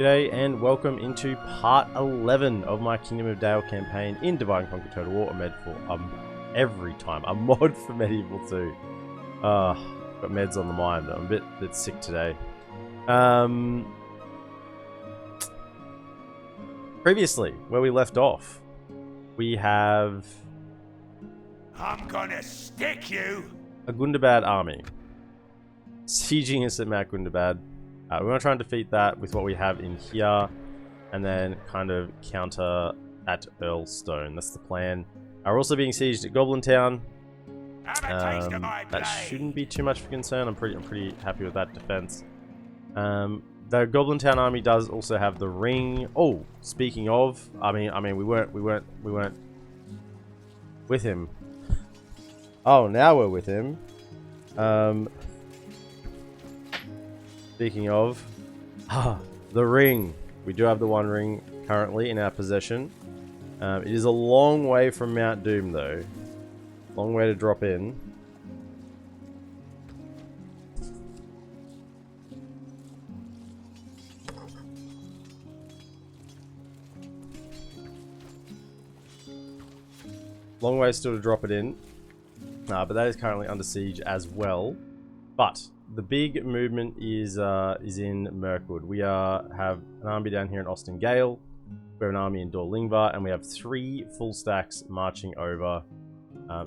G'day and welcome into part 11 of my Kingdom of Dale campaign in Divide and Conquer Total War, a mod for Medieval 2. Got meds on the mind. I'm a bit sick today. Previously, where we left off, we have... I'm gonna stick you! A Gundabad army. Sieging us at Mount Gundabad. We're going to try and defeat that with what we have in here, and then kind of counter at Earlstone. That's the plan. We're also being sieged at Goblin Town. That shouldn't be too much of a concern. I'm pretty happy with that defense. The Goblin Town army does also have the ring. Oh, speaking of, I mean, we weren't with him. Oh, now we're with him. Speaking of, the ring. We do have the one ring currently in our possession. It is a long way from Mount Doom, though. Long way to drop in. Long way still to drop it in. But that is currently under siege as well. But the big movement is in Mirkwood. We have an army down here in Austin Gale. We have an army in Dol Guldur, and we have 3 full stacks marching over.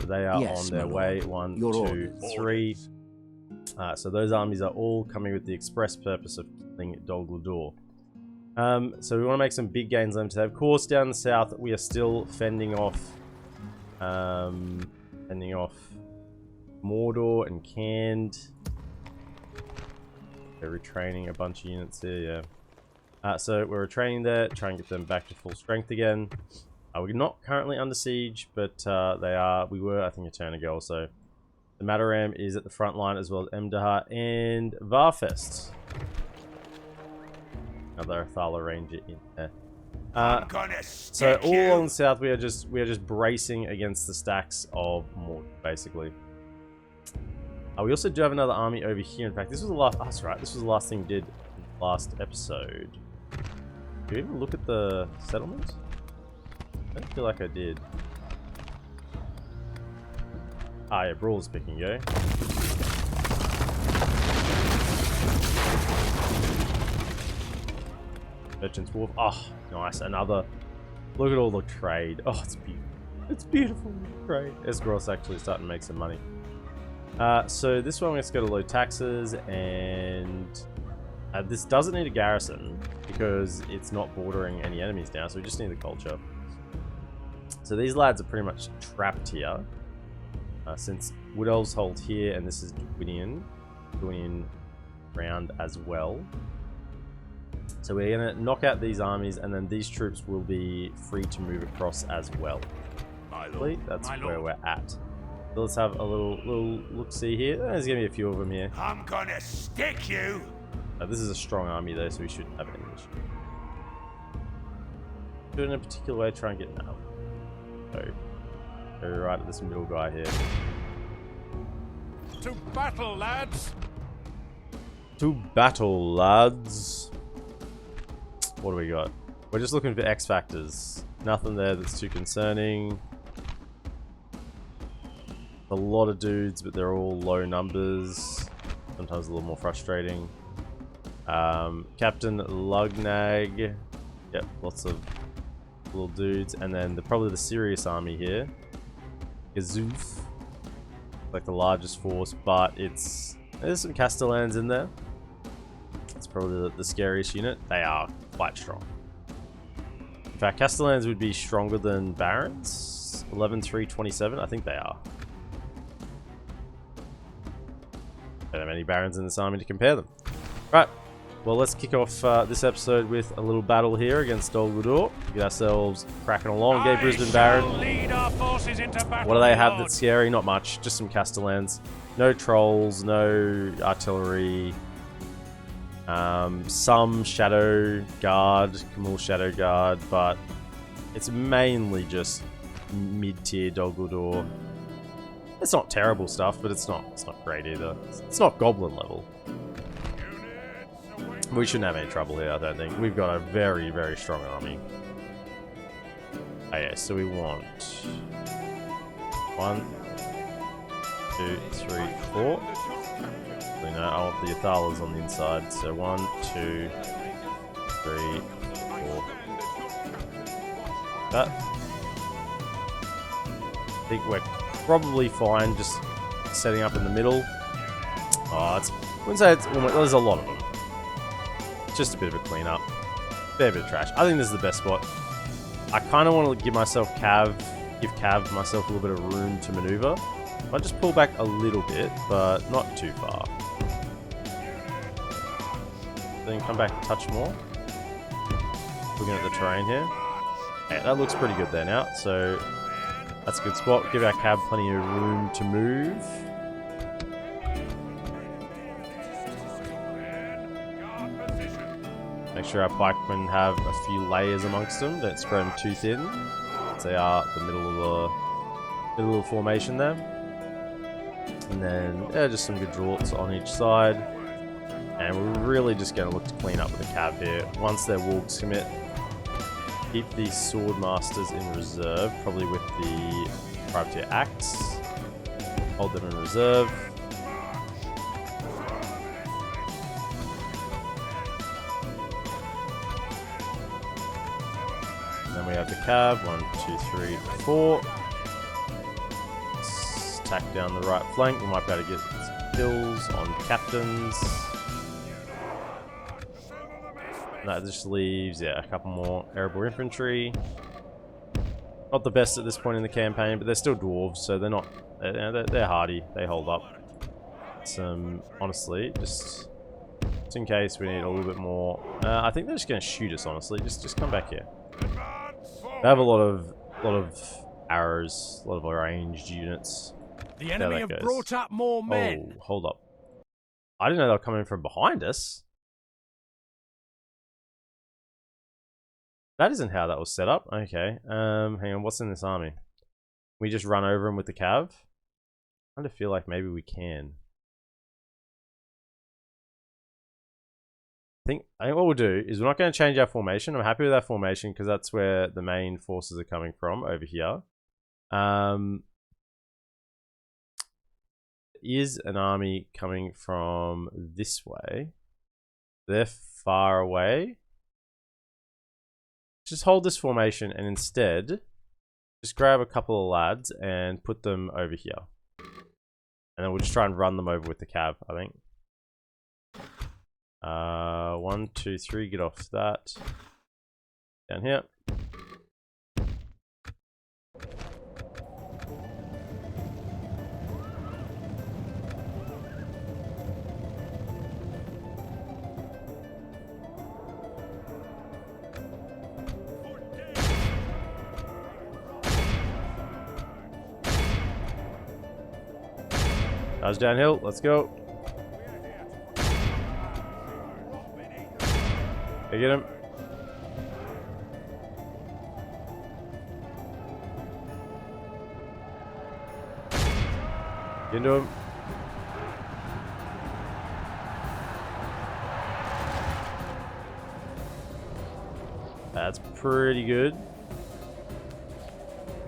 They are on their way. 1, 2, 3. So those armies are all coming with the express purpose of killing Dol Guldur. So we want to make some big gains on them today. Of course, down the south, we are still fending off Mordor and Canned. They're retraining a bunch of units here, yeah. So we're retraining there, try and get them back to full strength again. We're not currently under siege, but we were, I think, a turn ago or so. The Mataram is at the front line, as well as epmdota and Varfest. Another Thala Ranger in there. So all along the south, we are just bracing against the stacks of Mordor, basically. We also do have another army over here. In fact, this was the last... Oh, that's right. This was the last thing we did in the last episode. Did you even look at the settlement? I don't feel like I did. Ah, yeah. Brawl's picking go. Merchant's Wharf. Oh, nice. Another... Look at all the trade. Oh, it's beautiful. It's beautiful trade. Esgross actually starting to make some money. So this one, let's go to low taxes, and this doesn't need a garrison because it's not bordering any enemies now, so we just need the culture. So these lads are pretty much trapped here, since Wood Elves hold here, and this is Dwinian round as well. So we're going to knock out these armies, and then these troops will be free to move across as well. That's where we're at. So let's have a little look-see here. There's going to be a few of them here. I'm gonna stick you! This is a strong army though, so we shouldn't have any issue. Do it in a particular way, try and get now. Go right at this middle guy here. To battle, lads! To battle, lads! What do we got? We're just looking for X factors. Nothing there that's too concerning. A lot of dudes, but they're all low numbers. Sometimes a little more frustrating. Captain Lugnag. Yep, lots of little dudes. And then probably the serious army here. Gazoof. Like the largest force, but there's some Castellans in there. It's probably the scariest unit. They are quite strong. In fact, Castellans would be stronger than Barons. 11-3-27, I think they are. Don't have any Barons in this army to compare them. Right, well, let's kick off this episode with a little battle here against Dol Guldur. Get ourselves cracking along. Gay Brisbane Baron. What do they have that's scary? Not much. Just some Castellans. No trolls, no artillery. Some Shadow Guard, Camille Shadow Guard, but it's mainly just mid-tier Dol Guldur. It's not terrible stuff, but it's not great either. It's not Goblin level. We shouldn't have any trouble here, I don't think. We've got a very, very strong army. Okay, so we want 1, 2, 3, 4. Actually, no, I want the Athalas on the inside. So 1, 2, 3, 4. That. I think we're probably fine just setting up in the middle. Oh, I wouldn't say it's almost, there's a lot of them. Just a bit of a cleanup. Fair bit of trash. I think this is the best spot. I kind of want to give myself myself a little bit of room to maneuver. I just pull back a little bit, but not too far. Then come back a touch more. Looking at the terrain here. Okay, that looks pretty good there now. So that's a good spot. Give our cab plenty of room to move. Make sure our pikemen have a few layers amongst them. Don't spread them too thin. So they are at the middle of the formation there. And then just some good draughts on each side. And we're really just going to look to clean up with the cab here. Once their walks commit, keep the sword masters in reserve, probably with the privateer axe. Hold them in reserve. We have the cab, 1, 2, 3, 4. Let's tack down the right flank. We might be able to get some kills on captains. And that just leaves, a couple more arable infantry. Not the best at this point in the campaign, but they're still dwarves, so they're not. They're hardy. They hold up. Honestly, just in case we need a little bit more. I think they're just going to shoot us. Honestly, just come back here. They have a lot of arrows, a lot of ranged units. The enemy have brought up more men. Oh, hold up. I didn't know they were coming from behind us. That isn't how that was set up. Okay. Hang on, what's in this army? We just run over them with the cav? I kind of feel like maybe we can. I think what we'll do is we're not going to change our formation. I'm happy with our formation because that's where the main forces are coming from, over here. Is an army coming from this way? They're far away. Just hold this formation and instead just grab a couple of lads and put them over here. And then we'll just try and run them over with the cab, I think. 1, 2, 3, get off that. Down here. Charge downhill, let's go. Okay, get him. Get into him. That's pretty good.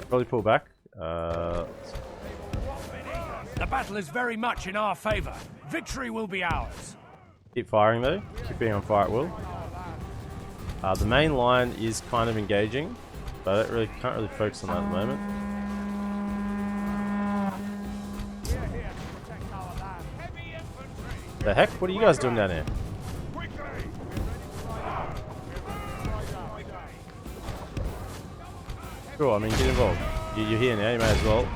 Probably pull back. The battle is very much in our favor. Victory will be ours. Keep firing though. Keep being on fire at will. The main line is kind of engaging, but I can't really focus on that at the moment. The heck? What are you guys doing down here? Cool, I mean, get involved. You're here now, you may as well.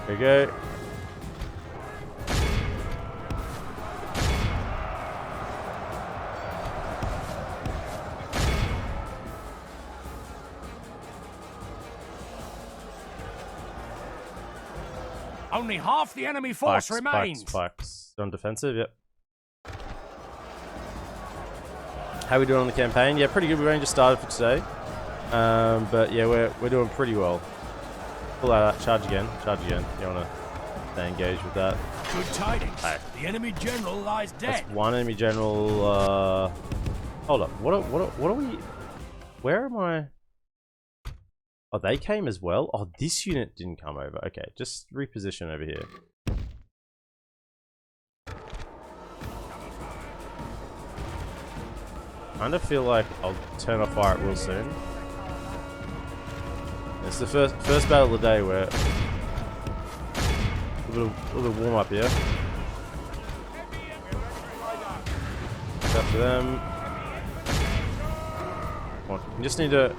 There we go. Only half the enemy force remains. Spikes. On defensive, yep. How are we doing on the campaign? Yeah, pretty good. We've only just started for today. But yeah, we're doing pretty well. Pull that out. Charge again. Charge again. You wanna Stay engaged with that. Good tidings. Hey. The enemy general lies dead. That's one enemy general. Hold up. What are we? Where am I? Oh, they came as well. Oh, this unit didn't come over. Okay, just reposition over here. Kind of feel like I'll turn off fire at will soon. It's the first battle of the day where a little bit of warm up here. After them. Come on, we just need to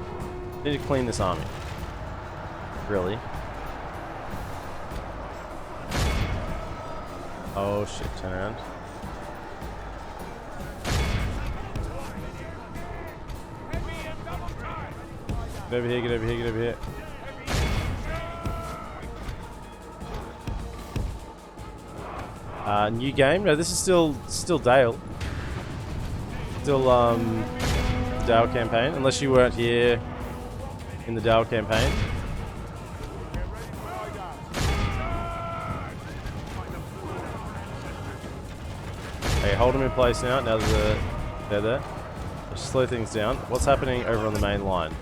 clean this army. Really? Oh shit! Turn around. Get over here, get over here, get over here. New game? No, this is still Dale. Still Dale campaign, unless you weren't here in the Dale campaign. Okay, hold them in place now that they're there. Let's slow things down. What's happening over on the main line?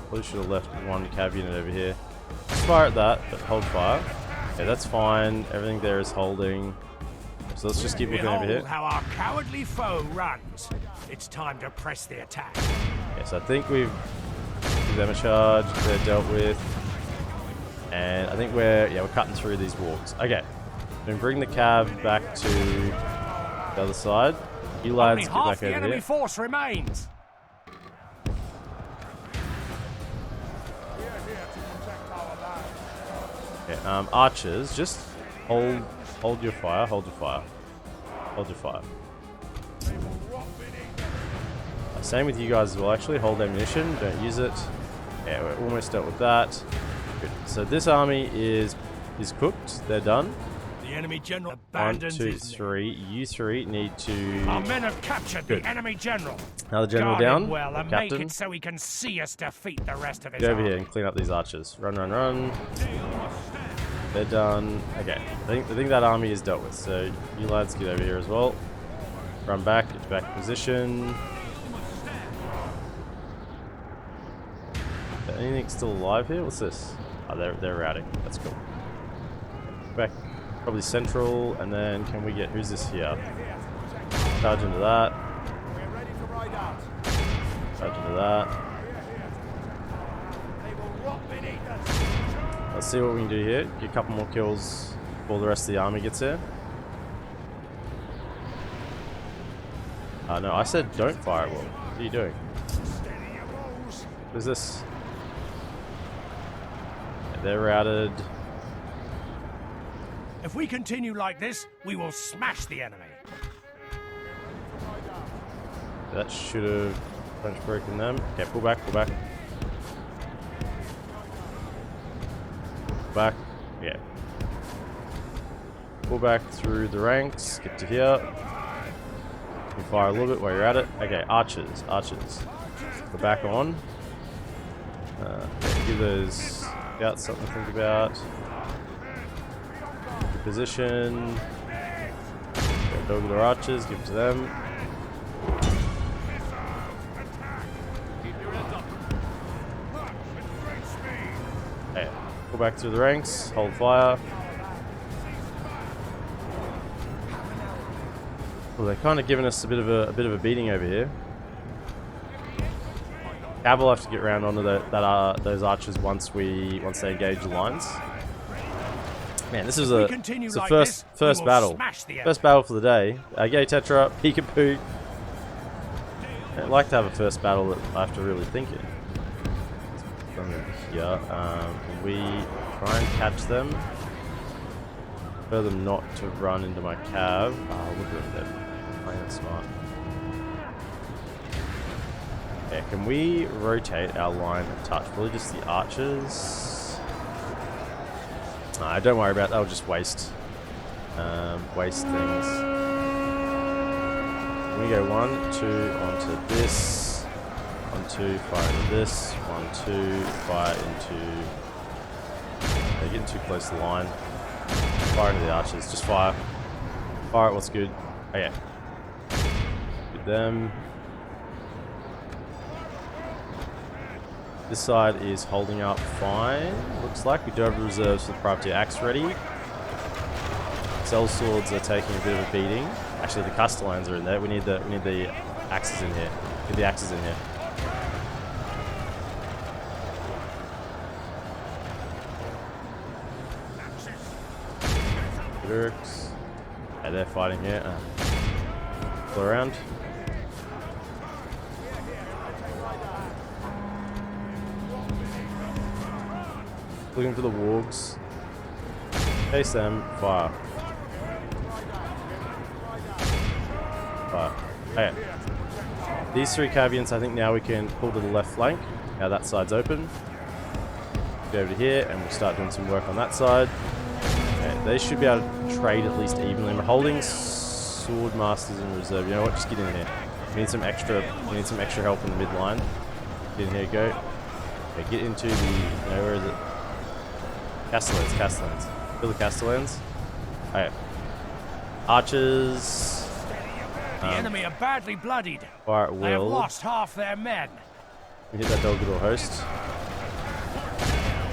Probably should have left one cav unit over here. Just fire at that, but hold fire. Okay, that's fine. Everything there is holding. So let's just keep looking over here. How our cowardly foe runs. It's time to press the attack. Yes, I think we've given them a charge. They're dealt with, and I think we're cutting through these walls. Okay, then bring the cav back to the other side. You lads, get back over here. Enemy force remains. Okay, archers, just hold your fire, hold your fire. Hold your fire. Same with you guys as well, actually. Hold ammunition, don't use it. Yeah, we're almost dealt with that. Good. So this army is cooked, they're done. The enemy general abandons 1, 2, 3. You three need to... Our men have captured the enemy general. Another general Guard down. him well and captain. make it so he can see us defeat the rest of his Get over army. here and clean up these archers. Run, run, run. They're done. Okay, I think that army is dealt with. So you lads get over here as well. Run back, get back in position. Is anything still alive here? What's this? Oh, they're routing. That's cool. Back, probably central, and then can we get... Who's this here? Charge into that. Charge into that. Let's see what we can do here. Get a couple more kills before the rest of the army gets here. No, I said don't fire at will. What are you doing? What is this? They're routed. If we continue like this, we will smash the enemy. That should have punch broken them. Okay, pull back, pull back. Back. Yeah. Pull back through the ranks. Get to here. You fire a little bit while you're at it. Okay, archers. Archers. We're back on. Give those scouts something to think about. Good position. Dol Guldur archers. Give it to them. Okay. Pull back through the ranks. Hold fire. Well, they're kind of giving us a bit of a beating over here. Cav will have to get around onto those archers once they engage the lines. Man, this is the first battle. First battle for the day. Yay Tetra, Peekaboo. I'd like to have a first battle that I have to really think in. Here, can we try and catch them? For them not to run into my cav. Oh, look at them. Playing it smart. Yeah, can we rotate our line a touch? Probably just the archers. Nah, don't worry about that. I'll just waste things. We go 1, 2 onto this. 1, 2, fire into this. 1, 2, fire into. you're getting too close to the line. Fire into the archers. Just fire. Fire at what's good. Okay. Get them. This side is holding up fine. Looks like we do have reserves for the privateer axe ready. Cell swords are taking a bit of a beating. Actually, the Castellans are in there. We need the axes in here. Get the axes in here. Dirks. Yeah, they're fighting here. Go around. Looking for the wargs. Chase them. Fire. Fire. Okay. These 3 cavians, I think now we can pull to the left flank. Now that side's open. Get over to here and we'll start doing some work on that side. Okay, they should be able to trade at least evenly. We're holding sword masters in reserve. You know what? Just get in here. We need some extra help in the midline. Get in here, go. Okay, get into the, where is it? Castellans. Kill the Castellans. Alright. Archers. The enemy are badly bloodied. Fire at will. They have lost half their men. We hit that Dol Guldur host.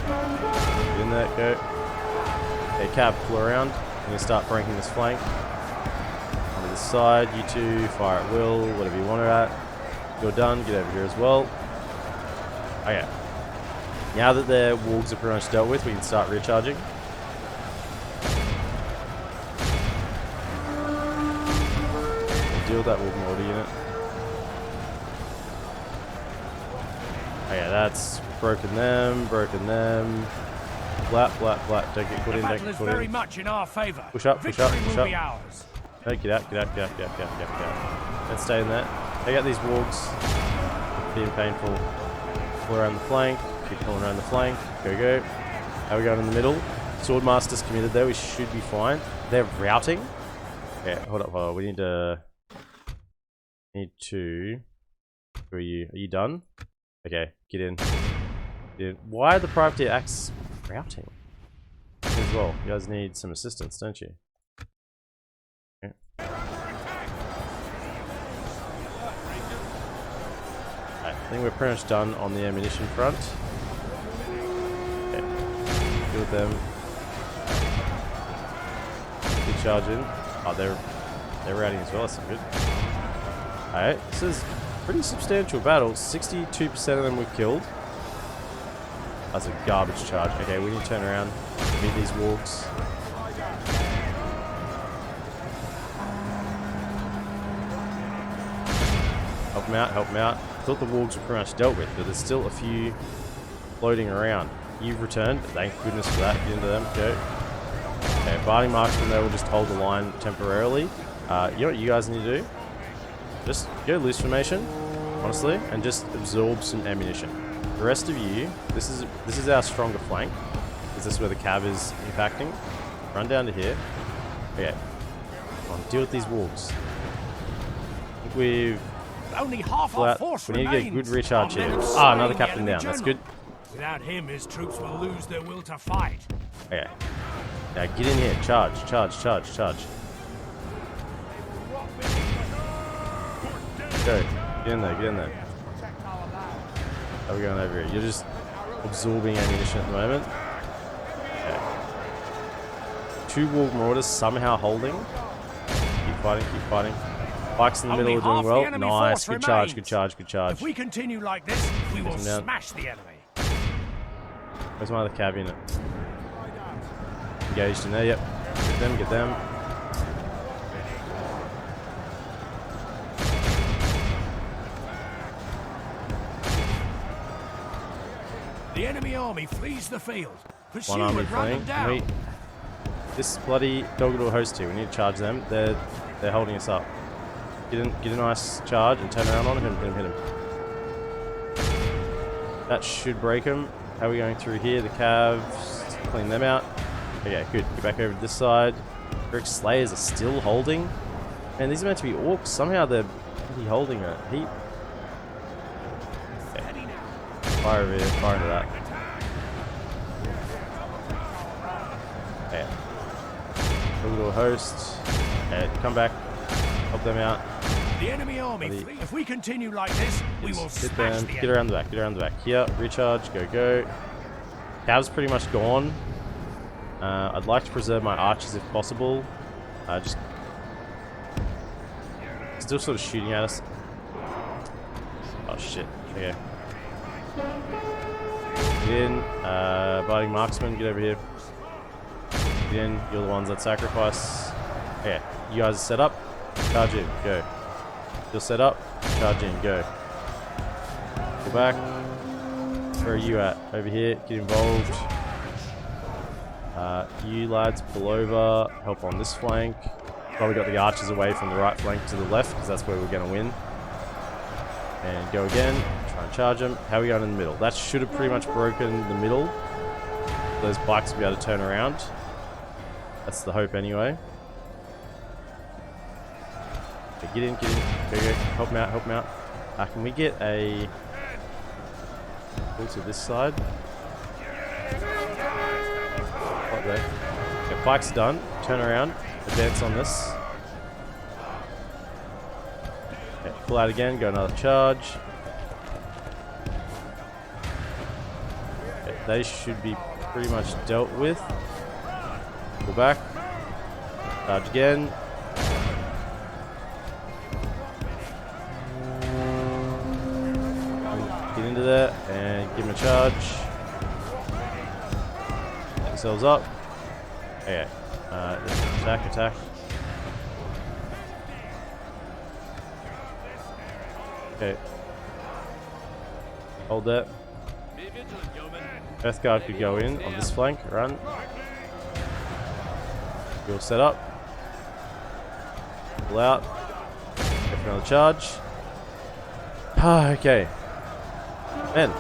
Get in there, go. Okay, Cav, pull around. I'm going to start breaking this flank. On this side, you two, fire at will, whatever you want it at. You're done, get over here as well. Okay. Now that their wargs are pretty much dealt with, we can start recharging. Deal with that warg mortar unit. Okay, that's broken them. Flat. Don't get caught in, don't get caught very in. much in our favor. Push up. Be ours. No, get out. Let's stay in there. Take out these wargs. Being painful. Pull around the flank. Keep pulling around the flank. Go. How are we going in the middle? Swordmaster's committed there. We should be fine. They're routing. Okay, hold up. We need to... Who are you? Are you done? Okay, get in. Why are the privateer axe routing? As well. You guys need some assistance, don't you? Okay. Right, I think we're pretty much done on the ammunition front. Okay. Deal with them. Good charge in. Oh, they're routing as well. That's good. Alright, this is a pretty substantial battle. 62% of them we've killed. That's a garbage charge. Okay, we need to turn around. Meet these wargs. Help them out. Thought the wargs were pretty much dealt with, but there's still a few floating around. You've returned. Thank goodness for that. Get into them. Go. Okay, fighting marksmen there will just hold the line temporarily. You know what you guys need to do? Just go loose formation, honestly, and just absorb some ammunition. The rest of you, this is our stronger flank. Is this where the cav is impacting? Run down to here. Okay. Come on, deal with these wolves. I think we've... Only half our force we need to get a good recharge here. Ah, Ah, another captain down. That's good. Without him, his troops will lose their will to fight. Okay. Now get in here. Charge. Go. Get in there. How are we going over here? You're just absorbing ammunition at the moment. Okay. 2 warg marauders somehow holding. Keep fighting. Bikes in the middle are doing well. Nice. Good charge. If we continue like this, we will smash the enemy. Where's my other cav unit? Engaged in there, yep. Get them. The enemy army flees the field. Pursue One army and run them down. Wait. This bloody Dol Guldur host here, we need to charge them. They're holding us up. Get a nice charge and turn around on him and hit him. That should break him. How are we going through here? The calves, clean them out. Okay, good. Get back over to this side. Brick Slayers are still holding. Man, these are meant to be orcs. Somehow they're really holding a heap. Okay. Fire over here. Fire into that. a host. Okay, come back. Help them out. The enemy army, if we continue like this, we will Hit smash them. the Get around the back. Get around the back. Here, recharge. Go, go. Cav's pretty much gone. I'd like to preserve my archers if possible. Just still sort of shooting at us. Oh shit. Okay. Get in. Biting marksman, get over here. Get in. You're the ones that sacrifice. Okay. You guys are set up. Charge in. Go. You're set up. Charge in. Go. Go back. Where are you at? Over here. Get involved. You lads pull over. Help on this flank. Probably got the archers away from the right flank to the left because that's where we're going to win. And go again. Try and charge them. How are we going in the middle? That should have pretty much broken the middle. Those bikes will be able to turn around. That's the hope anyway. Okay, get in, get in. Go, go. Help them out, help them out. Can we get a... pull to this side? Right there. Okay, bike's done. Turn around. Advance on this. Okay, pull out again. Go another charge. Okay, they should be pretty much dealt with. Pull back. Charge again. Get into there and give them a charge. Get themselves up. Okay. Attack, attack. Okay. Hold that. Death Guard could go in on this flank. Run. You're set up. Pull out. Go for another charge. Okay. Man,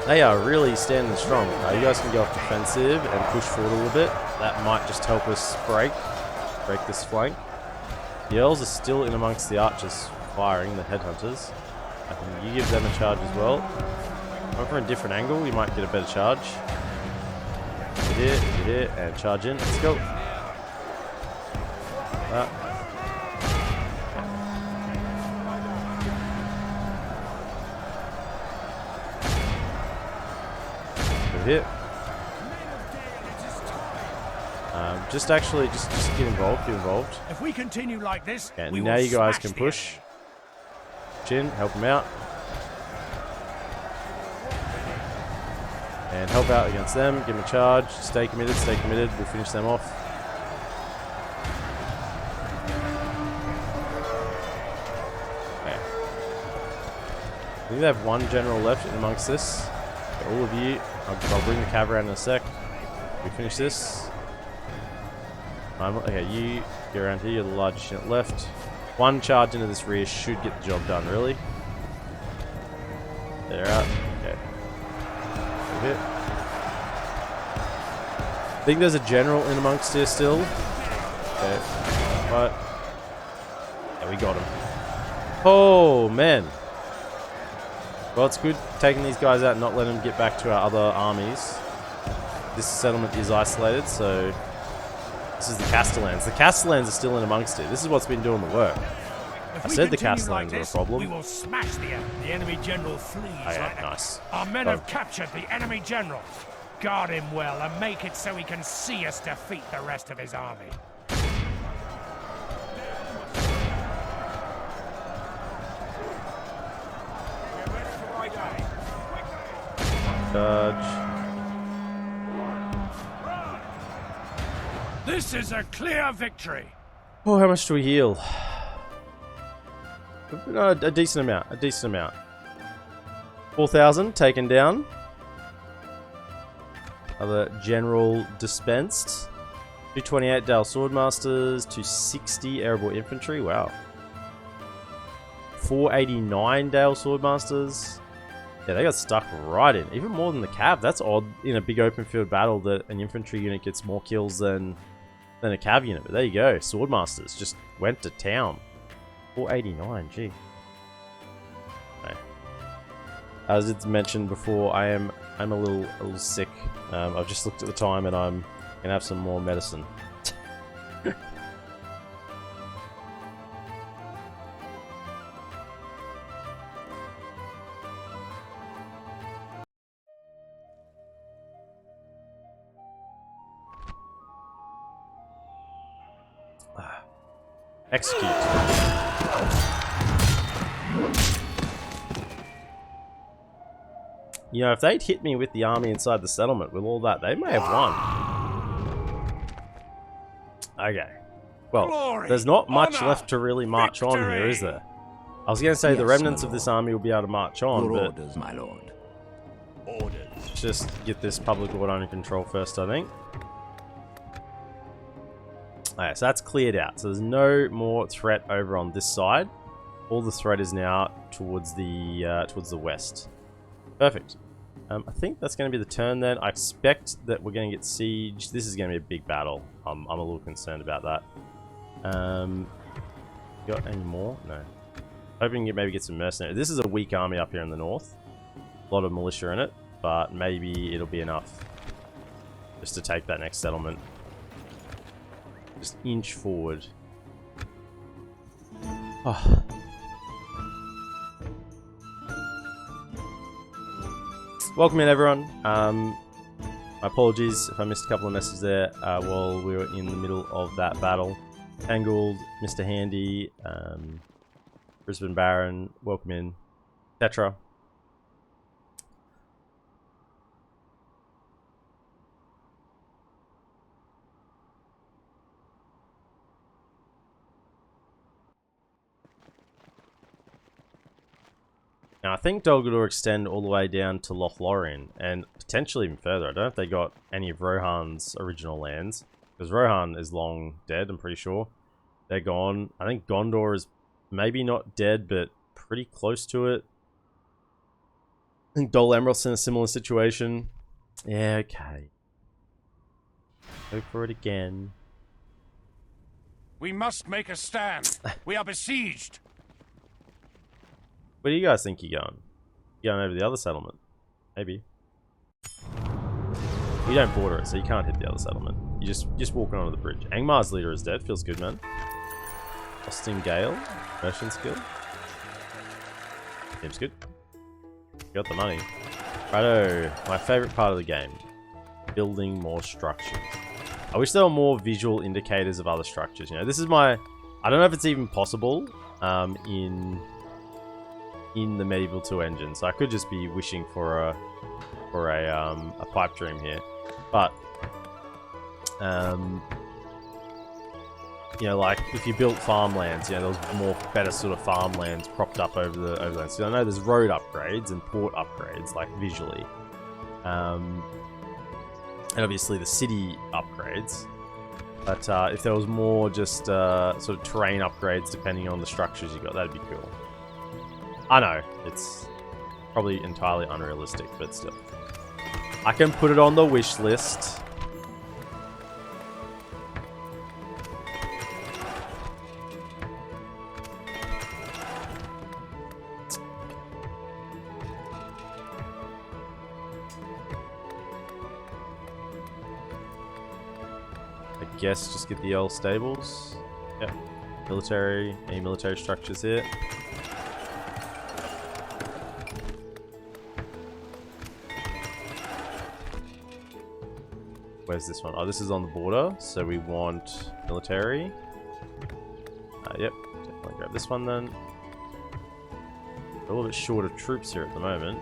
they are really standing strong. You guys can go off defensive and push forward a little bit. That might just help us break this flank. The Earls are still in amongst the archers firing, the headhunters. I think you give them a charge as well. Come from a different angle, you might get a better charge. Get here, and charge in. Let's go. Over here. Just get involved, If we continue like this, and we now will you guys smash can the push. enemy. Chin, help them out. And help out against them, give them a charge, stay committed, we'll finish them off. Okay. I think they have one general left in amongst this. Okay, all of you, I'll bring the cav around in a sec. We finish this. Okay, you get around here, you're the largest unit left. One charge into this rear should get the job done, really. They're out. Okay. Over here. I think there's a general in amongst here still. Okay. Right. Yeah, we got him. Oh, man. Well, it's good taking these guys out and not letting them get back to our other armies. This settlement is isolated, so... This is the Castellans. The Castellans are still in amongst it. This is what's been doing the work. I said the Castellans are a problem. We will smash the enemy general flees. Oh, yeah, nice. Our men have captured the enemy general. Guard him well and make it so he can see us defeat the rest of his army. Charge. This is a clear victory. Oh, how much do we heal? No, a decent amount. 4,000 taken down. Other general dispensed. 228 Dale Swordmasters, 260 Arable Infantry, wow. 489 Dale Swordmasters. Yeah, they got stuck right in. Even more than the Cav. That's odd in a big open field battle that an infantry unit gets more kills than a Cav unit. But there you go. Swordmasters just went to town. 489, gee. Okay. As it's mentioned before, I'm a little sick. I've just looked at the time and I'm gonna have some more medicine. Execute. You know, if they'd hit me with the army inside the settlement with all that, they may have won. Okay. Well, Glory, there's not much honor, left to really march on here, is there? I was going to say the remnants of this army will be able to march on, Your but orders, my lord. Orders. let's just get this public order under control first, I think. Alright, so that's cleared out. So there's no more threat over on this side. All the threat is now towards the west. Perfect. I think that's going to be the turn then. I expect that we're going to get sieged. This is going to be a big battle. I'm a little concerned about that. Got any more? No. Hoping to maybe get some mercenaries. This is a weak army up here in the north. A lot of militia in it, but maybe it'll be enough just to take that next settlement. Just inch forward. Oh. Welcome in, everyone. My apologies if I missed a couple of messages there while we were in the middle of that battle. Tangled, Mr. Handy, Brisbane Baron, welcome in, etc. Now, I think Dol Guldur extend all the way down to LotR and potentially even further. I don't know if they got any of Rohan's original lands, because Rohan is long dead, I'm pretty sure. They're gone. I think Gondor is maybe not dead, but pretty close to it. I think Dol Amroth's in a similar situation. Yeah, okay. Go for it again. We must make a stand. We are besieged. Where do you guys think you're going? You're going over the other settlement? Maybe. You don't border it, so you can't hit the other settlement. You just walking onto the bridge. Angmar's leader is dead. Feels good, man. Austin Gale. Merchant skill. Seems good. Got the money. Righto. My favorite part of the game. Building more structures. I wish there were more visual indicators of other structures. You know, this is my... I don't know if it's even possible in the Medieval 2 engine, so I could just be wishing for a pipe dream here, but you know, like if you built farmlands, you know, there was more better sort of farmlands propped up over the overlands. So I know there's road upgrades and port upgrades, like visually, and obviously the city upgrades. But if there was more just sort of terrain upgrades depending on the structures you got, that'd be cool. I know, it's probably entirely unrealistic, but still. I can put it on the wish list. I guess just get the Earl stables. Yep. Military, any military structures here? Where's this one? Oh, this is on the border, so we want military. Yep, definitely grab this one then. We're a little bit short of troops here at the moment.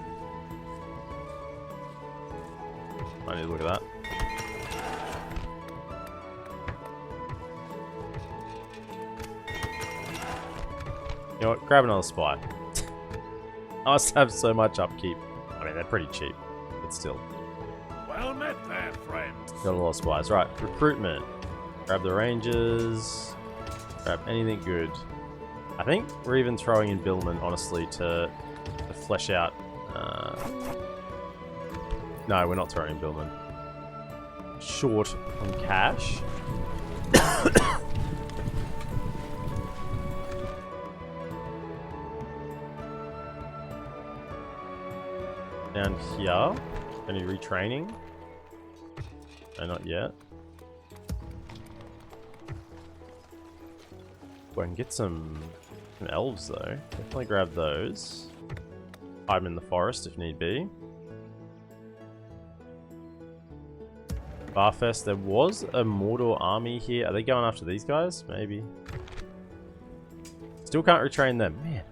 I need to look at that. You know what? Grab another spy. I must have so much upkeep. I mean, they're pretty cheap, but still. Well met there, friend. Got a lot of spies. Right, recruitment. Grab the rangers. Grab anything good. I think we're even throwing in Billman, honestly, to flesh out. No, we're not throwing in Billman. Short on cash. Down here. Any retraining? No, not yet. Go and get some elves though. Definitely grab those. Hide them in the forest if need be. Barfest, there was a Mordor army here. Are they going after these guys? Maybe. Still can't retrain them. Man,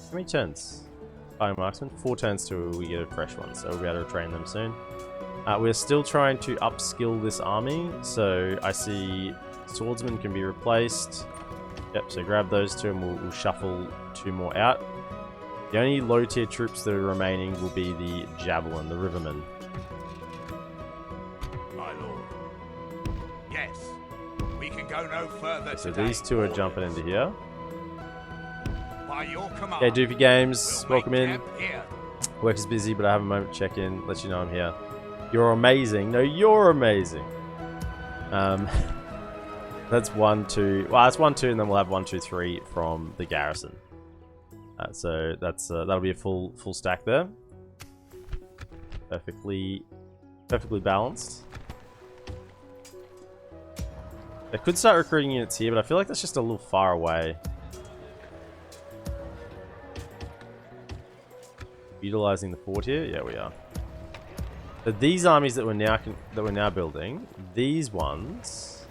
how many turns? Fighting marksman. 4 turns till we get a fresh one, so we'll be able to retrain them soon. We're still trying to upskill this army, so I see swordsmen can be replaced. Yep, so grab those 2 and we'll shuffle 2 more out. The only low tier troops that are remaining will be the javelin, the rivermen. My lord. Yes. We can go no further So today. these 2 are jumping into here. By your command. Okay, Doofy Games, we'll welcome make in. camp here. Work is busy, but I have a moment to check in, let you know I'm here. You're amazing. No, you're amazing. That's 1, 2. Well, that's 1, 2, and then we'll have 1, 2, 3 from the garrison. So that's that'll be a full stack there. Perfectly balanced. They could start recruiting units here, but I feel like that's just a little far away. Utilizing the fort here, yeah, we are. So these armies that we're now building, these ones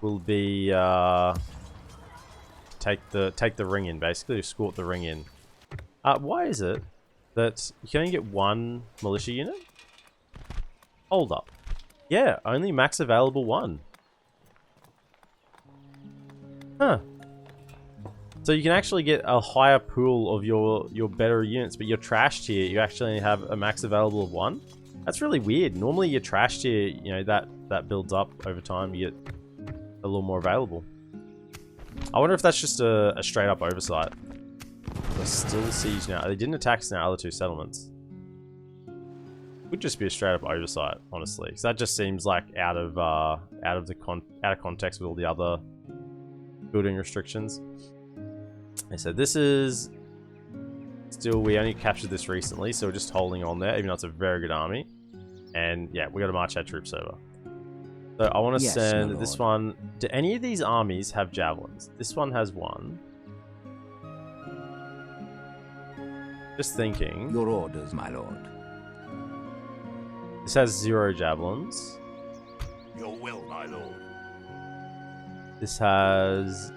will be take the ring in, basically escort the ring in. Why is it that you can only get 1 militia unit? Hold up. Yeah, only max available 1. Huh. So you can actually get a higher pool of your better units, but your trash tier, you actually have a max available of 1. That's really weird. Normally your trash tier, you know, that builds up over time. You get a little more available. I wonder if that's just a straight up oversight. They're still siege now. They didn't attack now other 2 settlements. Would just be a straight up oversight, honestly, because that just seems like out of context with all the other building restrictions. Okay, so this is still, we only captured this recently, so we're just holding on there, even though it's a very good army. And yeah, we got to march our troops over. So I want to send this one. Do any of these armies have javelins? This one has 1. Just thinking. Your orders, my lord. This has 0 javelins. Your will, my lord. This has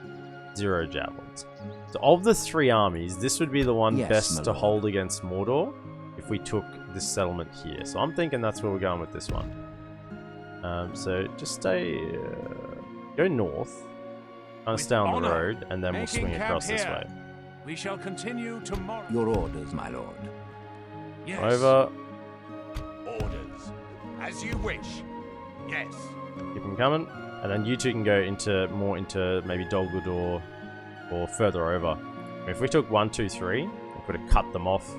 0 javelins. So of the 3 armies, this would be the one best to hold against Mordor if we took this settlement here. So I'm thinking that's where we're going with this one. So just stay, go north, kind of stay on the road, and then we'll swing across this way. We shall continue tomorrow. Your orders, my lord. Yes. Over. Orders. As you wish. Yes. Keep them coming, and then you 2 can go more into maybe Dol Guldur or further over. If we took 1, 2, 3, we could have cut them off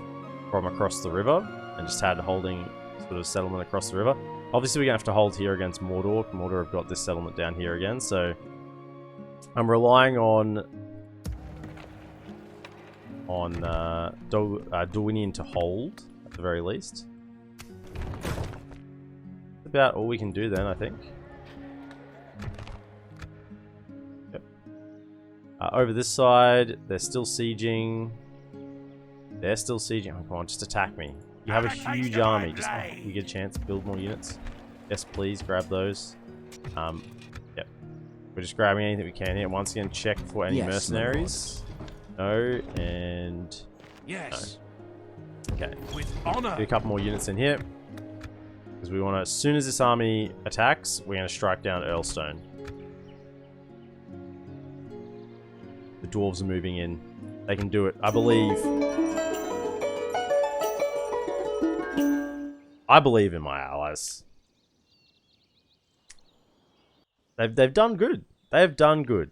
from across the river and just had holding sort of settlement across the river. Obviously, we're going to have to hold here against Mordor. Mordor have got this settlement down here again, so I'm relying on Dorwinion to hold, at the very least. That's about all we can do then, I think. Yep. Over this side, they're still sieging. They're still sieging. Oh, come on, just attack me. You have a huge army. Just you get a chance to build more units. Yes, please grab those. Yep. We're just grabbing anything we can here. Once again, check for any mercenaries. No, and yes. No. Okay. With honor. Get a couple more units in here because we want to. As soon as this army attacks, we're going to strike down Earlstone. The dwarves are moving in. They can do it. I believe. I believe in my allies. They've done good. They have done good.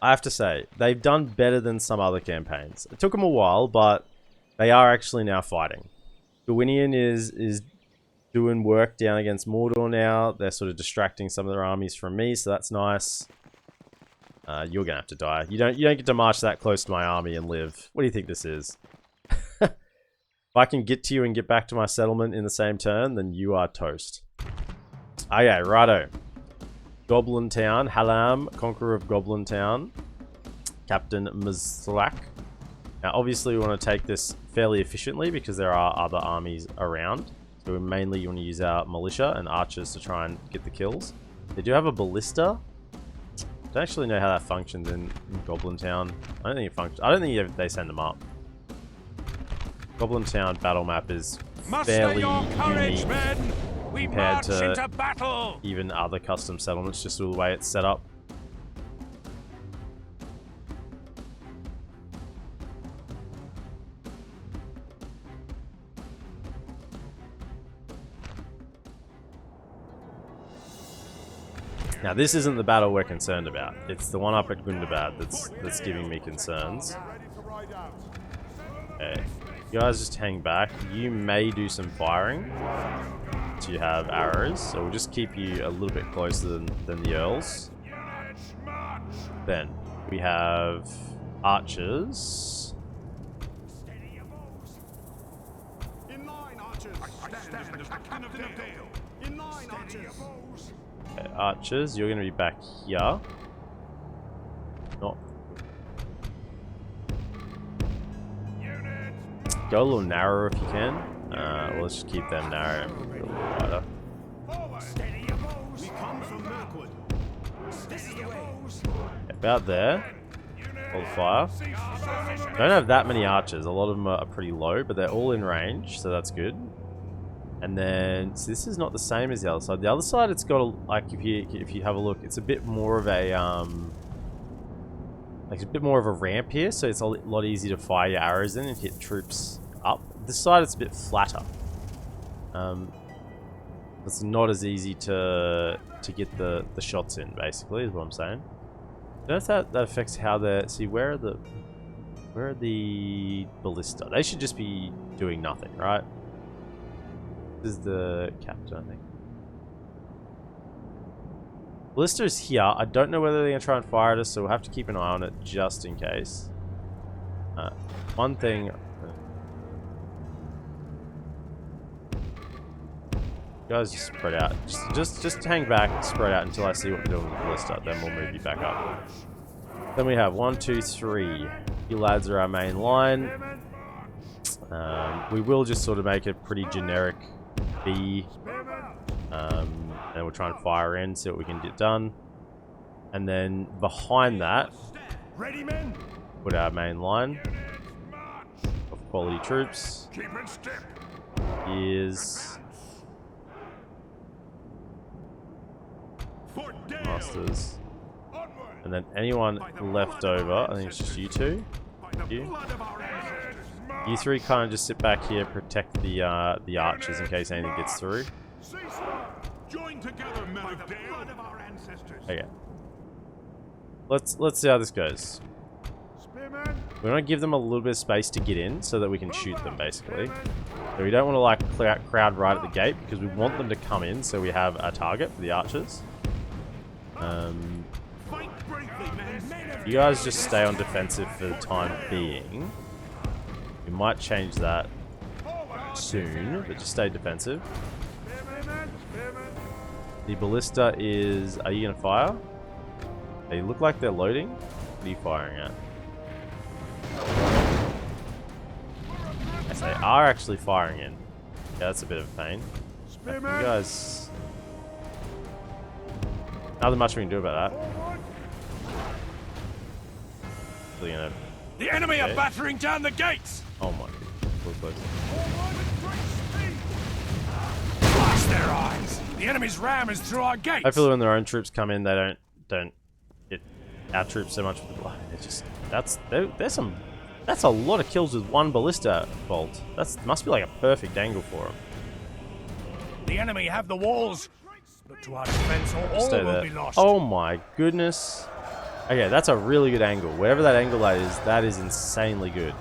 I have to say, they've done better than some other campaigns. It took them a while, but they are actually now fighting. Dorwinion is doing work down against Mordor now. They're sort of distracting some of their armies from me, so that's nice. You're gonna have to die. You don't get to march that close to my army and live. What do you think this is? If I can get to you and get back to my settlement in the same turn, then you are toast. Okay, righto. Goblin Town, Halam, Conqueror of Goblin Town, Captain Mzlak. Now, obviously, we want to take this fairly efficiently because there are other armies around. So we mainly want to use our militia and archers to try and get the kills. They do have a ballista. don't actually know how that functions in Goblin Town. I don't think it functions. I don't think they send them up. Goblin Town battle map is fairly unique compared to even other custom settlements, just the way it's set up. Now this isn't the battle we're concerned about. It's the one up at Gundabad that's giving me concerns. Okay. You guys just hang back. You may do some firing. So you have arrows. So we'll just keep you a little bit closer than the Earls. Then we have archers. In line, archers. Stand as the king of Dale. In line, archers. Okay, archers, you're going to be back here. Not. Go a little narrower if you can. Let's just keep them narrow and a little wider. We come from Mirkwood. About there. Hold fire. Don't have that many archers. A lot of them are pretty low, but they're all in range, so that's good. And then, so this is not the same as the other side. The other side, it's got a, like if you have a look, it's a bit more of a like a bit more of a ramp here, so it's a lot easier to fire your arrows in and hit troops up. This side, it's a bit flatter. It's not as easy to get the shots in, basically, is what I'm saying. I don't know if that affects how they're. See, where are the ballista? They should just be doing nothing, right? This is the captain, I think. Ballista's here. I don't know whether they're going to try and fire at us, so we'll have to keep an eye on it just in case. One thing... guys, just spread out. Just hang back, spread out until I see what they're doing with the ballista. Then we'll move you back up. Then we have 1, 2, 3. You lads are our main line. We will just sort of make it pretty generic B. And we'll try and fire in, see what we can get done. And then behind that, put our main line of quality troops. Is masters. And then anyone left over, I think it's just you two. You three kind of just sit back here, protect the archers in case anything gets through. Okay. Let's see how this goes. We want to give them a little bit of space to get in so that we can shoot them, basically. So we don't want to like crowd right at the gate because we want them to come in so we have a target for the archers. You guys just stay on defensive for the time being. We might change that soon, but just stay defensive. The ballista is... Are you going to fire? They look like they're loading. What are you firing at? Yes, they are actually firing in. Yeah, that's a bit of a pain. You guys... Nothing much we can do about that. The enemy are battering down the gates! Oh my god. Blast their eyes! The enemy's ram is through our gates! Hopefully when their own troops come in, they don't hit our troops so much with the blood. It's just... That's a lot of kills with one ballista bolt. Must be like a perfect angle for them. The enemy have the walls. Look to our defense or all will be lost. Oh my goodness. Okay, that's a really good angle. Whatever that angle that is insanely good.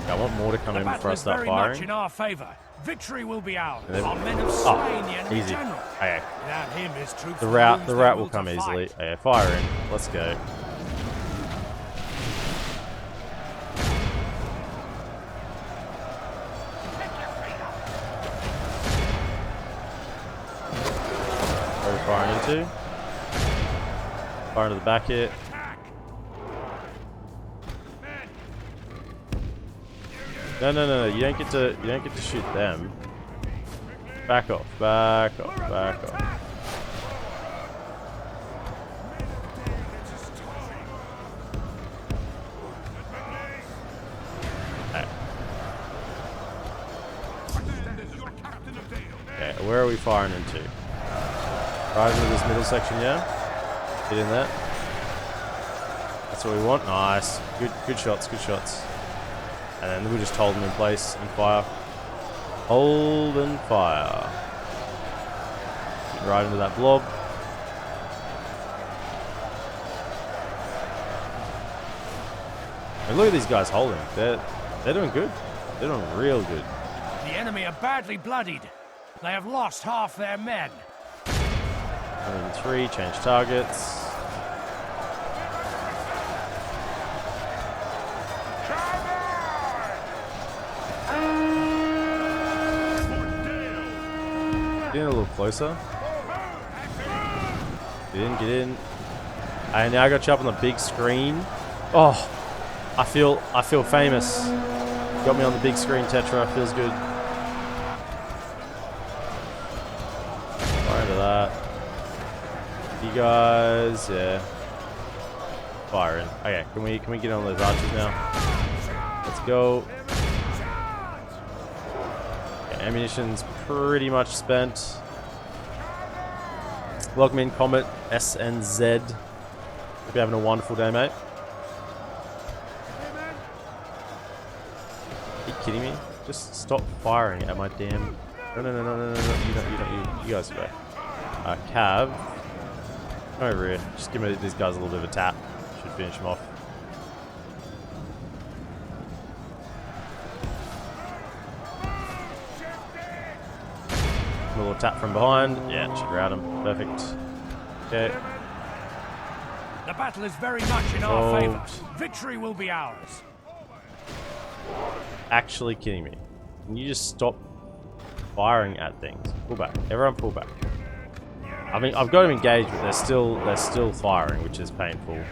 Okay, I want more to come in before I start firing. Much in our favor. Victory will be ours. Our men have slain the enemy easy. general. Okay. Without him, his troops The route will come easily. Okay, fire in. Let's go. Firing into. Fire into the back hit. No. You don't get to shoot them. Back off. are we firing into? Right into this middle section, yeah? Get in there. That's what we want. Nice. Good shots, good shots. And then we'll just hold them in place and fire. Hold and fire. Get right into that blob. And look at these guys holding. They're doing good. They're doing real good. The enemy are badly bloodied. They have lost half their men. 103, change targets. Get in a little closer. Get in, get in. And now I got you up on the big screen. Oh, I feel famous. Got me on the big screen, Tetra. Feels good. Fire into that. You guys, yeah. Fire in. Okay, can we get on those archers now? Let's go. Okay, ammunition's pretty much spent. Welcome in, Comet SNZ. Hope you're having a wonderful day, mate. Are you kidding me? Just stop firing at my damn... No. You guys go. Cav. Come over here. Just give me these guys a little bit of a tap. Should finish them off. A little tap from behind. Yeah, should rout him. Perfect. Okay. The battle is very much in our favor. Victory will be ours. Actually kidding me. Can you just stop firing at things? Pull back. Everyone pull back. I mean, I've got them engaged, but they're still firing, which is painful.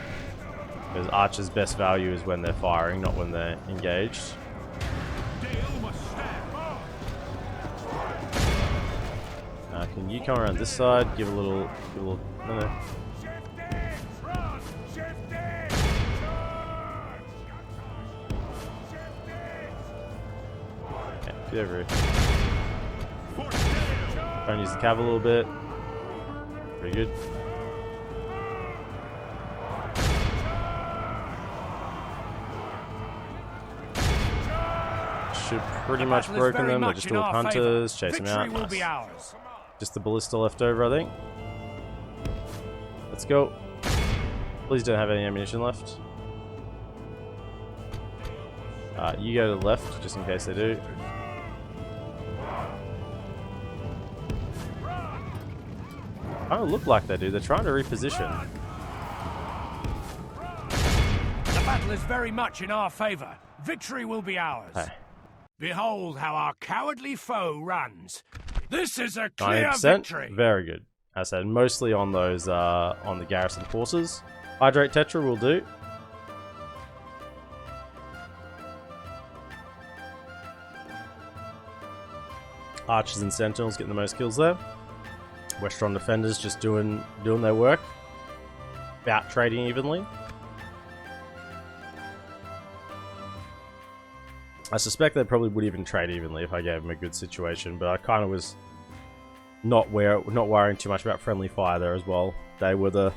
Because Archer's best value is when they're firing, not when they're engaged. Can you come around this side? Give a little. No. Okay, get over here. Try and use the cav a little bit. Pretty good. Should pretty much broken them. They're just all hunters. Chase them out. Nice. Just the ballista left over, I think. Let's go. Please don't have any ammunition left. You go to the left, just in case they do. I don't look like they do. They're trying to reposition. The battle is very much in our favor. Victory will be ours. Hey. Behold how our cowardly foe runs. This is a clear 90%. victory. Very good. As I said, mostly on those on the garrison forces. Hydrate Tetra will do. Archers and Sentinels getting the most kills there. Westron defenders just doing their work. About trading evenly. I suspect they probably would even trade evenly if I gave them a good situation, but I kind of was not worrying too much about friendly fire there as well. They were the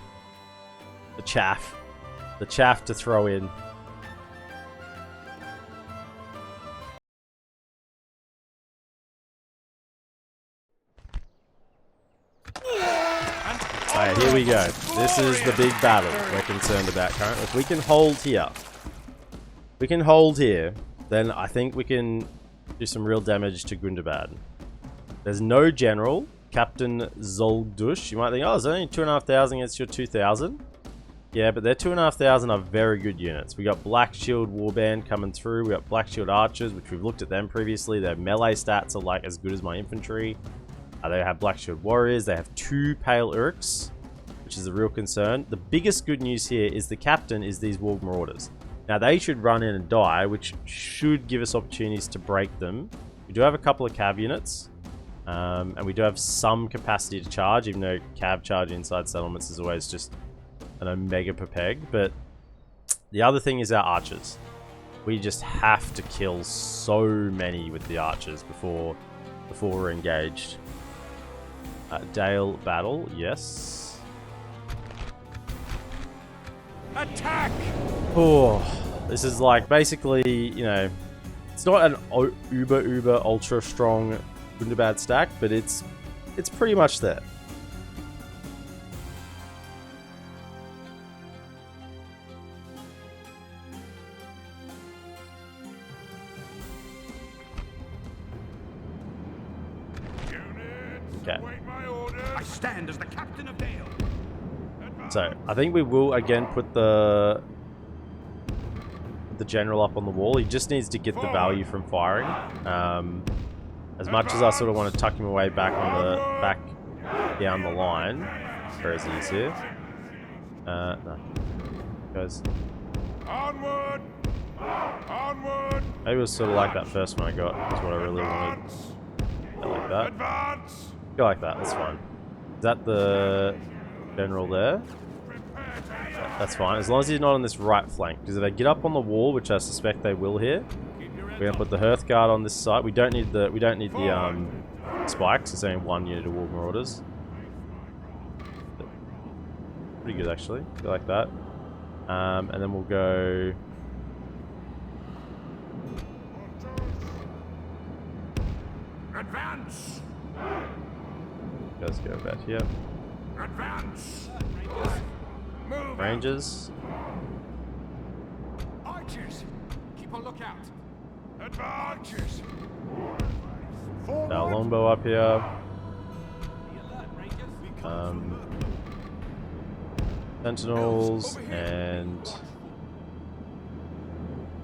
chaff to throw in. Alright, here we go. This is the big battle we're concerned about currently. If we can hold here, then I think we can do some real damage to Gundabad. There's no general. Captain Zoldush. You might think, oh, it's only 2,500 against your 2,000. Yeah, but their 2,500 are very good units. We got Black Shield Warband coming through. We got Black Shield Archers, which we've looked at them previously. Their melee stats are like as good as my infantry. They have Black Shield Warriors. They have 2 Pale Urks, which is a real concern. The biggest good news here is the captain is these Warg Marauders. Now, they should run in and die, which should give us opportunities to break them. We do have a couple of cav units, and we do have some capacity to charge, even though cav charge inside settlements is always just an omega per peg. But the other thing is our archers. We just have to kill so many with the archers before we're engaged. Dale battle, yes. Attack! Oh, this is like basically, you know, it's not an uber ultra strong Gundabad stack, but it's pretty much there. Okay. I stand as the captain of Dale. So I think we will again put the general up on the wall. He just needs to get the value from firing. As much as I sort of want to tuck him away back down the line, where is he? He's here. No, goes. Onward! Onward! Maybe it was sort of like that first one I got. That's what I really wanted. I like that. Advance! Go like that. That's fine. Is that the general there? That's fine, as long as he's not on this right flank. Because if they get up on the wall, which I suspect they will here, we're gonna put the Hearthguard on this side. We don't need the spikes. It's only 1 unit of War Marauders. Pretty good actually. Go like that, and then we'll go. Advance! Let's go about here. Advance! Move! Rangers. Archers! Keep a lookout! Advance! Our longbow up here. Sentinels and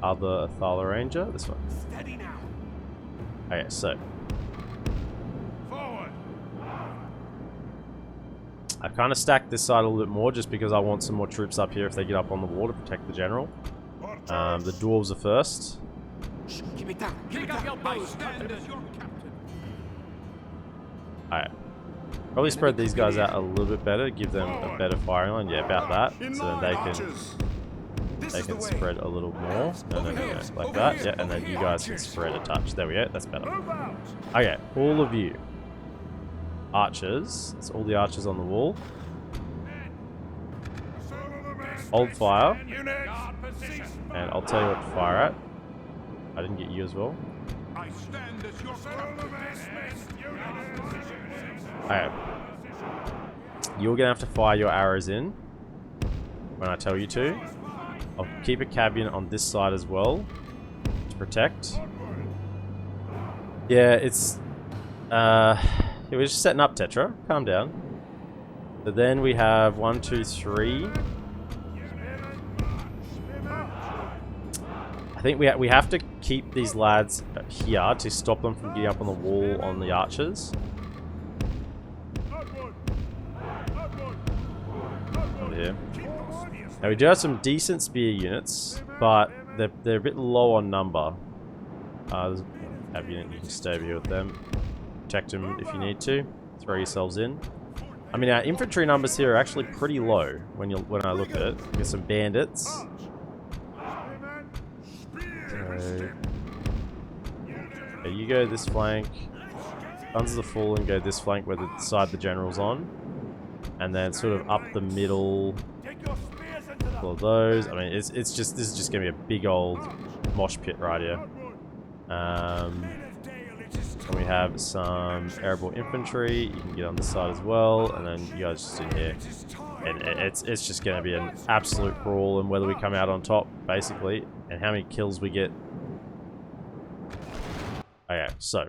other Athala Ranger. This one. Steady now! Okay, so Forward! I kind of stacked this side a little bit more just because I want some more troops up here if they get up on the wall to protect the general. The dwarves are first. Keep it down! Keep up your bows! Stand as your captain! Alright. Probably spread these guys out a little bit better, give them a better firing line. Yeah, about that. So then they can spread a little more. No, like that. Yeah, and then you guys can spread a touch. There we go. That's better. Okay, all of you. Archers. That's all the archers on the wall. Hold fire. And I'll tell you what to fire at. I didn't get you as well. I stand as your captain. Alright. You're gonna have to fire your arrows in when I tell you to. I'll keep a cabin on this side as well to protect. Yeah, it's we're just setting up, Tetra. Calm down. So then we have 1, 2, 3. I think we have to keep these lads here to stop them from getting up on the wall on the archers. Over here. Now we do have some decent spear units, but they're a bit low on number. There's a unit, you can stay over here with them. Protect them if you need to. Throw yourselves in. I mean, our infantry numbers here are actually pretty low when I look at it. Get some bandits. So, yeah, you go this flank. Guns of the Fallen go this flank where the side the general's on. And then sort of up the middle. All of those. I mean, this is just gonna be a big old mosh pit right here. And we have some airborne infantry. You can get on this side as well, and then you guys just in here. And it's just gonna be an absolute brawl, and whether we come out on top, basically, and how many kills we get. Okay, so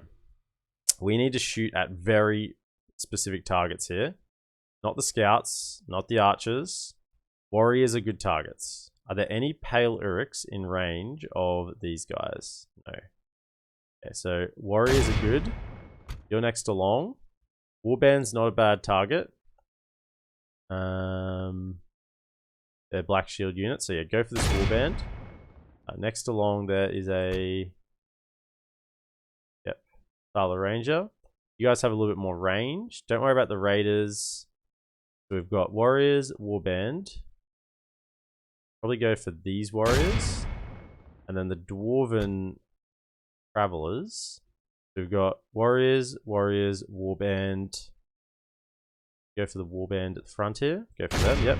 we need to shoot at very specific targets here. Not the scouts, not the archers. Warriors are good targets. Are there any pale Uruks in range of these guys? No. Okay, so warriors are good. You're next along. Warband's not a bad target. They're black shield units, so yeah, go for this warband. Next along there is a Athala Ranger. You guys have a little bit more range. Don't worry about the raiders. So we've got warriors, warband. Probably go for these warriors. And then the dwarven travelers. So we've got warriors, warband. Go for the warband at the front here. Go for them, yep.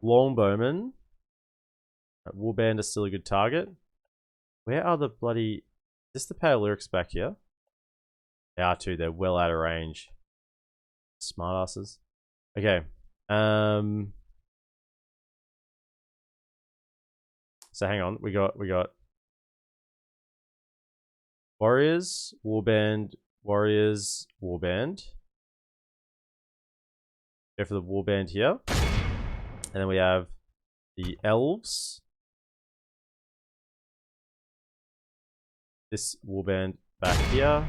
Longbowmen. Warband is still a good target. Where are the bloody... Is this the Paleolithics back here? They are too, they're well out of range. Smartasses. Okay. So hang on, we got warriors, warband, warriors, warband. Go for the warband here. And then we have the elves. This warband back here.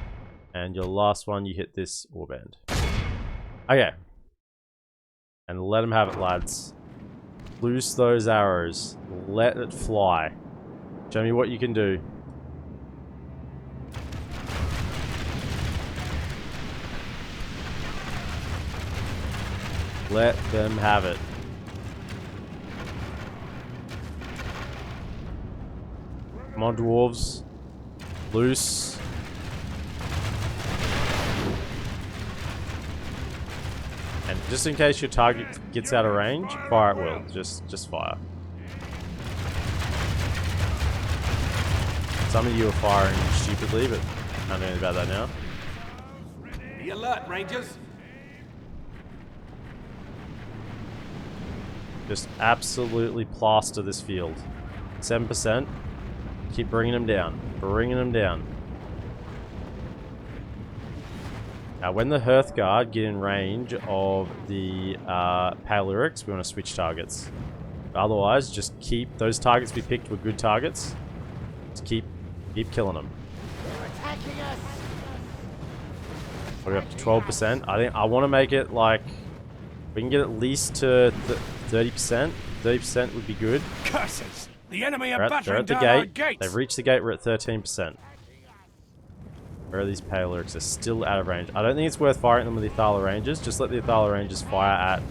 And your last one, you hit this warband. Okay. And let them have it, lads. Loose those arrows. Let it fly. Show me what you can do. Let them have it. Come on, dwarves. Loose. And just in case your target gets out of range, fire at will. Just fire. Some of you are firing stupidly, but I don't know anything about that now. Be alert, Rangers. Just absolutely plaster this field. 7%. Keep bringing them down. Bringing them down. Now, when the Hearthguard get in range of the Paleolithics, we want to switch targets. Otherwise, just keep those targets we picked were good targets. Just keep killing them. We're up to 12%. I think I want to make it like we can get at least to 30%. 30% would be good. Curses! The enemy are They're battering at the down our gate. gates. They've reached the gate. We're at 13%. Where are these Paleolithics? They're still out of range. I don't think it's worth firing them with the Athala Rangers. Just let the Athala Rangers fire at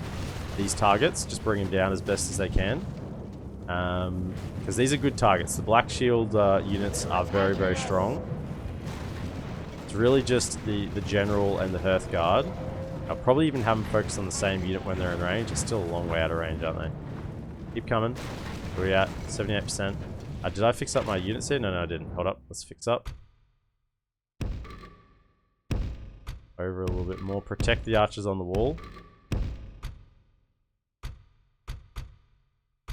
these targets. Just bring them down as best as they can. Because these are good targets. The Black Shield units are very, very strong. It's really just the General and the Hearthguard. I'll probably even have them focus on the same unit when they're in range. It's still a long way out of range, aren't they? Keep coming. Where are we at? 78%. Did I fix up my units here? No, I didn't. Hold up. Let's fix up. Over a little bit more. Protect the archers on the wall.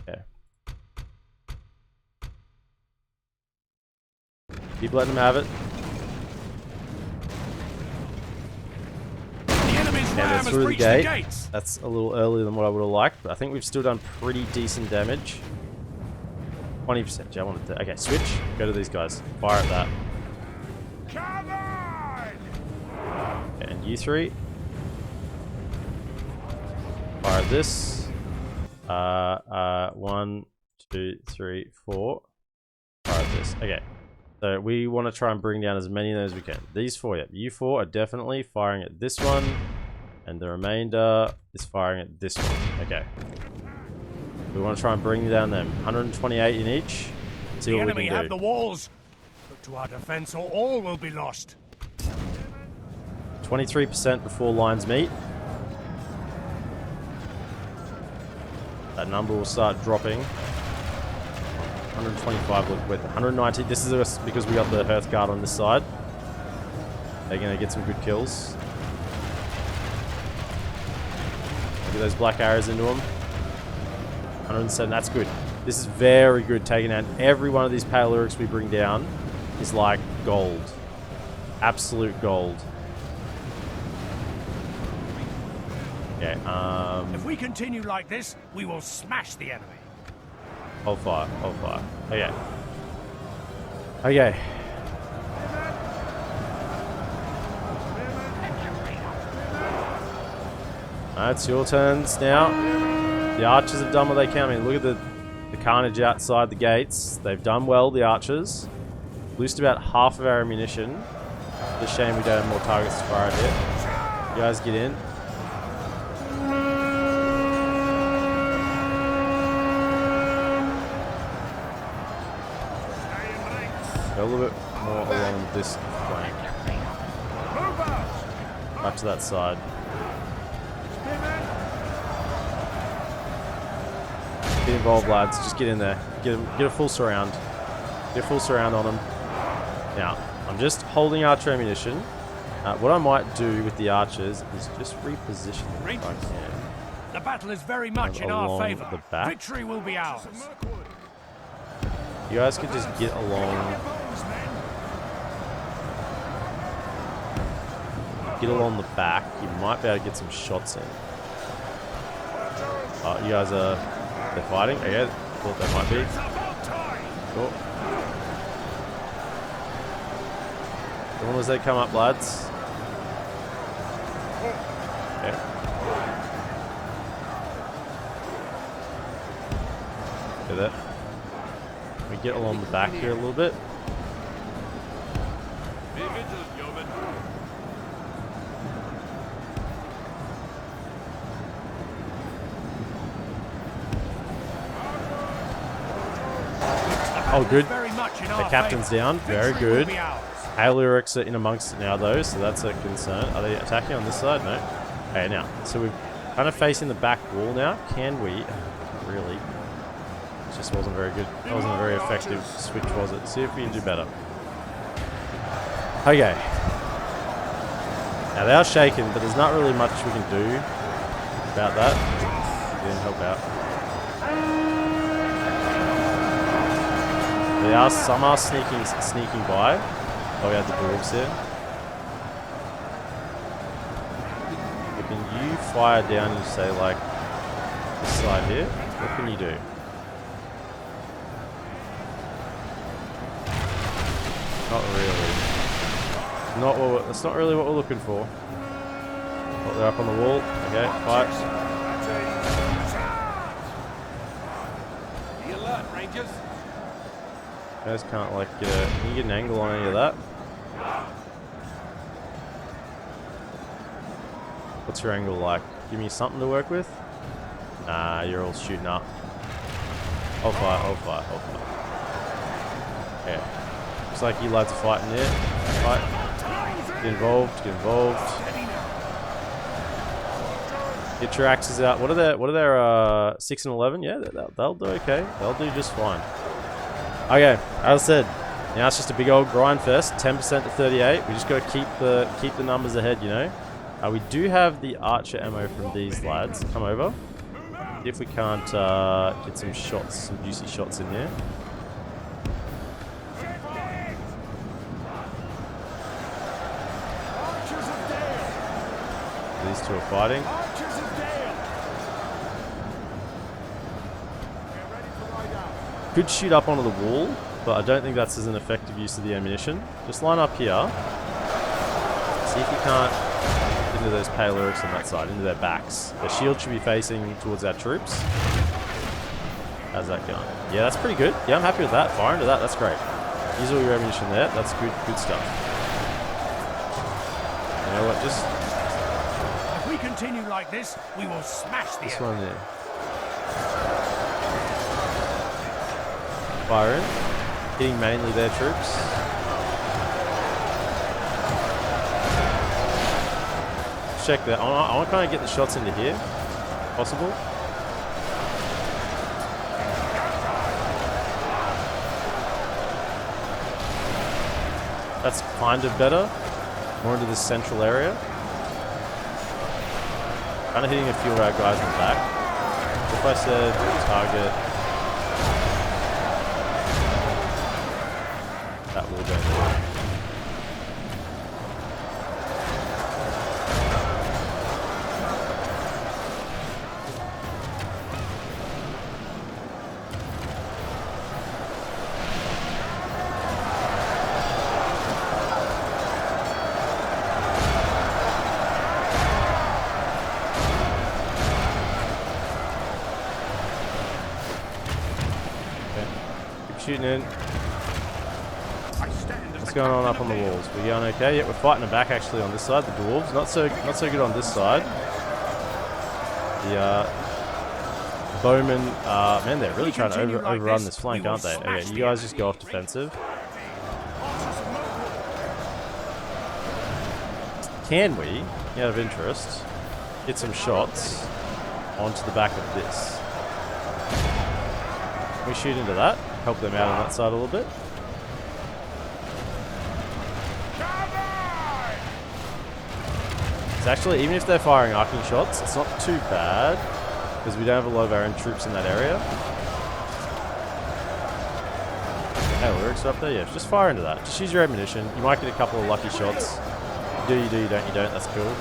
Okay. Keep letting them have it. Yeah, that's through the gate. That's a little earlier than what I would have liked, but I think we've still done pretty decent damage. 20%. Yeah, I wanted to. Okay, switch. Go to these guys. Fire at that. Okay, and you three. Fire at this. 1, 2, 3, 4. Fire at this. Okay. So we want to try and bring down as many of those as we can. These four, yeah. You four are definitely firing at this one. And the remainder is firing at this one. Okay. We want to try and bring down them. 128 in each. See what we can do. The enemy have the walls. Look to our defense or all will be lost. 23% before lines meet. That number will start dropping. 125 look with 190. This is because we got the Hearthguard on this side. They're going to get some good kills. Look at those black arrows into them. 107, that's good. This is very good, taking out every one of these Paleolithics we bring down is like gold. Absolute gold. Okay, If we continue like this, we will smash the enemy. Hold fire, hold fire. Okay. Okay. Alright, it's your turns now. The archers have done what they can. I mean, look at the carnage outside the gates. They've done well, the archers. Loosed about half of our ammunition. It's a shame we don't have more targets to fire at here. You guys get in. Go a little bit more along this flank. Up to that side. Get involved, lads. Just get in there. Get a full surround. Get a full surround on them. Now, I'm just holding archer ammunition. What I might do with the archers is just reposition them if I can. The battle is very much in our Along favor. the back. Victory will be ours. You guys could just get along. Get along the back. You might be able to get some shots in. You guys are... They're fighting? Okay, thought they might be. Cool. As long as they come up, lads. Okay. Do that. We get along the back here a little bit. Be vigilant, yeoman. Oh, good. Very much in The our captain's favor. down. Very Victory will good. be ours. Lyrics are in amongst it now, though, so that's a concern. Are they attacking on this side? No. Okay, now. So we're kind of facing the back wall now. Can we? Really? It just wasn't very good. That wasn't a very effective switch, was it? See if we can do better. Okay. Now, they are shaken, but there's not really much we can do about that. Didn't help out. Some are sneaking by. Oh, we had the dwarves here. But can you fire down and say, like, this side here? What can you do? Not really. That's not really what we're looking for. Oh, they're up on the wall. Okay, fight. Be alert, Rangers. You guys can't, like, can you get an angle on any of that? What's your angle like? Give me something to work with? Nah, you're all shooting up. I'll fight. Yeah. Looks like you lads are fighting here. Fight. Get involved. Get your axes out. What are their 6 and 11? Yeah, they'll do okay. They'll do just fine. Okay, as I said, now it's just a big old grind fest. 10% to 38. We just got to keep the numbers ahead, you know. We do have the archer ammo from these lads. Come over. See if we can't get some shots, some juicy shots in there. These two are fighting. Could shoot up onto the wall, but I don't think that's as an effective use of the ammunition. Just line up here. See if you can't get into those pale orcs on that side, into their backs. Their shield should be facing towards our troops. How's that going? Yeah, that's pretty good. Yeah, I'm happy with that. Fire into that. That's great. Use all your ammunition there. That's good stuff. You know what? Just If we continue like this, we will smash the this enemy. one there. Fire in. Hitting mainly their troops. Check that. I want to kind of get the shots into here. Possible. That's kind of better. More into this central area. Kind of hitting a few of our guys in the back. If I said target... That will go there. Shooting in. What's going on up on the walls? We're going okay? Yeah, we're fighting the back actually on this side, the dwarves. Not so good on this side. The bowmen, man, they're really trying to overrun this flank, aren't they? Okay, you guys just go off defensive. Can we, out of interest, get some shots onto the back of this? We shoot into that, help them out on that side a little bit. It's actually, even if they're firing arcing shots, it's not too bad because we don't have a lot of our own troops in that area. Hey, lyrics up there? Yeah, just fire into that. Just use your ammunition. You might get a couple of lucky shots. You do, you don't, that's cool.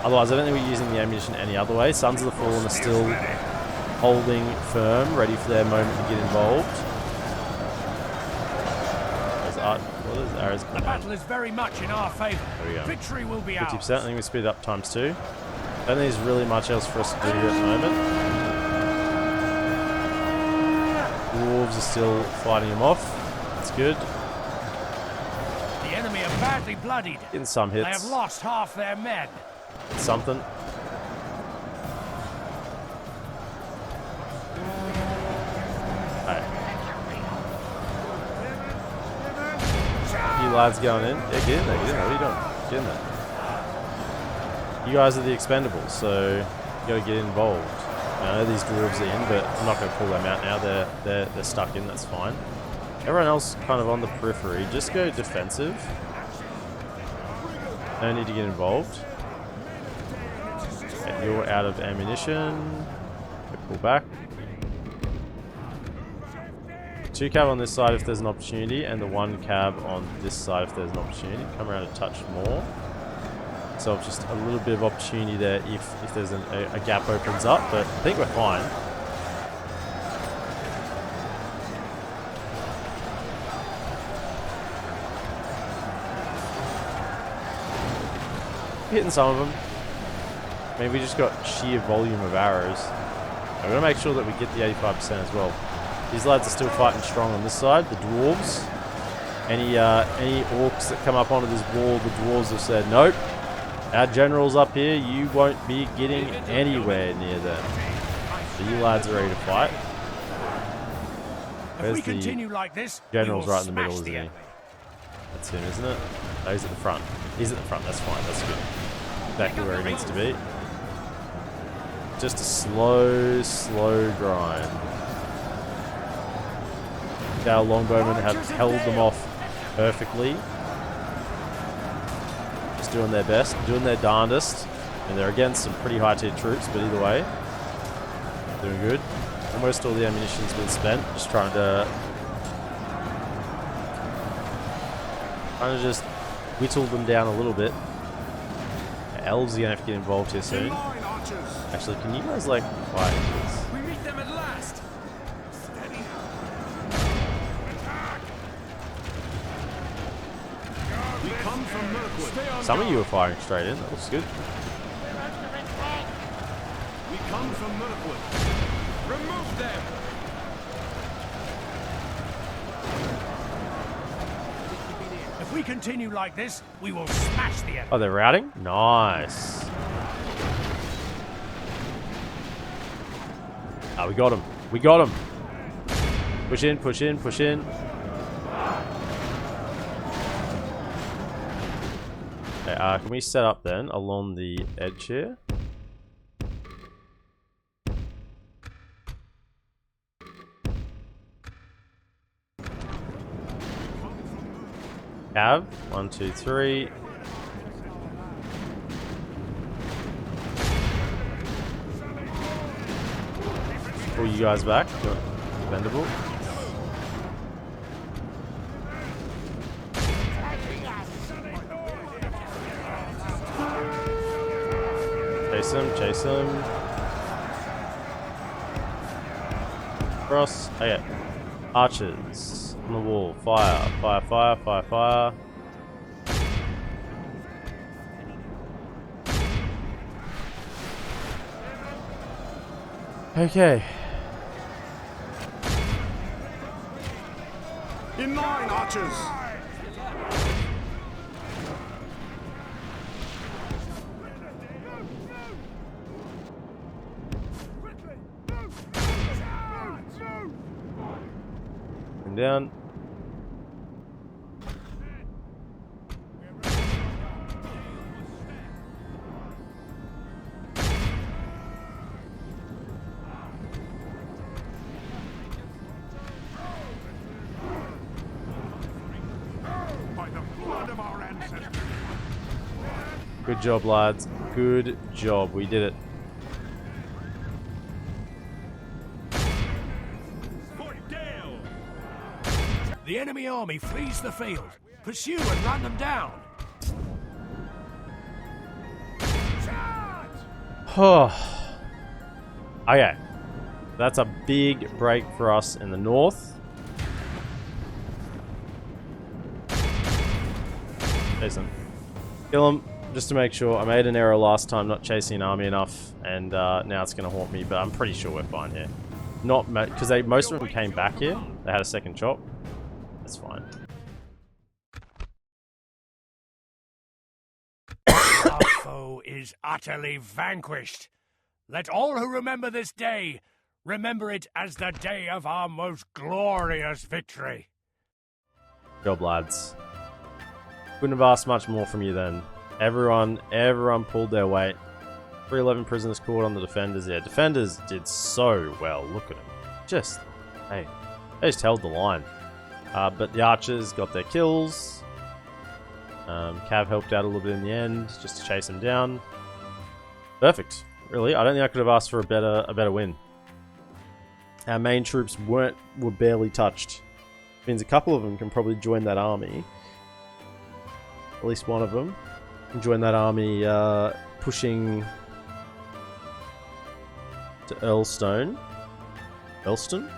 Otherwise, I don't think we're using the ammunition any other way. Sons of the Fallen are still holding firm, ready for their moment to get involved. There's arrows The battle is very much in our favour. There we go. Victory will be ours. 50%, I think we speed it up times 2. I don't think there's really much else for us to do here at the moment. Dwarves are still fighting them off. That's good. The enemy are badly bloodied. Getting some hits. They have lost half their men. Something. Alright. You lads going in. Yeah, get in there, get in there. What are you doing? Get in there. You guys are the expendables, so you gotta get involved. I know these dwarves are in, but I'm not gonna pull them out now. They're stuck in, that's fine. Everyone else kind of on the periphery, just go defensive. No need to get involved. Okay, you're out of ammunition. Go pull back. 2 cab on this side if there's an opportunity, and the 1 cab on this side if there's an opportunity. Come around a touch more. So just a little bit of opportunity there if there's a gap opens up, but I think we're fine. Hitting some of them. I mean, we just got sheer volume of arrows. I'm going to make sure that we get the 85% as well. These lads are still fighting strong on this side, the dwarves. Any orcs that come up onto this wall, the dwarves have said, nope, our general's up here, you won't be getting anywhere near them. So you lads are ready to fight. Where's the like this, general's right in the middle, isn't he? That's him, isn't it? Oh, he's at the front. He's at the front, that's fine, that's good. Exactly where he needs to be. Just a slow grind. Our longbowmen have held them off perfectly. Just doing their best, doing their darndest. And they're against some pretty high-tier troops, but either way, doing good. Almost all the ammunition's been spent. Just trying to just whittle them down a little bit. Elves are gonna have to get involved here soon. Actually, can you guys like quiet this? We meet them at last. We come from Mirkwood. Some of you are firing straight in. That looks good. We come from Mirkwood. Remove them. If we continue like this, we will smash the enemy. Oh, they're routing? Nice. Ah, we got him. We got him. Push in, push in, push in. Okay, can we set up then along the edge here? Cav, 1, 2, 3. Pull you guys back. Bendable. Chase him, chase him. Cross. Okay. Archers. On the wall. Fire. Fire, fire, fire, fire. Okay. In line, archers. And down. Good job, lads. Good job. We did it. The enemy army flees the field. Pursue and run them down. Okay. That's a big break for us in the north. Jason. Kill him, just to make sure. I made an error last time not chasing an army enough, and now it's going to haunt me, but I'm pretty sure we're fine here. Not because most of them came back here. They had a second chop. That's fine. Our foe is utterly vanquished. Let all who remember this day remember it as the day of our most glorious victory. Job, lads. Couldn't have asked much more from you then. Everyone pulled their weight. 311 prisoners caught on the defenders. Yeah, defenders did so well. Look at them. Just, hey, they just held the line. But the archers got their kills. Cav helped out a little bit in the end, just to chase him down. Perfect. Really, I don't think I could have asked for a better win. Our main troops were barely touched. Means a couple of them can probably join that army. At least one of them can join that army, pushing to Earlstone. Earlstone?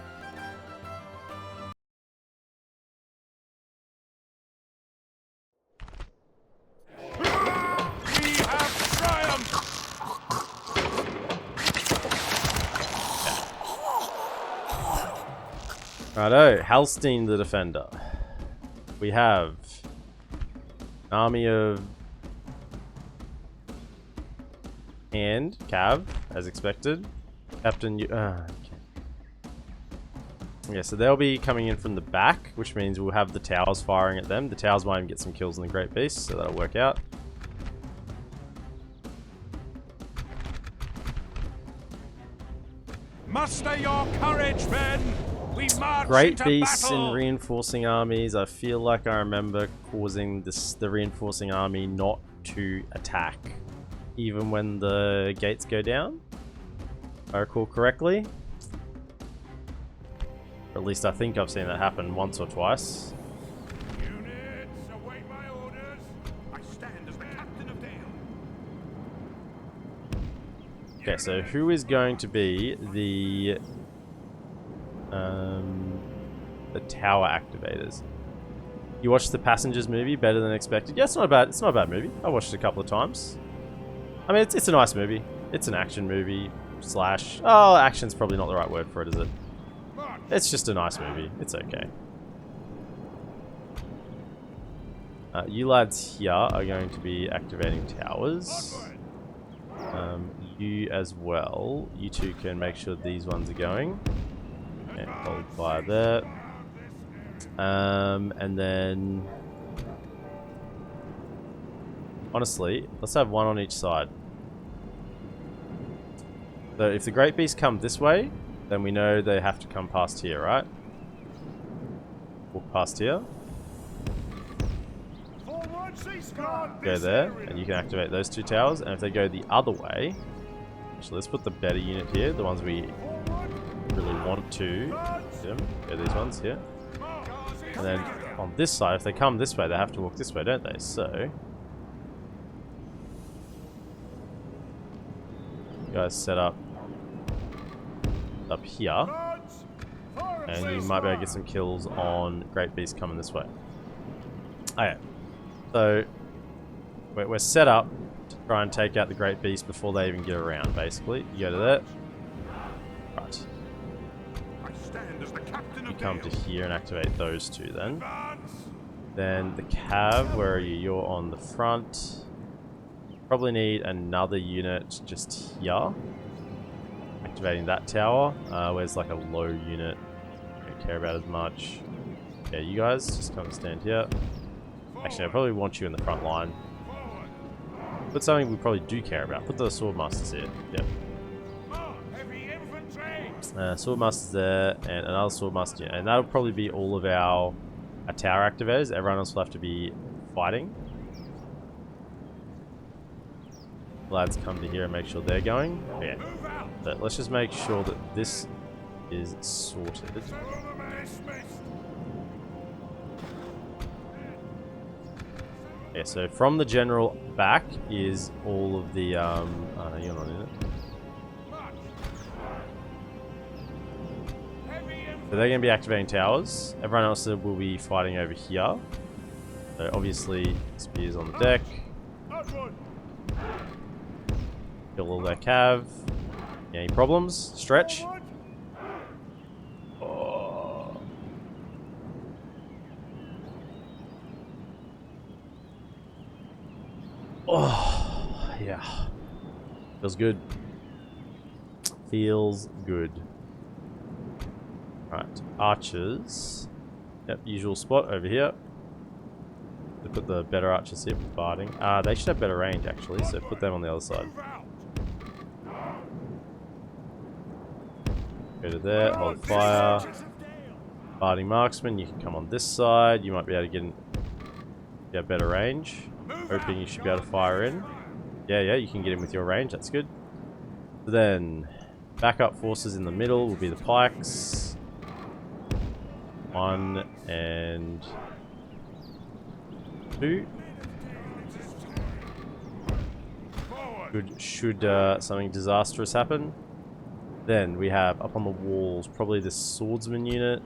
Righto, Halstein the defender. We have an army of and Cav, as expected. Captain, okay. Yeah, so they'll be coming in from the back, which means we'll have the towers firing at them. The towers might even get some kills on the Great Beast, so that'll work out. Muster your courage, men! We march Great into beasts battle! and reinforcing armies. I feel like I remember causing the reinforcing army not to attack, even when the gates go down. If I recall correctly. Or at least I think I've seen that happen once or twice. Units, await my orders. I stand as the captain of Dale. Okay, so who is going to be the tower activators? You watched the Passengers movie, better than expected. Yeah, it's not a bad movie. I watched it a couple of times. I mean, it's a nice movie. It's an action movie slash. Oh, action's probably not the right word for it, is it? It's just a nice movie. It's okay. You lads here are going to be activating towers. You as well. You two can make sure these ones are going. And hold fire there. And then honestly, let's have one on each side. So if the Great Beasts come this way, then we know they have to come past here, right? Walk past here. Go there, and you can activate those two towers. And if they go the other way, actually let's put the better unit here, the ones we really want to. Go these ones here. And then on this side, if they come this way, they have to walk this way, don't they? So you guys set up here, and you might be able to get some kills on Great Beast coming this way. Okay, so we're set up to try and take out the Great Beast before they even get around, basically. You go to that. Right. You come to here and activate those two then. Then the Cav, where are you? You're on the front. Probably need another unit just here. Activating that tower. Where's like a low unit? Don't care about as much. Yeah, you guys just come and stand here. Actually, I probably want you in the front line. Put something we probably do care about. Put the Swordmasters here. Yep. Swordmasters there, and another Swordmaster, and that'll probably be all of our tower activators. Everyone else will have to be fighting. lads come to here and make sure they're going. Yeah. But let's just make sure that this is sorted. Yeah, so from the general back is all of the, oh no, you're not in it. So they're going to be activating towers. Everyone else will be fighting over here. So obviously, spears on the deck. Kill all their cav. Any problems? Stretch. Oh. Oh, yeah. Feels good. Feels good. Right, archers. Yep, usual spot over here. To put the better archers here for fighting. They should have better range actually, so put them on the other side. Go to there, hold fire. Fighting marksman, you can come on this side. You might be able to get better range. Hoping you should be able to fire in. Yeah, you can get in with your range, that's good. So then, backup forces in the middle will be the pikes. 1 and 2. Should something disastrous happen. Then we have up on the walls probably the swordsman unit.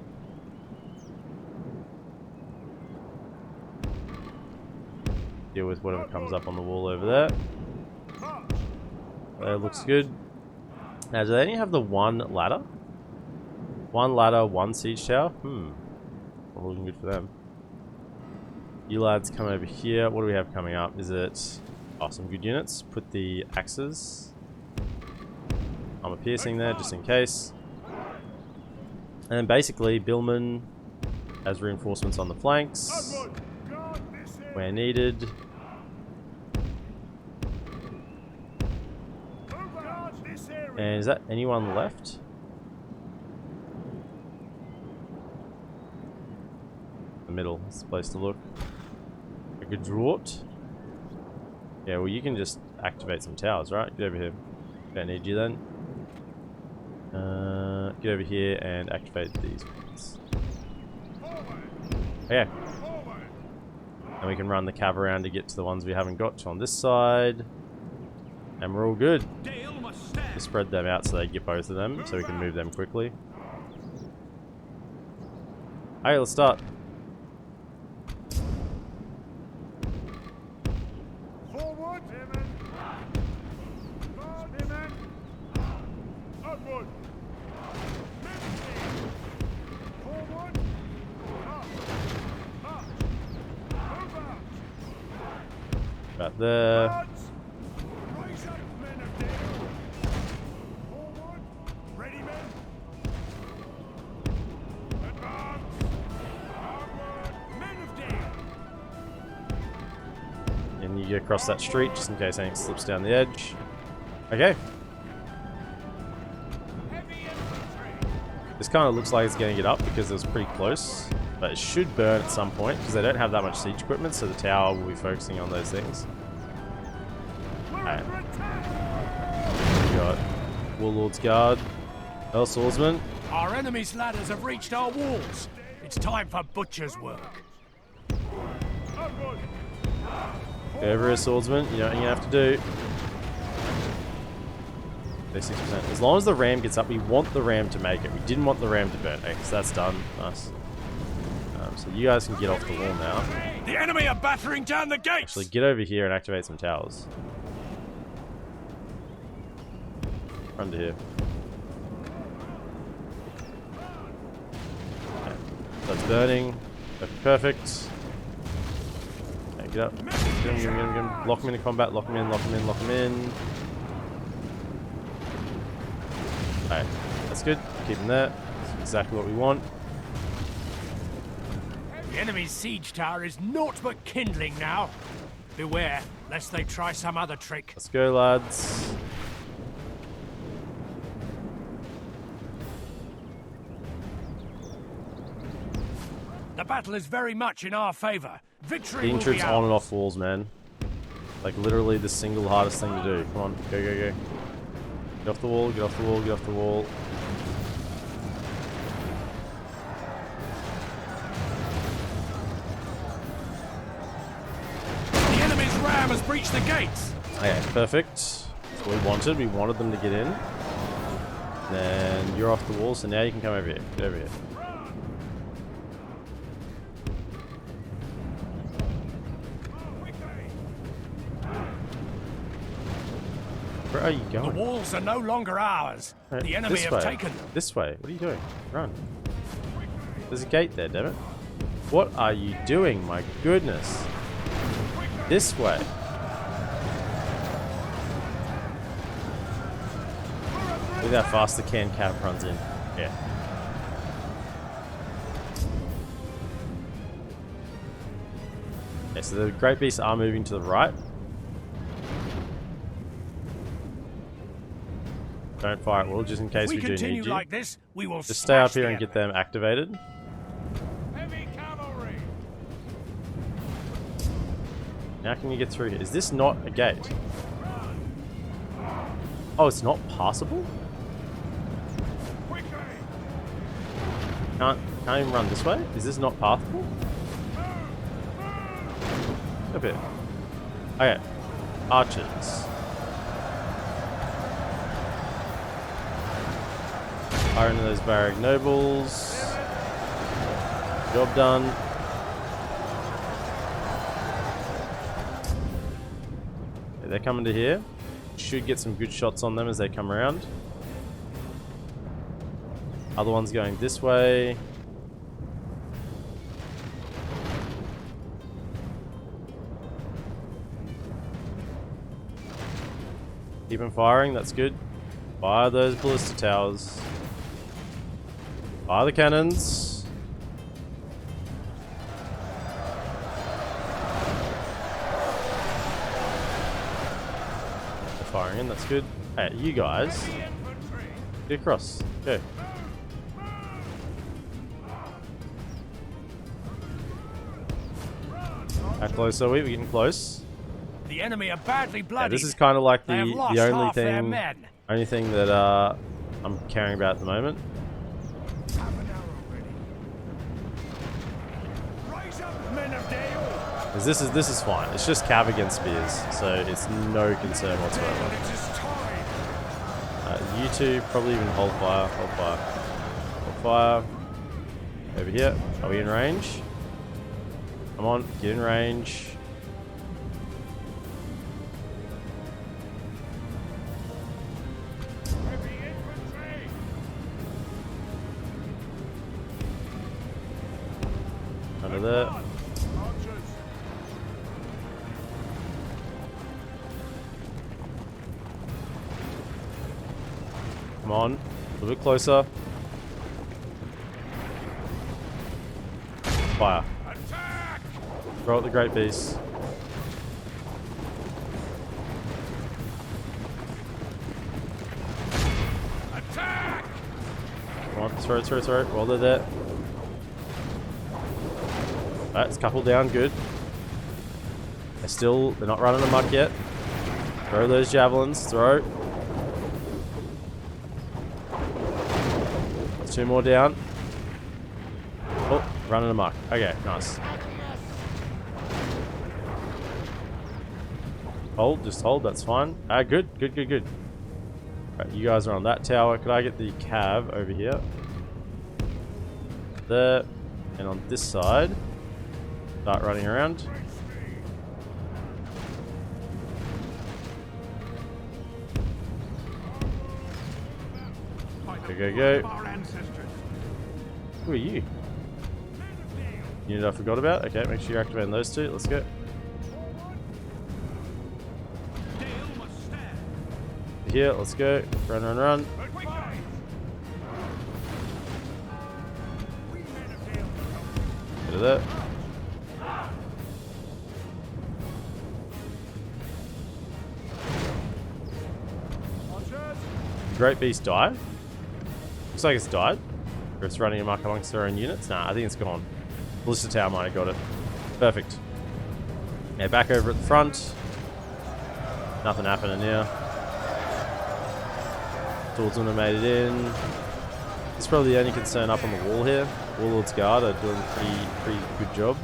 Deal with whatever comes up on the wall over there. That looks good. Now, do they only have the one ladder? One ladder, one siege tower? Not looking good for them. You lads come over here. What do we have coming up? Is it... Oh, some good units. Put the axes. Armor piercing there, just in case. And then basically, Billman has reinforcements on the flanks. Where needed. And is that anyone left? The middle is the place to look. A good draught. Yeah, well, you can just activate some towers, right? Get over here. Don't need you then. Get over here and activate these ones. Okay. And we can run the cav around to get to the ones we haven't got to on this side. And we're all good. Just spread them out so they get both of them, so we can move them quickly. Hey, let's start. Forward! Upward! Forward! Up! Over! Right there. Rise up, men of Dale! Forward! Ready, men! Advance! Onward! Men of Dale! And you get across that street just in case anything slips down the edge. Okay. This kind of looks like it's going to get up because it was pretty close. But it should burn at some point because they don't have that much siege equipment, so the tower will be focusing on those things. Alright. We got Warlord's Guard. Earl Swordsman. Our enemy's ladders have reached our walls. It's time for butcher's work. Upward! Go over here, Swordsman. You know what you have to do. 6%. As long as the ram gets up, we want the ram to make it. We didn't want the ram to burn. Okay, so that's done. Nice. So you guys can get off the wall now. The enemy are battering down the gates! Actually, get over here and activate some towers. Run to here. Okay. That's burning. Perfect. Okay, get up. Get him. Lock him into combat. Lock him in. Alright, that's good. Keep him there. That's exactly what we want. The enemy's siege tower is naught but kindling now. Beware, lest they try some other trick. Let's go, lads. The battle is very much in our favor. Victory Getting will be troops ours. on and off walls, man. Like literally the single hardest thing to do. Come on, go, go, go. Get off the wall, get off the wall, get off the wall. The enemy's ram has breached the gates. Okay, perfect. That's what we wanted. We wanted them to get in. Then you're off the wall, so now you can come over here. Get over here. Where are you The going? walls are no longer ours. The enemy This have way. taken them. This way. What are you doing? Run. There's a gate there, damn it. What are you doing? My goodness. This way. Look how fast the can cap runs in. Yeah. Okay, so the great beasts are moving to the right. Don't fire at will, just in case If we we do continue need you. like this, we will Just stay up smash here the and get enemy. them activated. Heavy cavalry. Now can you get through here? Is this not a gate? Oh, it's not passable? Can't even run this way? Is this not passable? Up here. Okay. Archers. Fire into those barrack nobles. Job done. Okay, they're coming to here. Should get some good shots on them as they come around. Other one's going this way. Keep them firing, that's good. Fire those ballista towers. Fire the cannons. They're firing in, that's good. Hey, you guys. Get across. Go. How close are we? We're getting close. The enemy are badly Yeah, bloodied. this is kind of like They have the lost only half their thing men. that I'm caring about at the moment. Have an arrow ready. Rise up, men of Dale. 'Cause this is fine. It's just cav against spears, so it's no concern whatsoever. It is time. You two probably even hold fire. Hold fire. Hold fire. Over here. Are we in range? Come on, get in range. Heavy infantry. Under there. Archers. Come on. A little bit closer. Fire. Attack. Throw at the great beast. Attack. Come on, throw it, throw it, throw it. While they're there. Alright, it's coupled down, good. They're not running amok yet. Throw those javelins, throw. There's two more down. Oh, running amok. Okay, nice. Hold, just hold, that's fine. Good, good, good, good. Alright, you guys are on that tower. Could I get the cav over here? There. And on this side. Start running around. Go, go, go. Our ancestors. Who are you? Unit I forgot about? Okay, make sure you're activating those two. Let's go. Dale must stand. Here, let's go. Run, run, run. Quickly. We men of Dale. Get it there. Archers. Great Beast died. Looks like it's died. Or it's running amok amongst their own units. Nah, I think it's gone. Ballista Tower might have got it. Perfect. Yeah, back over at the front. Nothing happening here. Swordsman have made it in. It's probably the only concern up on the wall here. Warlord's Guard are doing a pretty good job.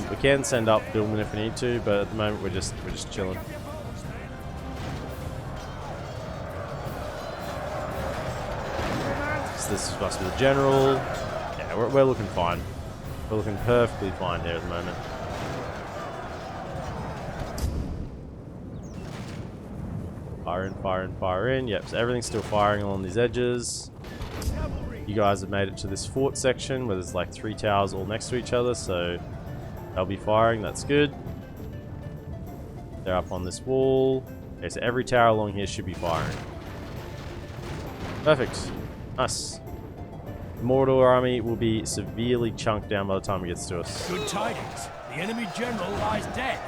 We can send up Billman if we need to, but at the moment we're just chilling. So this must be the general. Yeah, we're looking fine. We're looking perfectly fine here at the moment. Fire in, fire in, fire in. Yep, so everything's still firing along these edges. You guys have made it to this fort section where there's like 3 towers all next to each other, so they'll be firing. That's good. They're up on this wall. Okay, so every tower along here should be firing. Perfect. Nice. The Mordor army will be severely chunked down by the time it gets to us. Good tidings. The enemy general lies dead.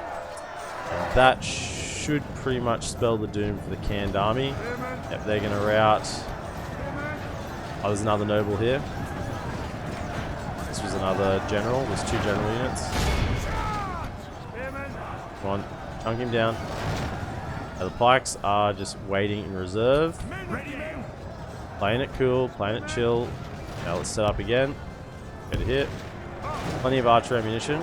And that should pretty much spell the doom for the canned army. Yep, they're going to rout. Oh, there's another noble here. This was another general. There's 2 general units. Come on, chunk him down. Now the pikes are just waiting in reserve. Playing it cool, playing it chill. Now let's set up again. Get a hit. Plenty of archer ammunition.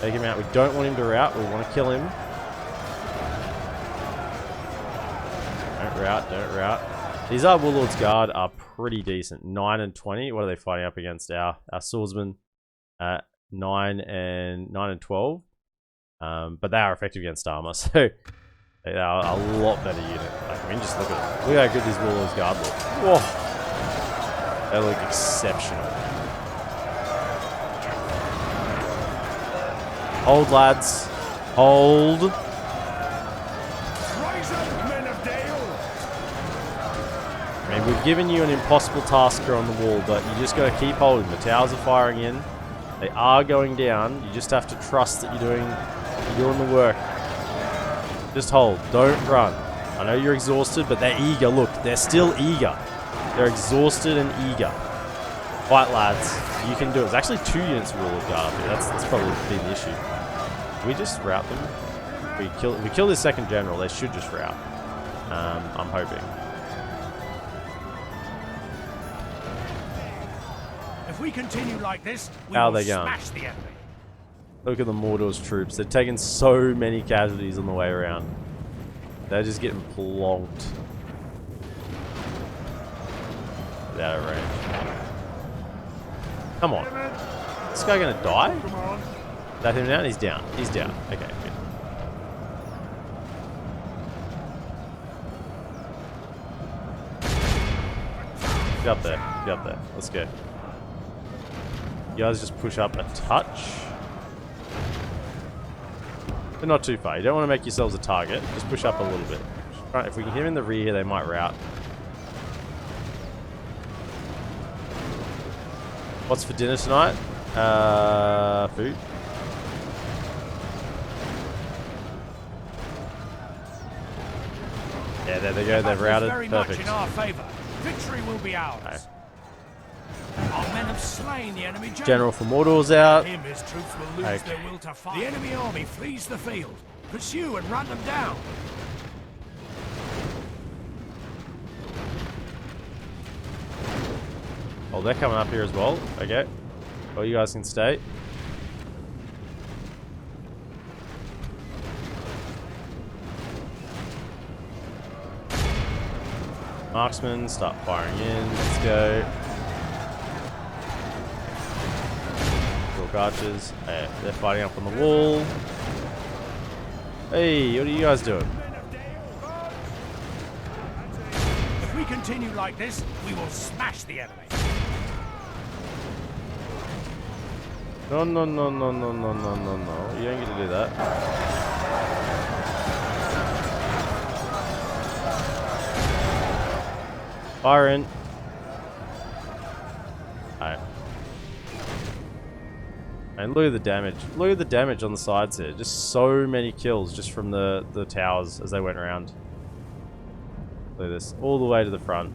Take him out. We don't want him to rout. We want to kill him. Don't rout. Don't rout. These Warlord's Guard are pretty decent. 9 and 20. What are they fighting up against? Our swordsmen at 9 and 12. But they are effective against armor, so they are a lot better unit. Like, I mean, just look at it. Look how good these Warlord's Guard look. Whoa. They look exceptional. Hold, lads. Hold. Rise up, men of Dale! I mean, we've given you an impossible task here on the wall, but you just got to keep holding. The towers are firing in. They are going down. You just have to trust that you're doing the work. Just hold. Don't run. I know you're exhausted, but they're eager. Look, they're still eager. They're exhausted and eager. Fight, lads. You can do it. There's actually 2 units of Warlord Guard up here. That's probably been the issue. We just rout them. If we kill this second general, they should just rout. I'm hoping. If we continue like this, we How are will they going? smash the enemy. Look at the Mordor's troops. They're taking so many casualties on the way around. They're just getting plonked. Out of range. Come on. Is this guy gonna die? Come on. Is that him down? He's down. He's down. Okay, good. Get up there. Get up there. Let's go. You guys just push up a touch. But not too far. You don't want to make yourselves a target. Just push up a little bit. Right, if we can hit him in the rear here, they might rout. What's for dinner tonight? Food. Yeah, there they go. They've routed. Very much Perfect. in our favor. Victory will be ours. Okay. Our men have slain the enemy General from Mordor's out. Him, his troops will lose Okay. their will to fight. The enemy army flees the field. Pursue and run them down. Oh, they're coming up here as well. Okay. Well, you guys can stay. Marksmen, start firing in. Let's go. Rook archers. Hey, they're fighting up on the wall. Hey, what are you guys doing? If we continue like this, we will smash the enemy. No, no, no, no, no, no, no, no, no. You don't get to do that. Fire in. Alright. And look at the damage. Look at the damage on the sides here. Just so many kills just from the towers as they went around. Look at this. All the way to the front.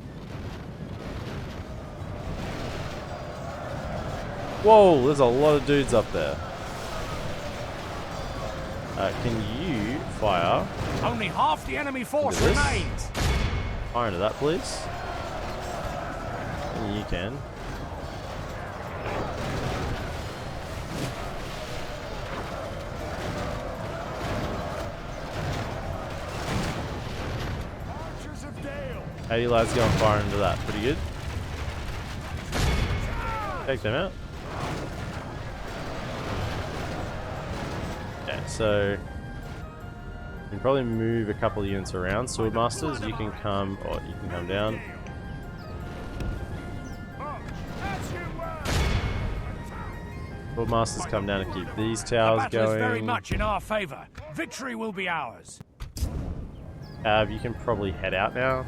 Whoa, there's a lot of dudes up there. Can you fire? Only half the enemy force Into this? remains. Fire into that, please. And you can. Archers of Dale. How do you lads go and fire into that? Pretty good. Take them out. Okay, so you can probably move a couple of units around. Swordmasters, you can come, or you can come down. Swordmasters come down and keep these The towers battle is very going. much in our favor. Victory will be ours. You can probably head out now.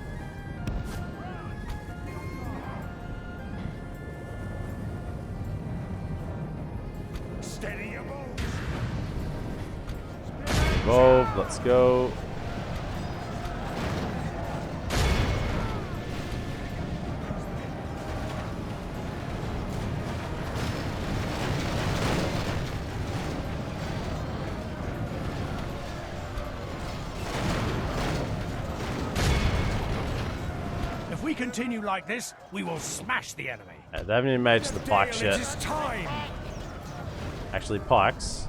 Steady your bows. Evolve, let's go. If we continue like this, we will smash the enemy. They haven't even made it to the pikes Dale, it yet. is time. Actually, pikes.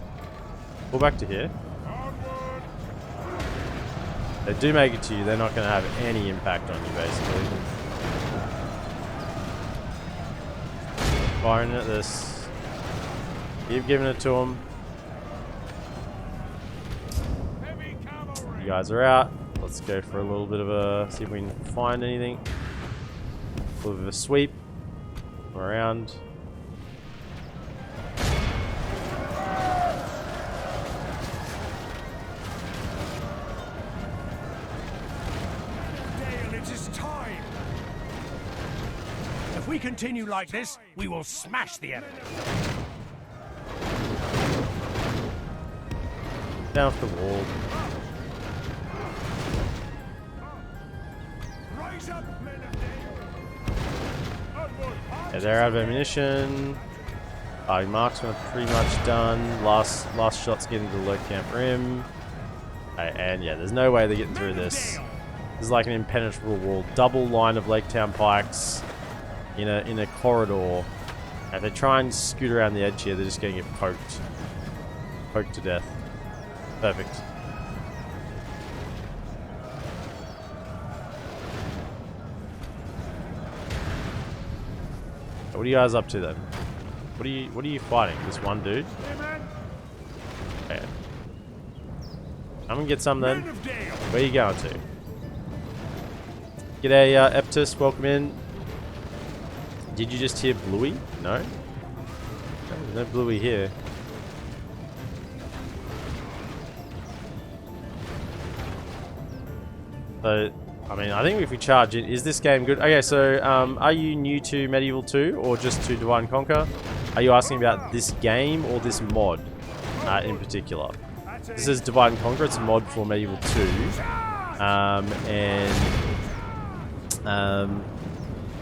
Pull back to here. Onward. They do make it to you, they're not going to have any impact on you, basically. Firing at this. Keep giving it to them. Heavy cavalry. You guys are out. Let's go for a little bit of a... see if we can find anything. A little bit of a sweep. Around. Dale, it is time. If we continue like this, we will smash the enemy. Down off the wall. Rise up, men of Dale. Onward. Yeah, they're out of ammunition. Marksmen are pretty much done. Last shot's getting to the low camp rim. And yeah, there's no way they're getting through this. This is like an impenetrable wall. Double line of Lake Town pikes in a corridor. And if they try and scoot around the edge here, they're just going to get poked. Poked to death. Perfect. What are you guys up to then? What are you fighting? This one dude? Okay. Come and get some then. Men of Dale. Where are you going to? G'day, Eptus, welcome in. Did you just hear Bluey? No? There's no Bluey here. So, I mean, I think if we charge it, is this game good? Okay, so, are you new to Medieval 2 or just to Divide and Conquer? Are you asking about this game or this mod in particular? This is Divide and Conquer, it's a mod for Medieval 2.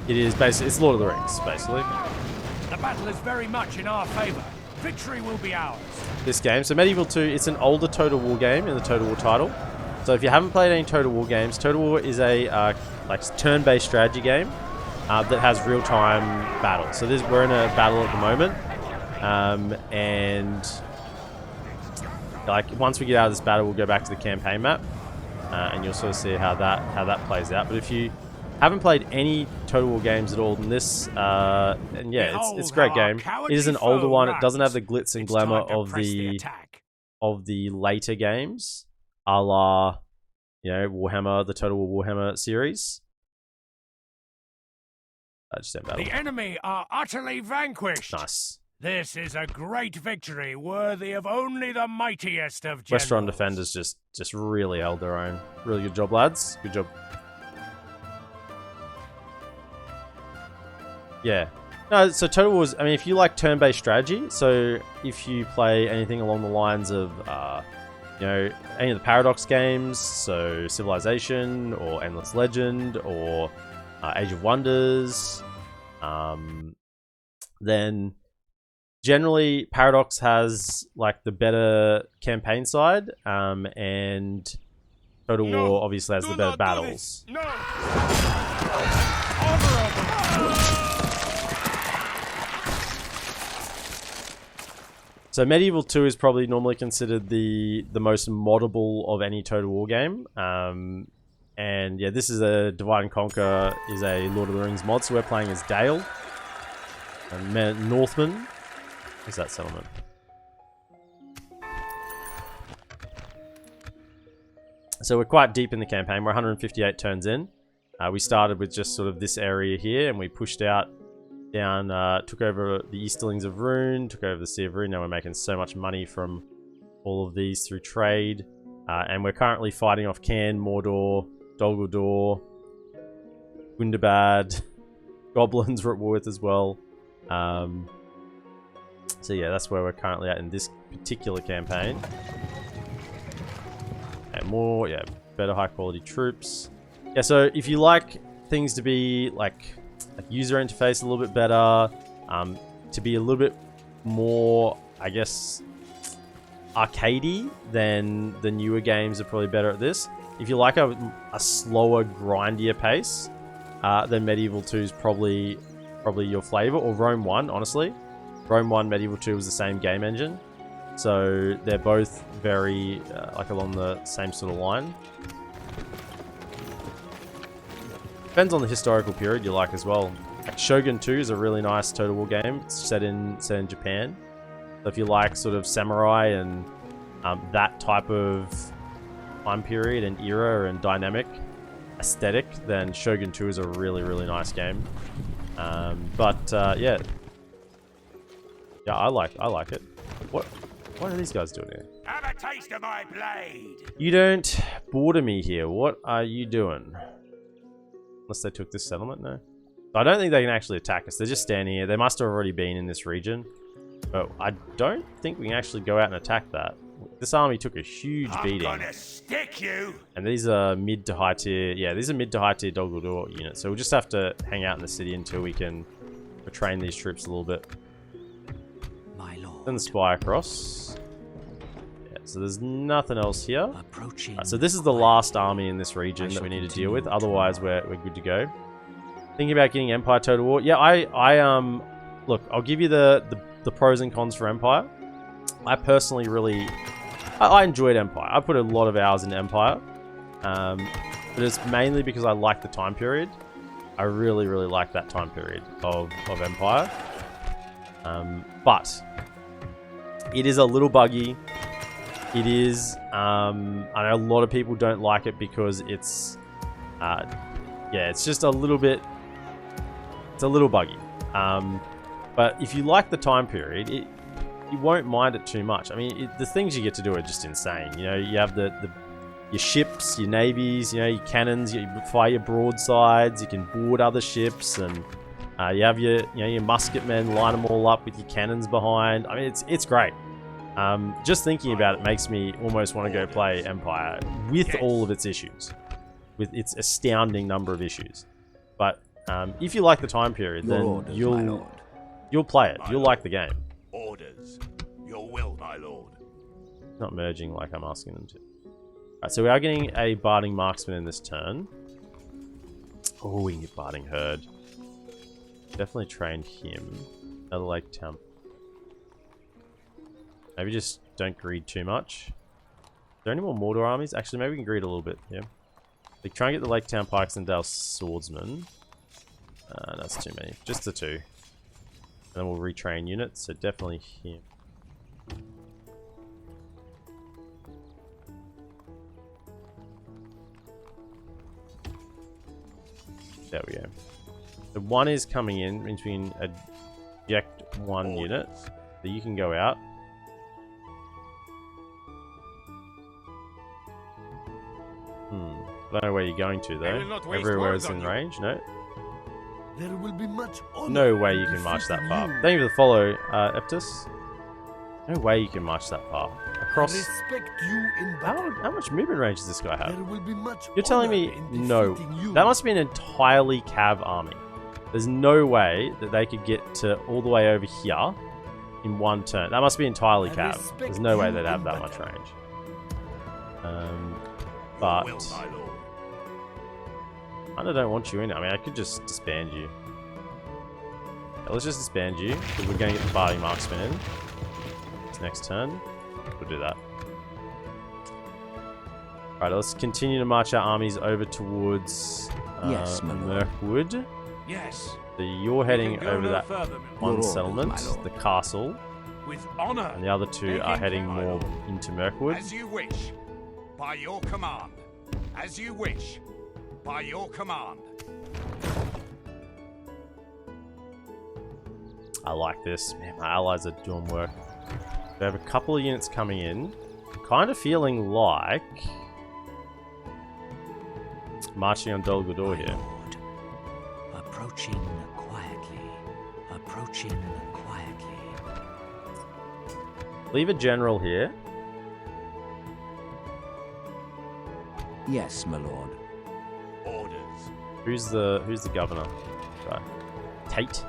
It is basically, it's Lord of the Rings, basically. The battle is very much in our favor. Victory will be ours. This game, so Medieval 2, it's an older Total War game in the Total War title. So if you haven't played any Total War games, Total War is a like turn-based strategy game that has real-time battle. So we're in a battle at the moment, and like once we get out of this battle, we'll go back to the campaign map, and you'll sort of see how that plays out. But if you haven't played any Total War games at all, then this, and yeah, it's a great game. It is an older one. It doesn't have the glitz and glamour of the later games, a la, you know, Warhammer, the Total War Warhammer series. The enemy are utterly vanquished. Nice. This is a great victory, worthy of only the mightiest of generals. Westron defenders just really held their own. Really good job, lads. Good job. Yeah. No, so Total War's, I mean, if you like turn-based strategy, so if you play anything along the lines of, you know, any of the Paradox games, so Civilization, or Endless Legend, or Age of Wonders, then generally, Paradox has like the better campaign side, and Total War obviously has the better battles. No! So Medieval 2 is probably normally considered the most moddable of any Total War game. And yeah, this is a Divide and Conquer, is a Lord of the Rings mod, so we're playing as Dale. And Northman. What's that settlement? So we're quite deep in the campaign. We're 158 turns in. We started with just sort of this area here, and we pushed out down, took over the Easterlings of Rune, took over the Sea of Rune. Now we're making so much money from all of these through trade. And we're currently fighting off Cairn, Mordor, Dol Guldur, Gundabad, Goblins we're at war with as well. So yeah, that's where we're currently at in this particular campaign. And more, yeah, better high quality troops. Yeah, so if you like things to be like user interface a little bit better, to be a little bit more, I guess, arcadey, then the newer games are probably better at this. If you like a slower, grindier pace, then Medieval 2 is probably your flavor, or Rome 1, honestly. Rome 1, Medieval 2 was the same game engine, so they're both very like along the same sort of line. Depends on the historical period you like as well. Like Shogun 2 is a really nice Total War game. It's set in Japan. So if you like sort of samurai and that type of time period and era and dynamic aesthetic, then Shogun 2 is a really, really nice game. Yeah, I like it. What are these guys doing here? Have a taste of my blade. You don't border me here. What are you doing? Unless they took this settlement, no. I don't think they can actually attack us. They're just standing here. They must have already been in this region. But I don't think we can actually go out and attack that. This army took a huge beating. I'm gonna stick you. And these are mid to high tier. Yeah, these are mid to high tier Dol Guldur units. So we'll just have to hang out in the city until we can train these troops a little bit. My lord. Then the spy across. Yeah, so there's nothing else here. So this is the last army in this region that we need to deal with. Otherwise, we're good to go. Thinking about getting Empire Total War. Yeah, look, I'll give you the pros and cons for Empire. I personally really... I enjoyed Empire. I put a lot of hours into Empire. But it's mainly because I like the time period. I really, really like that time period of Empire. But it is a little buggy. It is... I know a lot of people don't like it because it's... yeah, it's just a little bit... It's a little buggy. But if you like the time period, you won't mind it too much. I mean, the things you get to do are just insane. You know, you have your ships, your navies, you know, your cannons, you fire your broadsides, you can board other ships, and you have your musket men, line them all up with your cannons behind. I mean, it's great. Just thinking about it makes me almost want to go play Empire with all of its issues, with its astounding number of issues. But if you like the time period, then you'll play it. You'll like the game. Orders. Your will, my lord. Not merging like I'm asking them to. Alright, so we are getting a Barding Marksman in this turn. Oh, we can get Barding Herd. Definitely train him. Another Lake Town. Maybe just don't greed too much. Are there any more Mordor armies? Actually, maybe we can greed a little bit, yeah. We try and get the Lake Town Pikes and Dale Swordsman. That's too many. Just the two. And then we'll retrain units, so definitely him. There we go. The one is coming in, means we can eject one unit. So you can go out. I don't know where you're going to though. Everywhere is in range, no? There will be much No way you can march that far. Thank you for the follow, Eptus. No way you can march that far. Across... Respect you in battle. How much movement range does this guy have? There will be much You're telling me no. That must be an entirely cav army. There's no way that they could get to all the way over here in one turn. That must be entirely cav. There's no way they'd have that much range. But I don't want you in. I mean, I could just disband you. Yeah, let's just disband you, because we're going to get the fighting marksman in. This next turn, we'll do that. Alright, let's continue to march our armies over towards Yes, my lord. Mirkwood. Yes, So you're heading go over no that further, one Your orders, settlement, my lord. the castle, with honor. and the other two are heading more into Mirkwood. As you wish. By your command. As you wish. By your command. I like this. Man, my allies are doing work. We have a couple of units coming in. Kind of feeling like marching on Dol Guldur here. Lord. Approaching quietly. Approaching quietly. Leave a general here. Yes, my lord. Orders. Who's the governor? Right. Tate.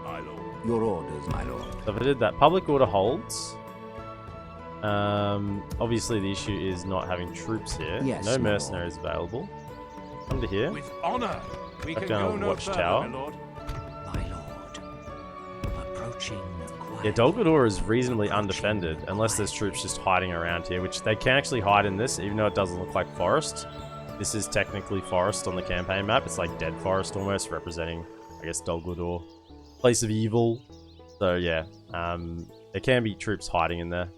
My lord. Your orders, my lord. So if I did that, public order holds. Obviously the issue is not having troops here. Yes, no my mercenaries available. Come to here. With honor. We Back can down go on no Watchtower. further, my lord. My lord. Approaching quietly. Yeah, Dol Guldur is reasonably undefended unless there's troops just hiding around here, which they can actually hide in this, even though it doesn't look like forest. This is technically forest on the campaign map. It's like dead forest almost, representing, I guess, Dol Guldur. Place of evil. So yeah, there can be troops hiding in there.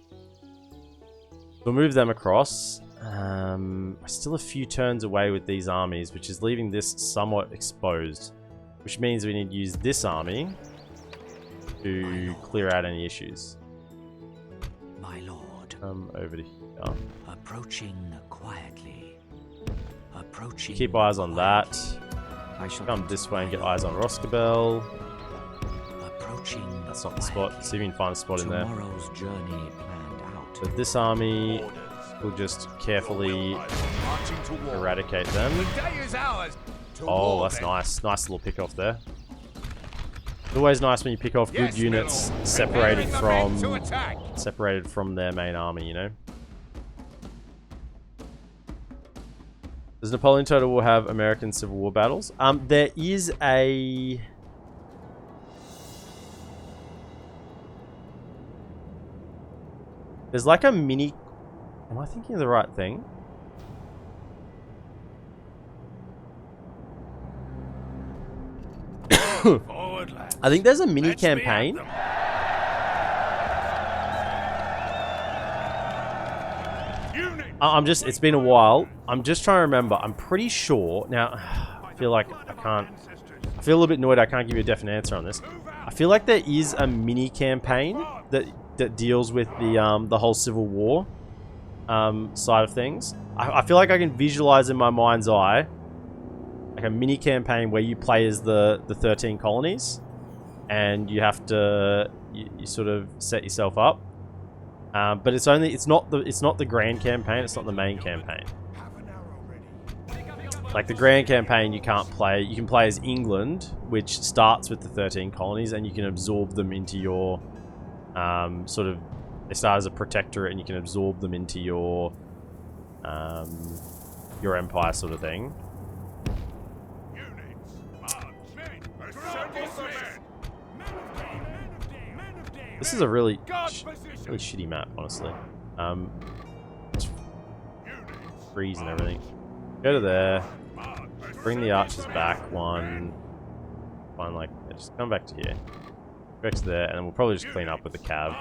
We'll move them across. We're still a few turns away with these armies, which is leaving this somewhat exposed. Which means we need to use this army to clear out any issues. My lord. Come over to here. Approaching quietly. Approaching. Keep eyes on that. I shall Come this way and get eyes on Roskabel. Approaching. That's not the spot. See if you can find a spot in there. Tomorrow's journey planned out. So this army will just carefully Marching to war. eradicate them. The day is ours. To Oh, war, that's then. nice. Nice little pick off there. It's always nice when you pick off good Yes, units Bill. separated Preparing the men to from attack. their main army, you know. Does Napoleon Total War have American Civil War battles? There is a... There's like a mini... Am I thinking of the right thing? Forward, lads. I think there's a mini Let's be at campaign. them. I'm just, it's been a while. I'm just trying to remember. I'm pretty sure. Now, I feel like I can't. I feel a little bit annoyed I can't give you a definite answer on this. I feel like there is a mini campaign that deals with the whole Civil War side of things. I feel like I can visualize in my mind's eye like a mini campaign where you play as the 13 colonies and you have to you sort of set yourself up. But it's not the grand campaign. It's not the main campaign. Like the grand campaign, you can't play. You can play as England, which starts with the 13 colonies, and you can absorb them into your sort of. They start as a protectorate, and you can absorb them into your empire, sort of thing. This is a really shitty map, honestly. It's freeze and everything. Go to there. Bring the archers back. One. Like, just come back to here. Go back to there, and then we'll probably just clean up with the cav.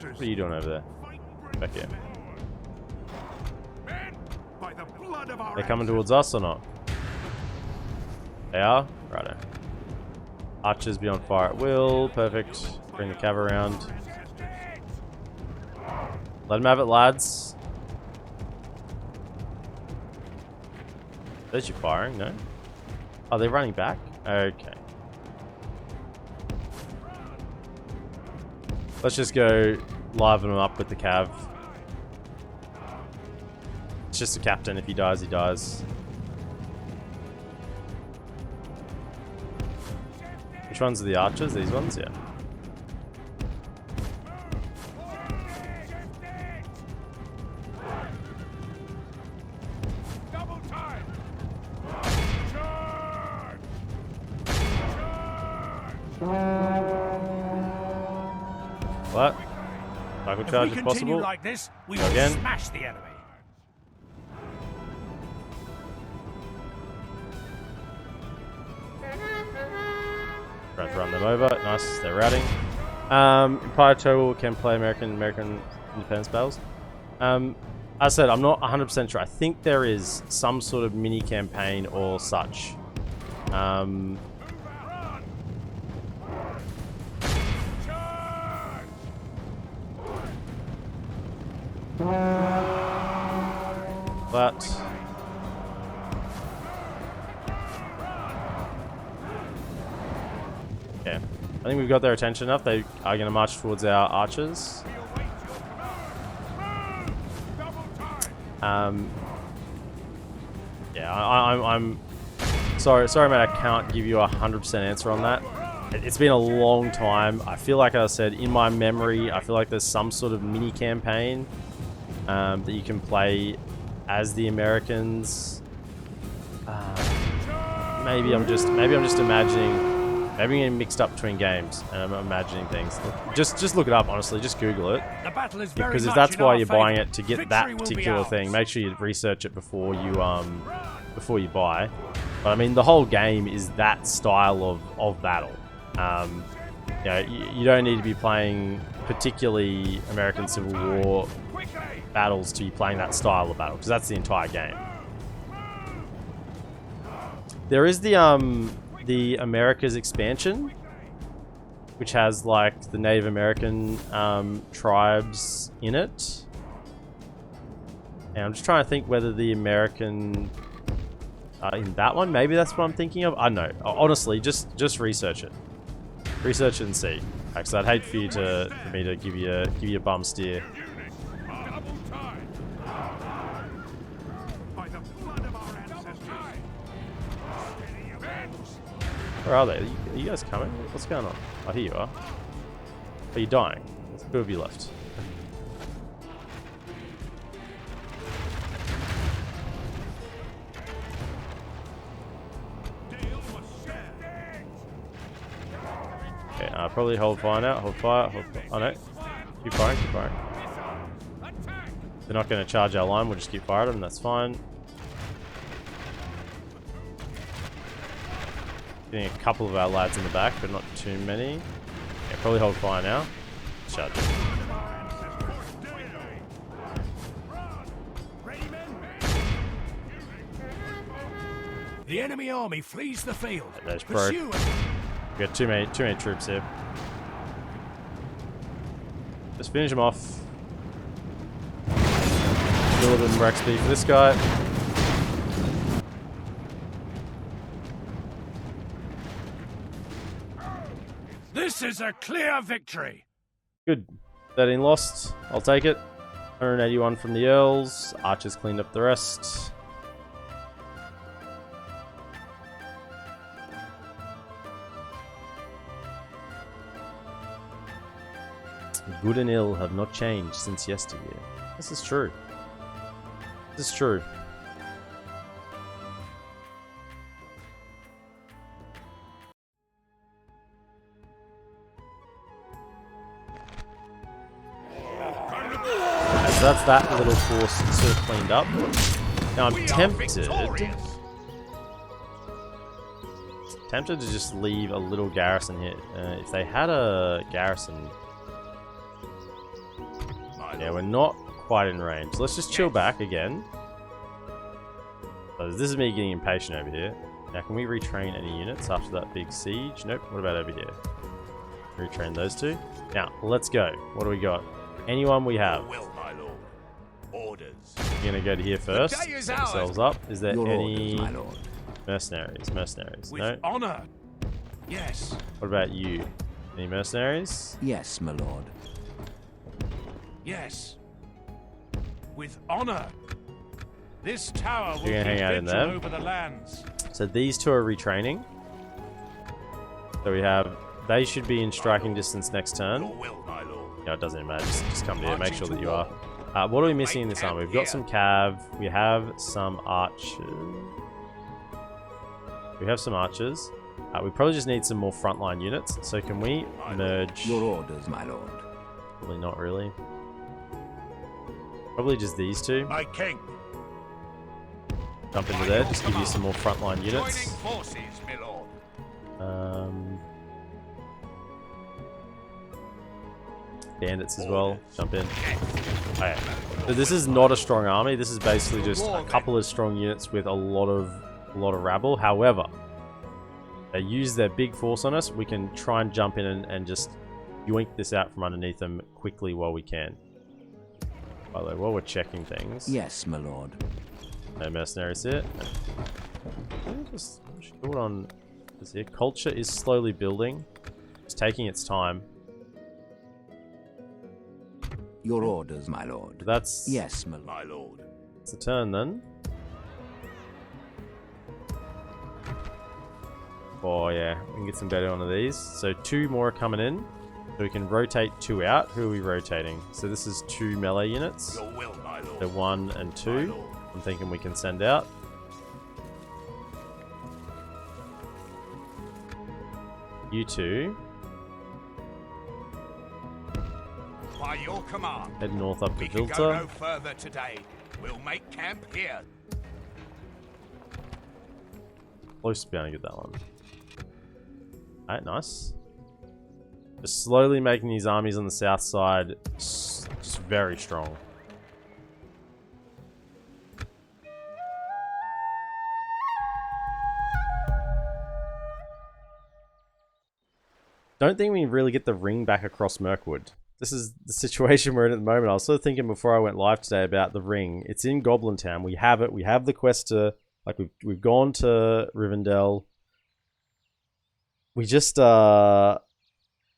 What are you doing over there? Back here. They're coming towards us or not? They are? Righto. Archers be on fire at will. Perfect. Bring the cav around. Let them have it, lads. There's you firing, no? Oh, they're running back? Okay. Let's just go liven them up with the cav. just a captain. If he dies, he dies. Which ones are the archers? These ones? Yeah. What? Cycle charge If we if continue possible. like this, we Go will again. smash the enemy. Try to run them over. Nice, they're routing. Empire Total can play American independence battles. As I said, I'm not 100% sure. I think there is some sort of mini campaign or such. But yeah, I think we've got their attention enough. They are going to march towards our archers. Yeah, I'm sorry, mate. I can't give you a 100% answer on that. It's been a long time. I feel like I said in my memory, I feel like there's some sort of mini campaign that you can play as the Americans. Maybe I'm just imagining. Maybe I'm getting mixed up between games and I'm imagining things. Just look it up, honestly. Just Google it. The battle is very Because if much that's in why our you're buying favor. it to get Victory that will be particular ours. thing, make sure you research it before you buy. But I mean, the whole game is that style of battle. You know, you don't need to be playing particularly American Civil War battles to be playing that style of battle, because that's the entire game. There is the Americas expansion, which has like the Native American tribes in it. And I'm just trying to think whether the American in that one, maybe that's what I'm thinking of. I don't know. Honestly, just research it. Research it and see. Because I'd hate for me to give you a bum steer. Where are they? Are you guys coming? What's going on? Oh, here you are. Are you dying? There's two of you left. Okay, probably hold fire now. Hold fire. Oh no. Keep firing, keep firing. They're not going to charge our line. We'll just keep firing them. That's fine. Getting a couple of our lads in the back, but not too many. Yeah, probably hold fire now. Charge it. The enemy army flees the field. There's pro. Pursue it. We got too many troops here. Just finish them off. Do a little bit more XP for this guy. This is a clear victory. Good. 13 lost. I'll take it. 181 from the Earls. Archers cleaned up the rest. Good and ill have not changed since yesteryear. This is true. This is true. So that's that little force sort of cleaned up. Now I'm tempted to just leave a little garrison here. If they had a garrison, yeah, we're not quite in range. Let's just chill back again. So this is me getting impatient over here. Now, can we retrain any units after that big siege? Nope. What about over here? Retrain those two. Now, let's go. What do we got? Anyone we have? Orders. We're gonna go to here first. Set ourselves up. Is there any orders, my lord. mercenaries? Mercenaries. With No. honor. Yes. What about you? Any mercenaries? Yes, my lord. Yes. With honor. This tower will You're gonna hang out in keep vigil there. over the lands. So these two are retraining. So we have... They should be in striking distance next turn. Your will, my lord. No, it doesn't matter. Just come here. Make sure that you are. What are we missing in this army? We've got some cav. We have some archers. We have some archers. We probably just need some more frontline units. So can we merge? Your orders, my lord. Probably not really. Probably just these two. My king. Jump into there. Just give you some more frontline units. Joining forces, my lord. Bandits as well. Jump in. Okay. So this is not a strong army. This is basically just a couple of strong units with a lot of rabble. However, they use their big force on us. We can try and jump in and just yoink this out from underneath them quickly while we can. By the way, while we're checking things. Yes, my lord. No mercenaries here. Just short on this here. Culture is slowly building. It's taking its time. Your orders, my lord. That's Yes, my My lord. It's a turn then. Oh yeah, we can get some better onto these. So 2 more are coming in. So we can rotate 2 out. Who are we rotating? So this is 2 melee units. Your will, my lord. So 1 and My 2. lord. I'm thinking we can send out. You 2. By your command. Head north up to We can go Vilta. no further today. We'll make camp here. Close to being able to get that one. Alright, nice. Just slowly making these armies on the south side just very strong. Don't think we really get the ring back across Mirkwood. This is the situation we're in at the moment. I was sort of thinking before I went live today about the ring. It's in Goblin Town. We have it. We have the quest to... Like, we've gone to Rivendell. We just... I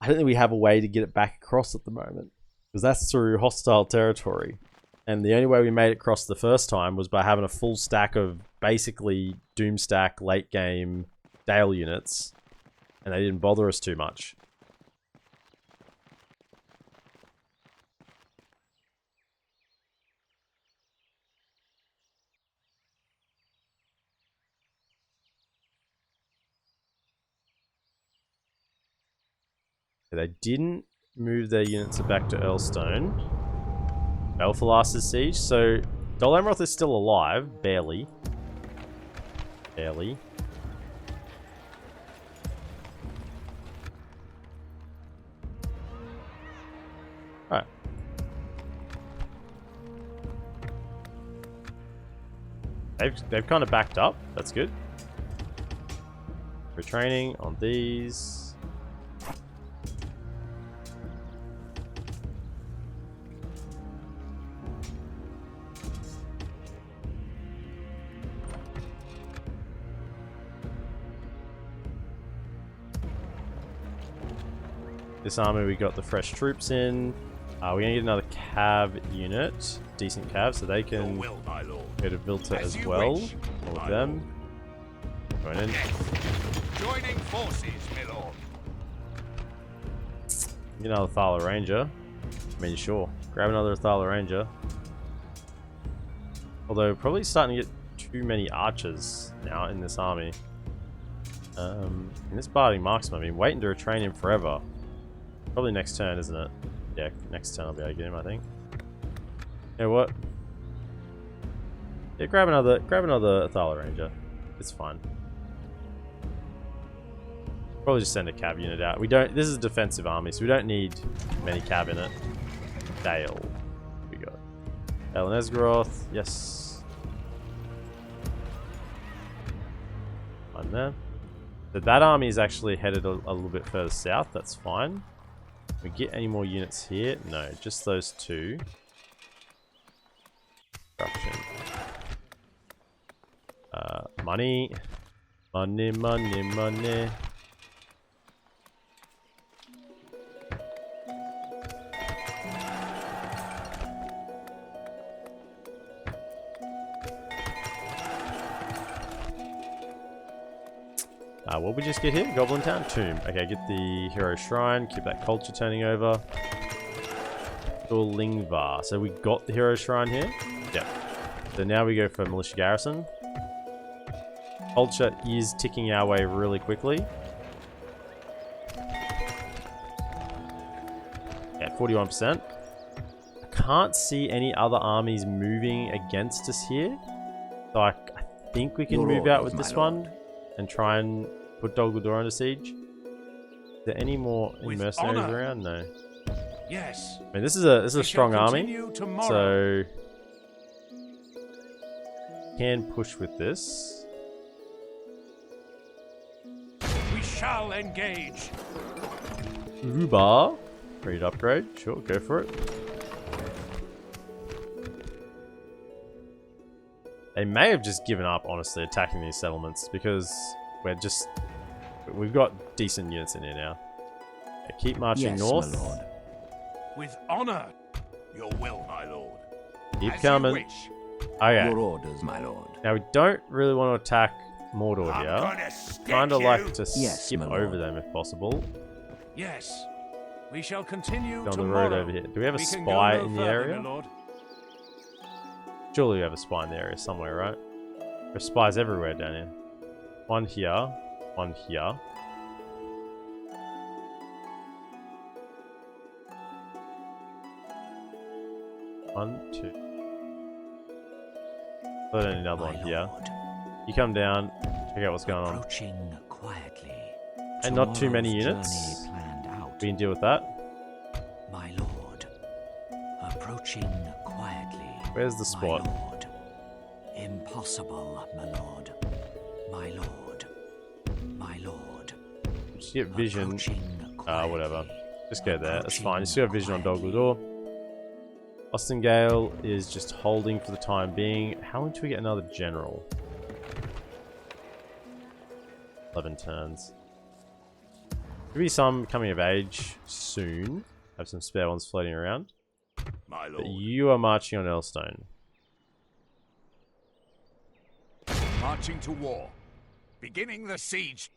don't think we have a way to get it back across at the moment. Because that's through hostile territory. And the only way we made it across the first time was by having a full stack of basically Doomstack late game Dale units. And they didn't bother us too much. They didn't move their units back to Earlstone. Belfalas's siege. So Dol Amroth is still alive, barely. Barely. Alright. They've kind of backed up. That's good. Retraining on these. This army, we got the fresh troops in. We're gonna get another cav unit, decent cav, so they can Your will, my lord. go to Vilta As as you well. wish, All my of them. Going in. Joining forces, my lord. Get another Thala Ranger. I mean, sure. Grab another Thala Ranger. Although, probably starting to get too many archers now in this army. In this Barding Marksman, I've been waiting to retrain him forever. Probably next turn, isn't it? Yeah, next turn I'll be able to get him, I think. You know what? Yeah, grab another Thala Ranger. It's fine. Probably just send a cav unit out. We don't. This is a defensive army, so we don't need many cav in it. Dale, we got. Dale and Esgaroth, yes. Fine there. So that army is actually headed a little bit further south. That's fine. We get any more units here? No, just those 2. Construction. Money. Money, money, money. What did we just get here? Goblin Town? Tomb. Okay, get the Hero Shrine. Keep that culture turning over. Lingvar. So we got the Hero Shrine here. Yep. So now we go for Militia Garrison. Culture is ticking our way really quickly. Yeah, 41%. I can't see any other armies moving against us here. So I think we can Your move out orders, with this my one lord. and try and put Dol Guldur under siege. Is there any more With mercenaries honor. around? No. Yes. I mean, this is a We shall strong army, continue tomorrow. so can push with this. We shall engage. Ubar, ready to upgrade? Sure, go for it. They may have just given up, honestly, attacking these settlements because we've got decent units in here now. Okay, keep marching Yes, north. my lord. With honor. Your will, my lord. Keep As coming. you wish. Okay. Your orders, my lord. Now we don't really want to attack Mordor I'm here. gonna stick Kind of you. like to Yes, skip my over lord. them if possible. Yes. We shall continue Down the tomorrow. road over here. Do we have a We can go spy no in the further, area? my lord. Surely we have a spy in the area somewhere, right? There's spies everywhere down here. One here. One here. One, two. I don't need another one here. You come down, check out what's going on. Approaching quietly. And not too many Tomorrow's units. journey planned out. We can deal with that. My lord. Approaching quietly. Where's the spot? My lord. Impossible, my lord. My lord. My lord. Just get vision. Approaching Whatever. quietly. Just go there. That's fine. Approaching Just got vision on Dol Guldur. Gale is just holding for the time being. How long till we get another general? 11 turns. Could be some coming of age soon. Have some spare ones floating around. My But lord. you are marching on Earlstone. Marching to war. Beginning the siege.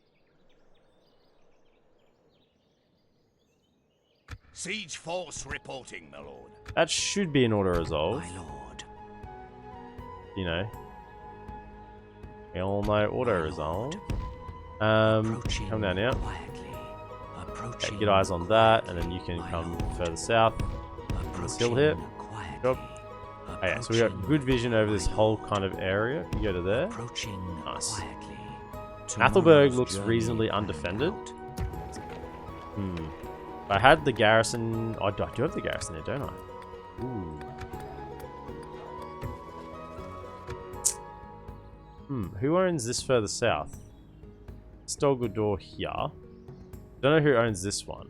Siege force reporting, my lord. That should be an auto resolve. My lord. You know. We all know auto resolve. Approaching Come down here. quietly. Approaching Okay, get eyes on that, and then you can my come lord. further south. this hill here. Quietly. Go. Oh, yeah, so we got good vision over this whole kind of area. If you go to there. Approaching Nice. quietly. Athelberg Tomorrow's looks journey reasonably planned undefended. out. I had the garrison. Oh, I do have the garrison there, don't I? Ooh. Who owns this further south? It's Dol Guldur here. Don't know who owns this one.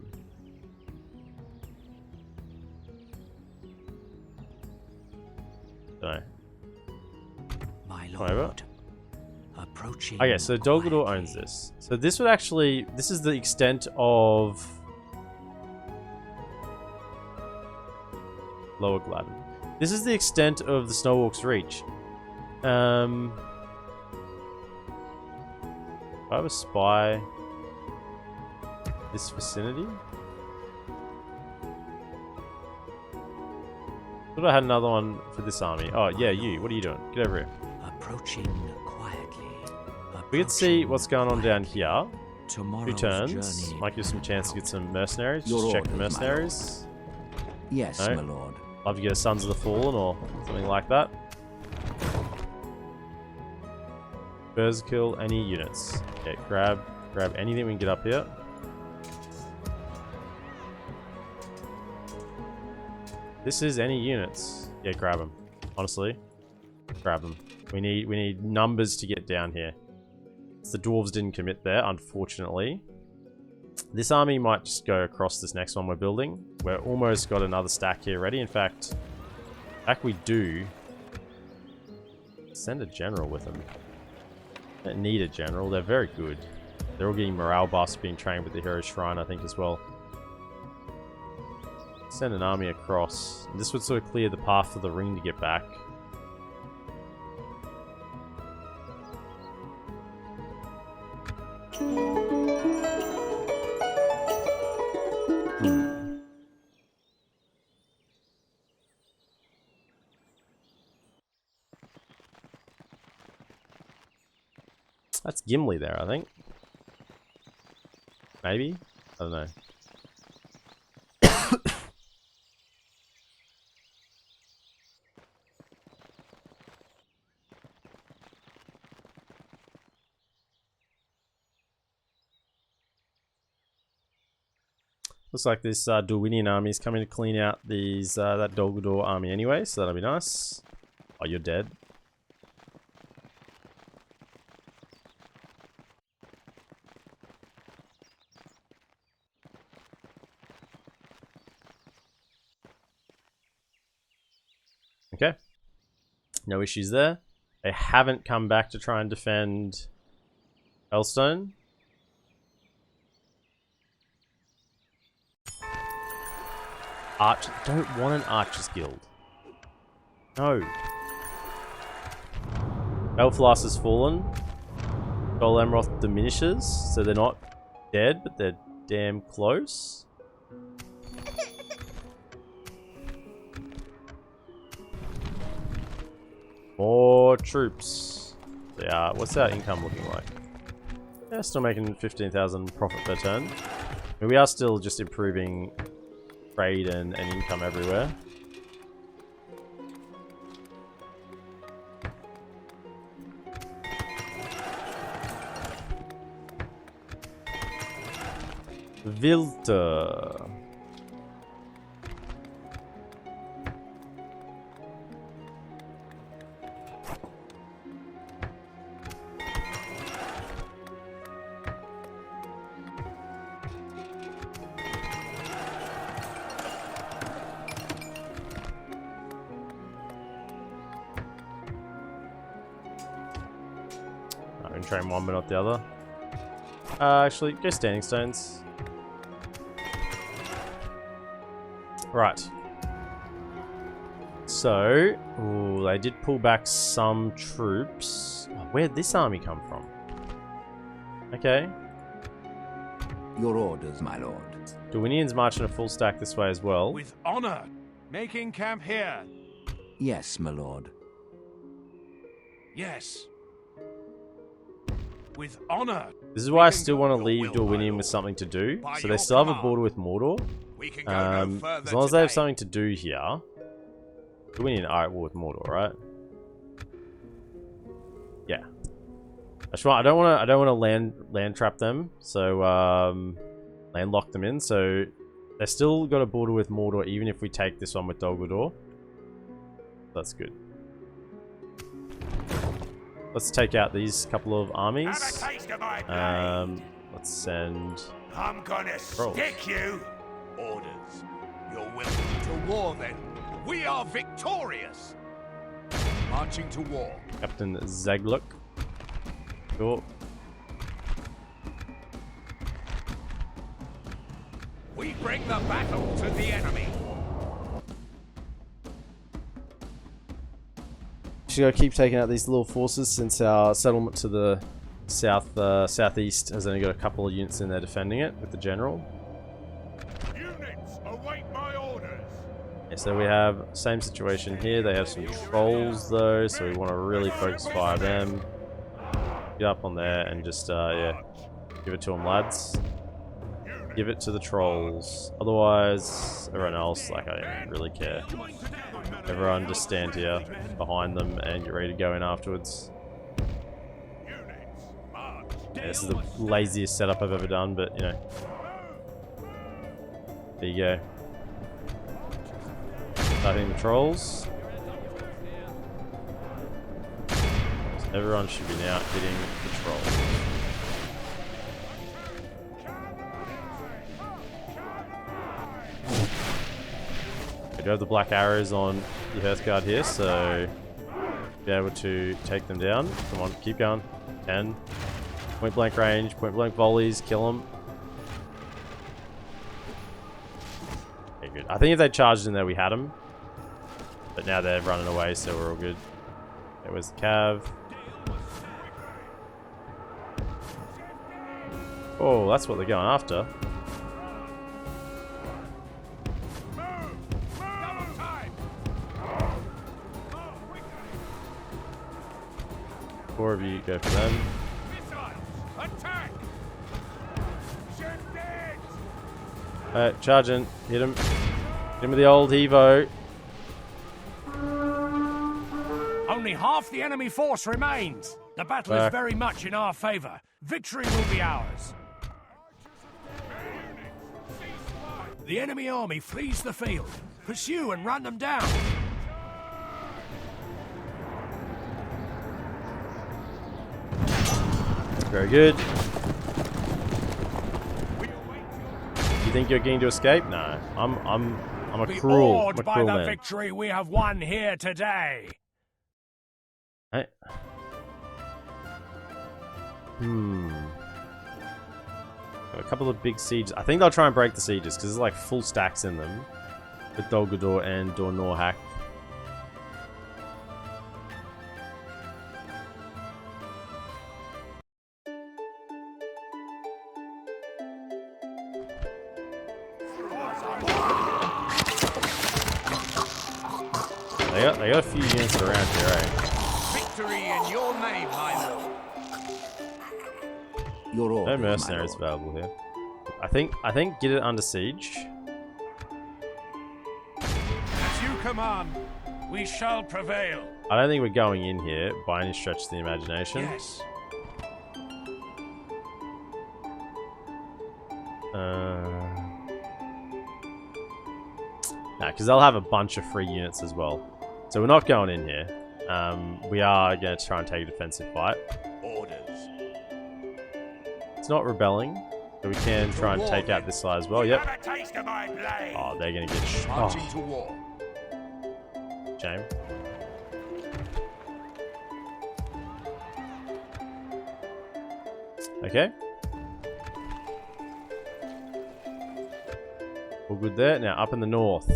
Don't know. My Come over. lord. Approaching Okay, so Dol Guldur quietly. owns this. So this would actually... This is the extent of... Lower Gladden. This is the extent of the Snowwalk's reach. If I have a spy... This vicinity? Thought I had another one for this army. Oh, yeah, you. What are you doing? Get over here. Approaching quietly. We can see what's going on down here. Tomorrow's 2 turns. journey Might give some planned chance to out. get some mercenaries. Your Just check the orders, my mercenaries. Yes, No. my lord. Love to get a Sons of the Fallen or something like that. Berserkill any units. Okay, grab anything we can get up here. This is any units. Yeah, grab them. Honestly, grab them. We need numbers to get down here. The dwarves didn't commit there, unfortunately. This army might just go across this next one we're building. We're almost got another stack here ready. In fact, we do. Send a general with them. Don't need a general. They're very good. They're all getting morale buffs, being trained with the Hero Shrine, I think, as well. Send an army across. This would sort of clear the path for the ring to get back. That's Gimli there, I think. Maybe? I don't know. Looks like this Dorwinian army is coming to clean out these that Dol Guldur army anyway, so that'll be nice. Oh, you're dead. Okay. No issues there. They haven't come back to try and defend Earlstone. Don't want an Archer's Guild. No. Belfast has fallen. Dol Amroth diminishes, so they're not dead, but they're damn close. More troops. Yeah, what's our income looking like? Yeah, still making 15,000 profit per turn. I mean, we are still just improving trade and income everywhere. Vilter. Train one but not the other. Actually, go standing stones. Right. So, ooh, they did pull back some troops. Oh, where'd this army come from? Okay. Your orders, my lord. Dorwinians marching a full stack this way as well. With honor, making camp here. Yes, my lord. Yes. With honor. This is why I still want to leave Dorwinian with something to do. So they still have a border with Mordor. We can go no further as long as they have something to do here. Dorwinian are at war with Mordor, right? Yeah. I don't want to land trap them. So land lock them in. So they've still got a border with Mordor, even if we take this one with Dol Guldur. That's good. Let's take out these couple of armies. Let's send. I'm gonna stick you. Orders. You're willing to war then. We are victorious. Marching to war. Captain Ziegler. Sure. We bring the battle to the enemy. Just gotta keep taking out these little forces since our settlement to the southeast has only got a couple of units in there defending it with the general. Units, await my orders. Yeah, so we have same situation here. They have some trolls though, so we want to really focus fire them. Get up on there and just yeah, give it to them, lads. Give it to the trolls. Otherwise, everyone else, like, I don't really care. Everyone just stand here behind them and get ready to go in afterwards. Yeah, this is the laziest setup I've ever done, but you know. There you go. Starting the trolls. So everyone should be now hitting the trolls. We do have the black arrows on the Hearthguard here, so be able to take them down. Come on, keep going. 10. Point blank range, point blank volleys, kill them. Okay, good. I think if they charged in there, we had them. But now they're running away, so we're all good. Okay, where's the cav? Oh, that's what they're going after. Four of you go for them. Charging. Hit him. Hit him with the old Evo. Only half the enemy force remains. The battle is very much in our favor. Victory will be ours. The enemy army flees the field. Pursue and run them down. Very good. You think you're going to escape? No. I'm a Be cruel awed by the man. victory we have won here today. Hey. Got a couple of big sieges. I think they'll try and break the sieges because there's like full stacks in them with Dol Guldur and Dor Norhak. They got a few units around here, eh? Victory in your name, my lord. Your orders, No mercenaries my lord. available here. I think get it under siege. As you command, we shall prevail. I don't think we're going in here by any stretch of the imagination. Yes. Nah, because they'll have a bunch of free units as well. So we're not going in here. We are going to try and take a defensive fight. Orders. It's not rebelling, so we can try and take out this side as well. Yep. Have a taste of my blade. Oh, they're going to get Marching to war. shame. Okay. All good there. Now up in the north.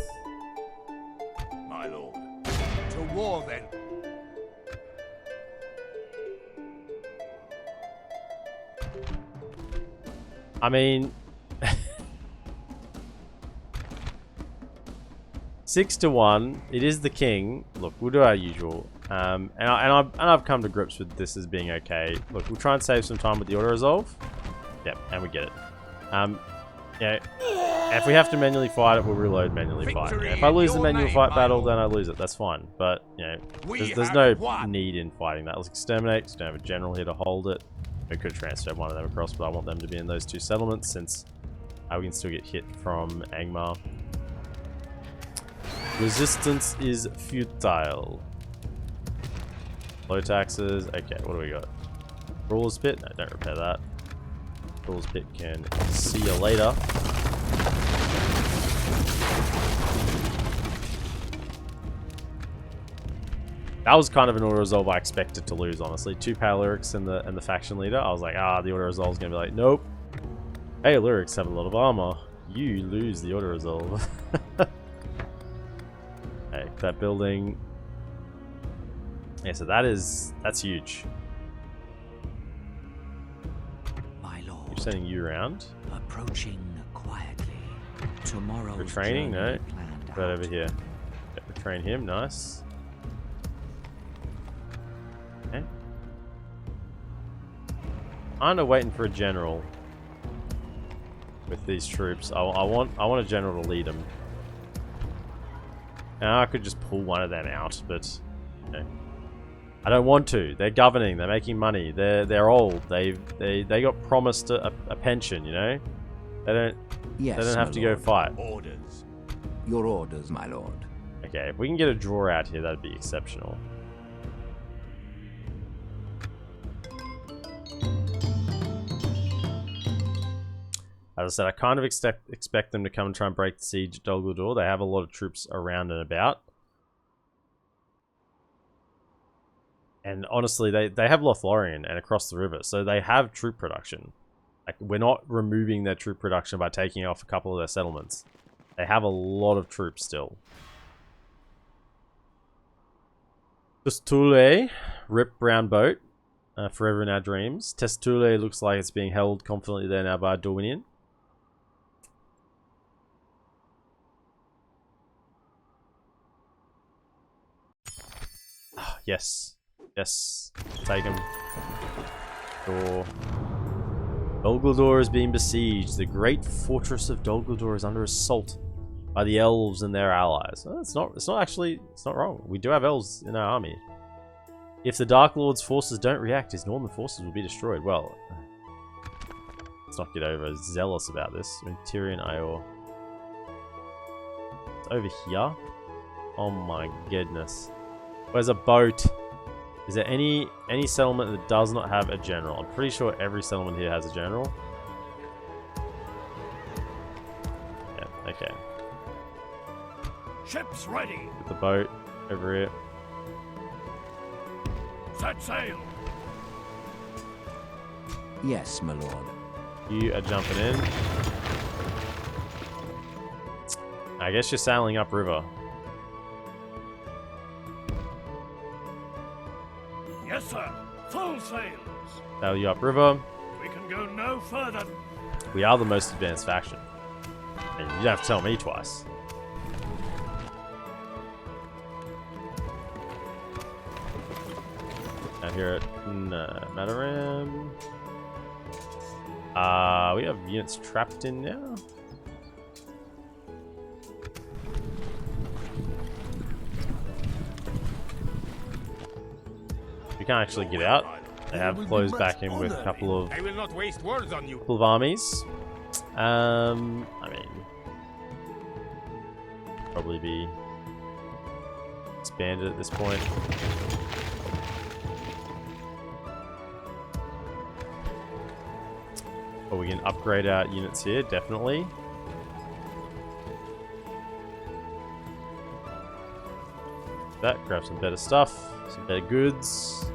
My lord. To war, then. I mean, 6-1. It is the king. Look, we'll do our usual. And I've come to grips with this as being okay. Look, we'll try and save some time with the auto resolve. Yep, and we get it. Yeah. If we have to manually fight it, we'll reload manually fight. Victory If I lose the in your manual name, fight my battle, lord. then I lose it. That's fine. But you know, We there's have no won. need in fighting that. Let's exterminate. Just don't have a general here to hold it. We could transfer one of them across, but I want them to be in those two settlements since we can still get hit from Angmar. Resistance is futile. Low taxes. Okay, what do we got? Ruler's Pit? No, don't repair that. Ruler's Pit can see you later. That was kind of an auto resolve I expected to lose, honestly. 2 Pale Lyrics and the faction leader. I was like, the auto resolve is gonna be like, nope. Hey, Lyrics have a lot of armor. You lose the auto resolve. Hey, that building. Yeah, so that's huge. My You're lord, sending you around. approaching quietly. Tomorrow. For training, no. Right over here. Yep, we train him, nice. Okay. Kinda waiting for a general with these troops. I want a general to lead them. Now I could just pull one of them out, but you know, I don't want to. They're governing. They're making money. They're old. They got promised a pension. You know, they don't. Yes, They don't have my to go lord. fight. Orders. Your orders, my lord. Okay, if we can get a draw out here, that'd be exceptional. As I said, I kind of expect them to come and try and break the siege at Dol Guldur. They have a lot of troops around and about. And honestly, they have Lothlorien and across the river, so they have troop production. Like, we're not removing their troop production by taking off a couple of their settlements. They have a lot of troops still. Testule, Rip Brown Boat, Forever in Our Dreams. Testule looks like it's being held confidently there now by Dorwinian. Yes. Yes. Take him. Door. Dol Guldur is being besieged. The great fortress of Dol Guldur is under assault by the elves and their allies. Oh, it's not wrong. We do have elves in our army. If the Dark Lord's forces don't react, his northern forces will be destroyed. Well, let's not get over zealous about this. Tyrion Ior. It's over here. Oh my goodness. Where's a boat? Is there any settlement that does not have a general? I'm pretty sure every settlement here has a general. Yeah, okay. Ships ready. Get the boat over here. Set sail. Yes, my lord. You are jumping in. I guess you're sailing upriver. Yes, sir. Full sails. Sail you upriver. We can go no further. We are the most advanced faction. And you don't have to tell me twice. Down here at Mataram. We have units trapped in now. You can't actually get out. They have closed back in with a couple of I will not waste words on you. armies. I mean, probably be expanded at this point. But we can upgrade our units here, definitely. That, grab some better stuff, some better goods.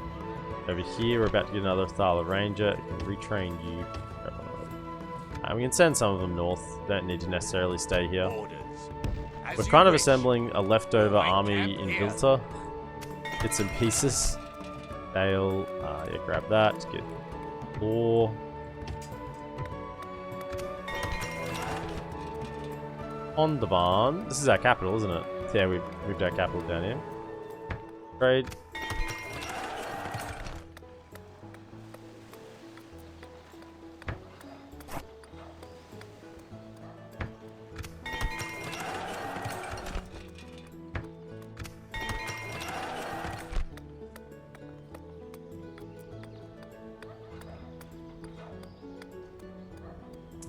Over here, we're about to get another Thala Ranger. It can retrain you. We can send some of them north. Don't need to necessarily stay here. We're kind of assembling a leftover army in Vilta. Bits and pieces. Dale, yeah, grab that. Get LotR. On the barn. This is our capital, isn't it? Yeah, we've moved our capital down here. Trade.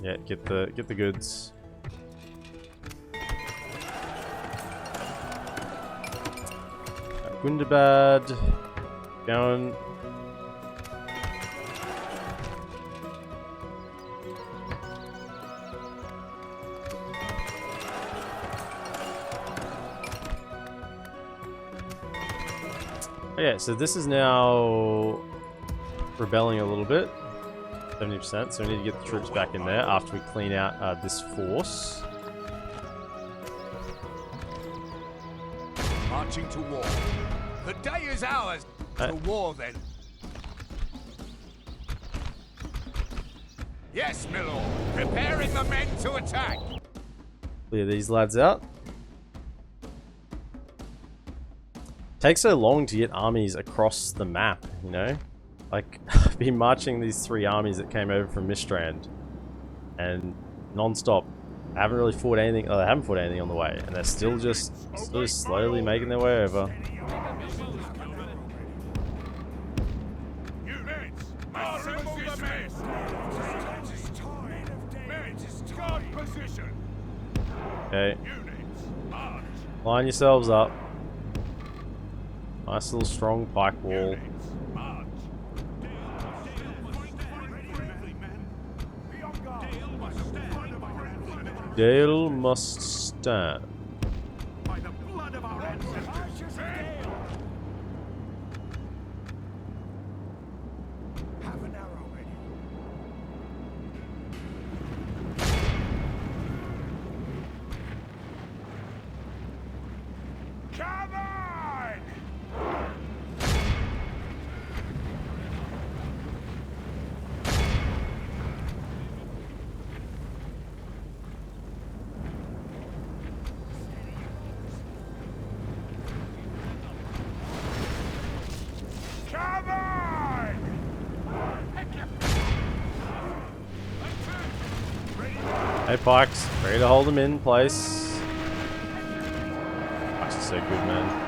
Yeah, get the goods. Gundabad, going. Okay, so this is now rebelling a little bit, 70%. So we need to get the troops back in there after we clean out this force. Marching to war. The day is ours. To war, then. Yes, my lord. Preparing the men to attack. Clear these lads out. Takes so long to get armies across the map, you know? Like, I've been marching these 3 armies that came over from Mistrand. And non-stop. I haven't really fought anything. Oh, they haven't fought anything on the way, and they're still just slowly making their way over. Units, assemble the men. Guard position. Okay, Units, march. line yourselves up. Nice little strong pike wall. Units, march. Dale must stand. By the blood of our ancestors. Have an arrow ready. Come on! Hey, Pikes. Ready to hold them in place. Pikes are so good, man.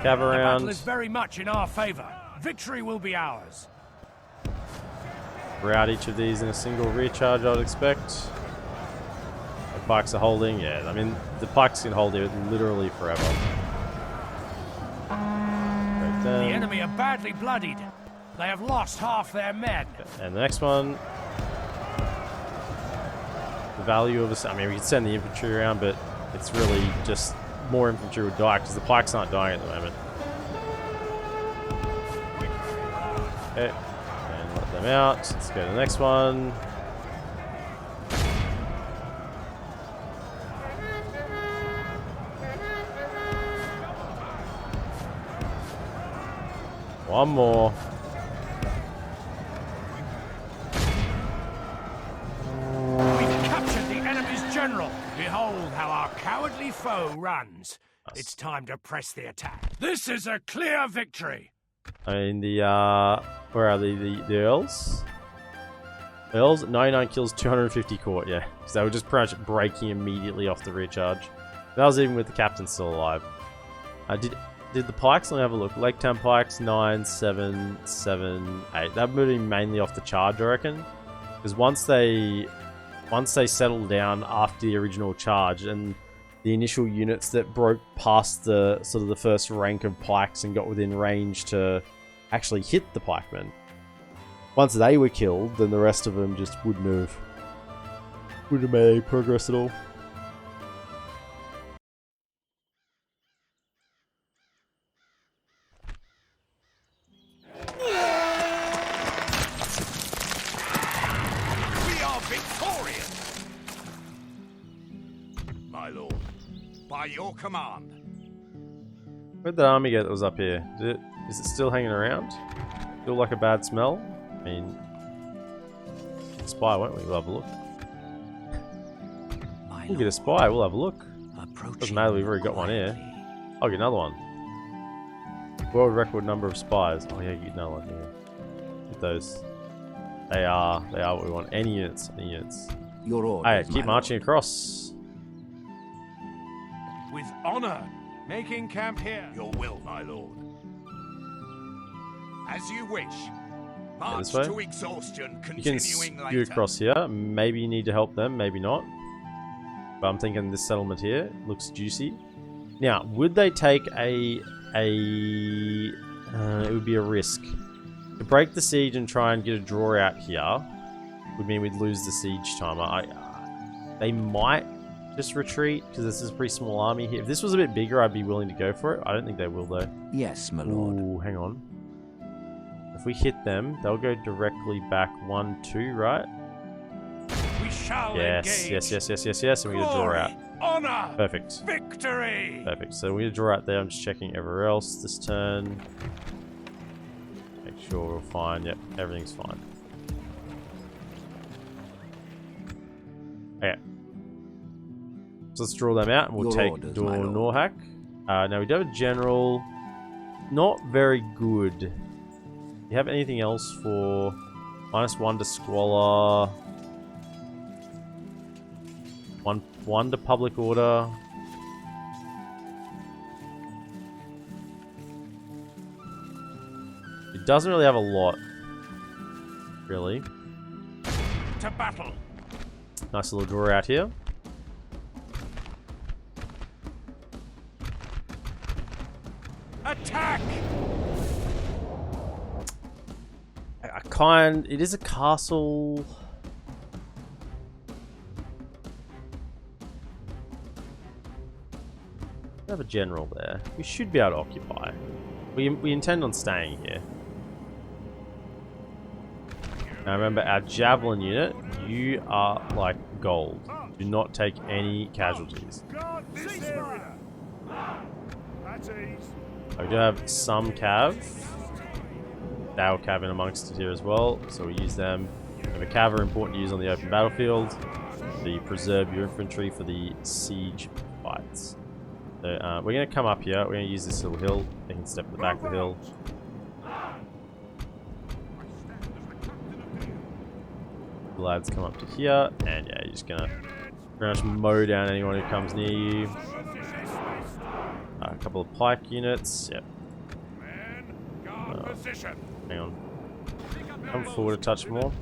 Cav The around. battle is very much in our favor. Victory will be ours. Route each of these in a single recharge, I'd expect. The Pikes are holding. Yeah, I mean, the Pikes can hold it literally forever. The enemy are badly bloodied. They have lost half their men. And the next one. The value of this. I mean, we could send the infantry around, but it's really just more infantry would die because the Pikes aren't dying at the moment. Okay. And let them out. Let's go to the next one. One more. We've captured the enemy's general. Behold how our cowardly foe runs. It's time to press the attack. This is a clear victory. I mean, where are the Earls? Earls, 99 kills, 250 caught, yeah. Because they were just pretty much breaking immediately off the recharge. That was even with the captain still alive. Did the Pikes? Let me have a look. Lake Town Pikes, 9, 7, 7, 8. That would be mainly off the charge, I reckon. Because once they settled down after the original charge and the initial units that broke past the sort of the first rank of Pikes and got within range to actually hit the pikemen. Once they were killed, then the rest of them just wouldn't have made any progress at all. We are victorious! My lord, by your command. Where'd that army go that was up here? Is it still hanging around? Still like a bad smell? I mean, spy, won't we? We'll have a look. We'll get a spy, we'll have a look. Doesn't matter, we've already got one here. I'll get another one. World record number of spies. Oh yeah, get another one here. Get those. They are what we want. Any units, any units. Your orders, Alright, keep my marching lord. across. With honor, making camp here. Your will, my lord. As you wish. March this way? to exhaustion, You can continuing skew later. across here. Maybe you need to help them, maybe not. But I'm thinking this settlement here looks juicy. Now, would they take it would be a risk. To break the siege and try and get a draw out here would mean we'd lose the siege timer. They might just retreat because this is a pretty small army here. If this was a bit bigger, I'd be willing to go for it. I don't think they will though. Yes, my lord. Ooh, hang on. If we hit them, they'll go directly back 1, 2, right? We shall Yes, engage. yes, and we get a draw out. Honor. Perfect. Victory. Perfect. So we get a draw out there. I'm just checking everywhere else this turn. Make sure we're fine. Yep, everything's fine. Okay. So let's draw them out and we'll Your take orders, Dol my lord. Norhak. Now we do have a general. Not very good. Do you have anything else for -1 to Squalor? 1 to Public Order. It doesn't really have a lot. Really. To battle. Nice little draw out here. Attack. It is a castle. We have a general there. We should be able to occupy. We intend on staying here. Now remember, our javelin unit, you are like gold. Do not take any casualties. Guard this area. That's ease. We do have some cav. Dale cav in amongst it here as well, so we use them. The cav are important to use on the open battlefield. So you preserve your infantry for the siege fights. So we're going to come up here. We're going to use this little hill. They can step at the back of the hill. The lads come up to here, and yeah, you're just going to pretty much mow down anyone who comes near you. A couple of pike units. Yep. Hang on. Come forward a touch more.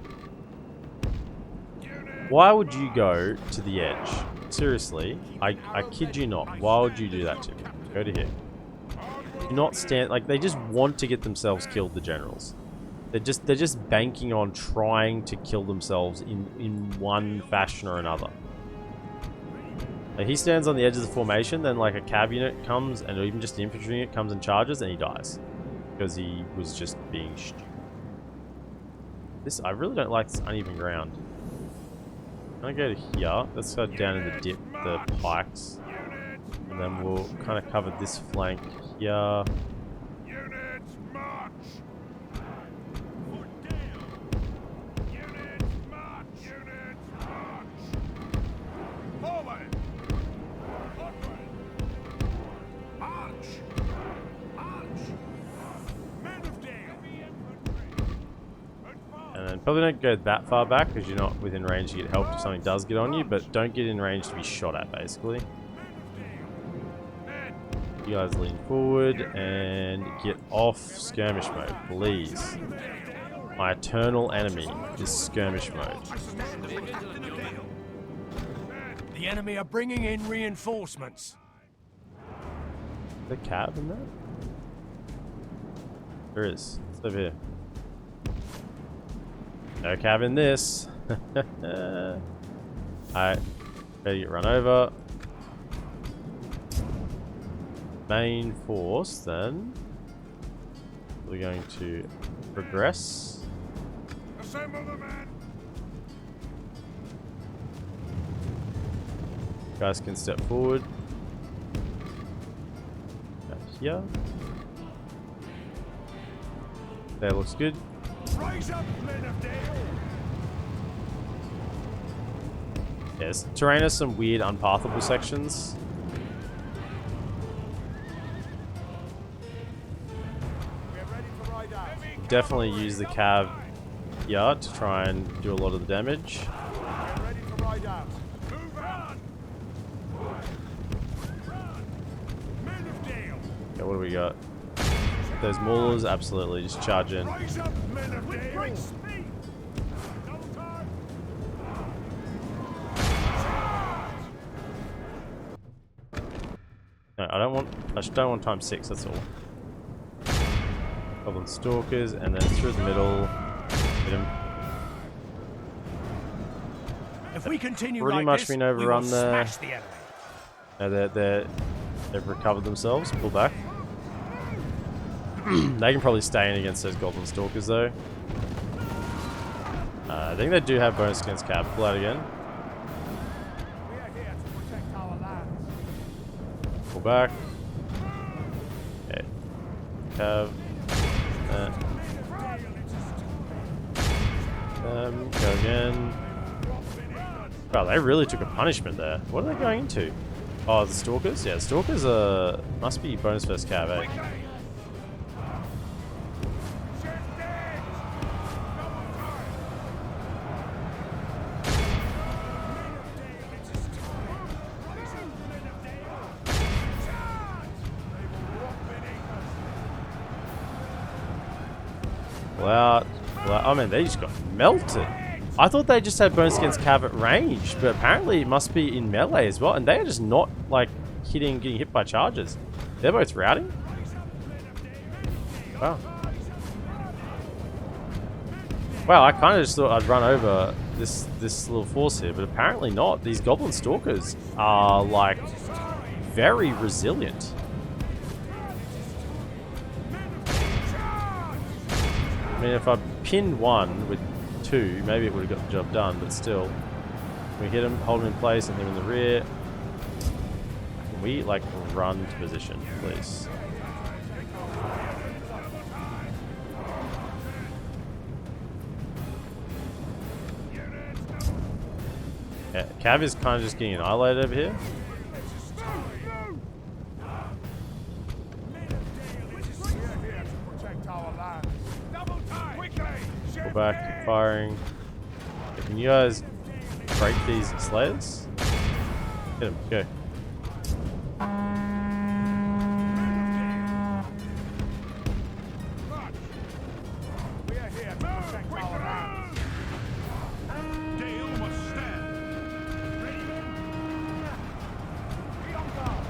Why would you go to the edge? Seriously, I kid you not. Why would you do that to me? Go to here. Do not stand like they just want to get themselves killed. The generals, they're just banking on trying to kill themselves in one fashion or another. Like he stands on the edge of the formation, then like a cab unit comes, and even just the infantry unit comes and charges, and he dies because he was just being stupid. I really don't like this uneven ground. I'm gonna go to here. Let's go down in the dip, the pikes, and then we'll kind of cover this flank here. Units march! Units march! Units march! Forward! Onward! March! March! Men of Dale! And then probably don't go that far back because you're not within range to get help if something does get on you, but don't get in range to be shot at, basically. You guys lean forward and get off skirmish mode, please. My eternal enemy is skirmish mode. The enemy are bringing in reinforcements. The cab in there? There is. It's over here. No cab in this. Alright. Ready to get run over. Main force, then. We're going to progress. Assemble the men. Guys can step forward. Back here. There, looks good. Rise up, men of Dale. Yes, terrain has some weird unpathable sections. Definitely use the cab here to try and do a lot of the damage. Okay, what do we got? Those maulers, absolutely, just charge in. No, I just don't want times 6, that's all. Goblin stalkers, and then through the middle, hit him. If we continue Pretty like much this, been overrun we will there. smash the enemy. No, they've recovered themselves. Pull back. They can probably stay in against those Goblin stalkers, though. I think they do have bonus against cab. Pull out again. Pull back. Okay. Cab. Go again. Wow, they really took a punishment there. What are they going into? Oh, the stalkers? Yeah, the stalkers must be bonus first cab, eh? Well, I mean, they just got melted. I thought they just had bonus against cav at range, but apparently it must be in melee as well, and they are just not, like, getting hit by charges. They're both routing? Wow. Wow, I kind of just thought I'd run over this little force here, but apparently not. These Goblin Stalkers are, like, very resilient. I mean, if I pinned one with two, maybe it would have got the job done, but still. We hit him, hold him in place, and him in the rear. Can we, like, run to position, please? Yeah, Cav is kind of just getting annihilated over here. Go back, keep firing. Okay, can you guys break these slayers? Hit them, go. We are here to protect our land. Dale must stand. Ready, men? Be on guard.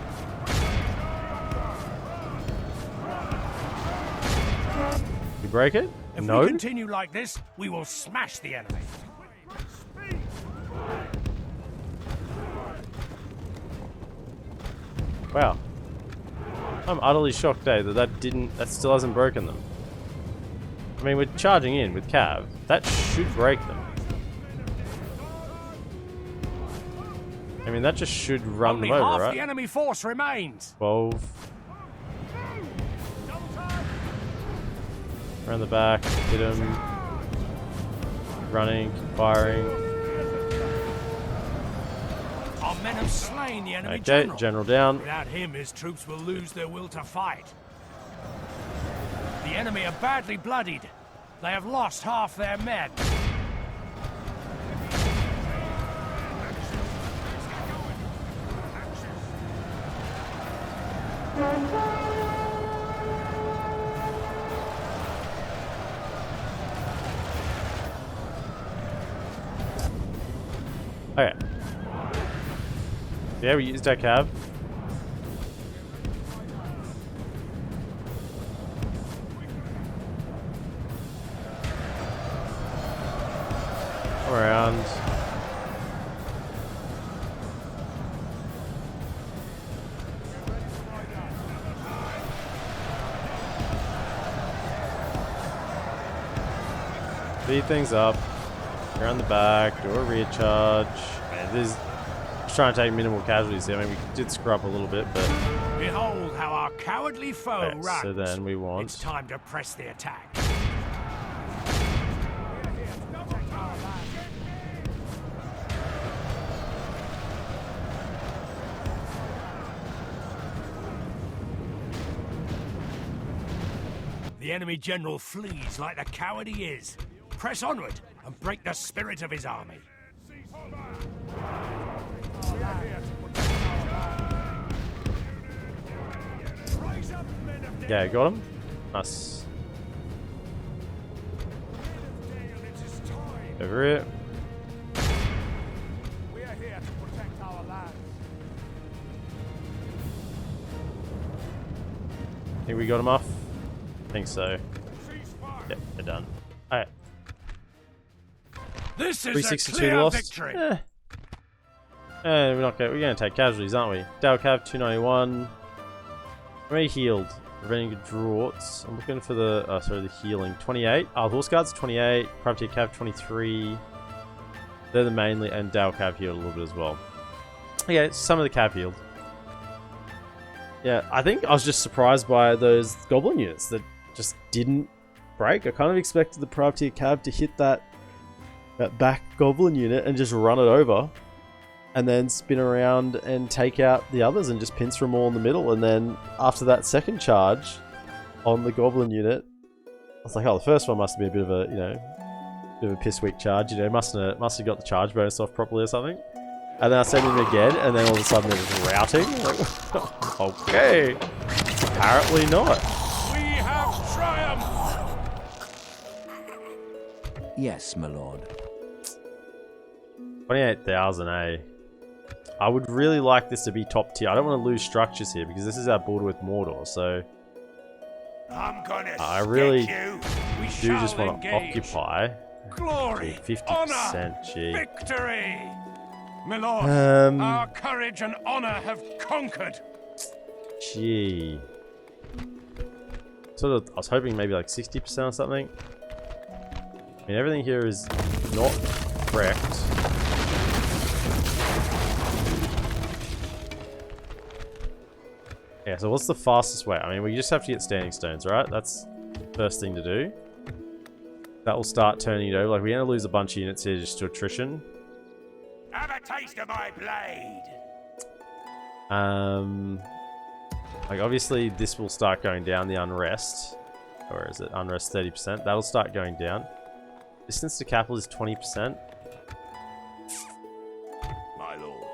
You break it? If No? we continue like this, we will smash the enemy. Wow. I'm utterly shocked, that still hasn't broken them. I mean, we're charging in with Cav. That should break them. I mean, that just should run Only them over, half right? the enemy force remains. 12. Around the back, hit him. Running, keep firing. Our men have slain the enemy Okay, general. general down. Without him, his troops will lose their will to fight. The enemy are badly bloodied. They have lost half their men. Okay. Yeah, we used our cab. Around. Speed things up. Around the back, do a rear charge. Man, this is just trying to take minimal casualties here. I mean, we did screw up a little bit, but Behold how our cowardly foe okay, runs. so then we want It's time to press the attack. The enemy general flees like the coward he is. Press onward and break the spirit of his army. yeah, got him. Nice. Over it. We are here to protect our land. Think we got him off? I think so. Yep, they're done. Alright. This is a 362 clear lost. victory. We're gonna take casualties, aren't we? Dal Cav 291. Very healed. Preventing draughts. I'm looking for the the healing. 28. The horse guards 28. Privateer Cav 23. They're the mainly, and Dal Cav healed a little bit as well. Okay, some of the Cav healed. Yeah, I think I was just surprised by those Goblin units that just didn't break. I kind of expected the Privateer Cav to hit that back Goblin unit and just run it over. And then spin around and take out the others and just pincer them all in the middle. And then after that second charge on the Goblin unit, I was like, oh, the first one must have been a bit of a, bit of a piss weak charge. Must have got the charge bonus off properly or something. And then I sent him again, and then all of a sudden they're just routing. Like, okay, apparently not. We have triumphed. Yes, my lord. 28,000, eh? I would really like this to be top tier. I don't want to lose structures here because this is our border with Mordor, so I'm gonna I really stick you. We do shall just want to engage. occupy. Glory, 50%, honor, gee. victory. My lord, our courage and honor have conquered. Gee. Sort of, I was hoping maybe like 60% or something. I mean, everything here is not correct. Yeah, so what's the fastest way? I mean, we just have to get standing stones, right? That's the first thing to do. That will start turning it over. Like, we're going to lose a bunch of units here just to attrition. Have a taste of my blade. Like, obviously, this will start going down, the unrest. Or is it unrest 30%? That'll start going down. Distance to capital is 20%. My lord.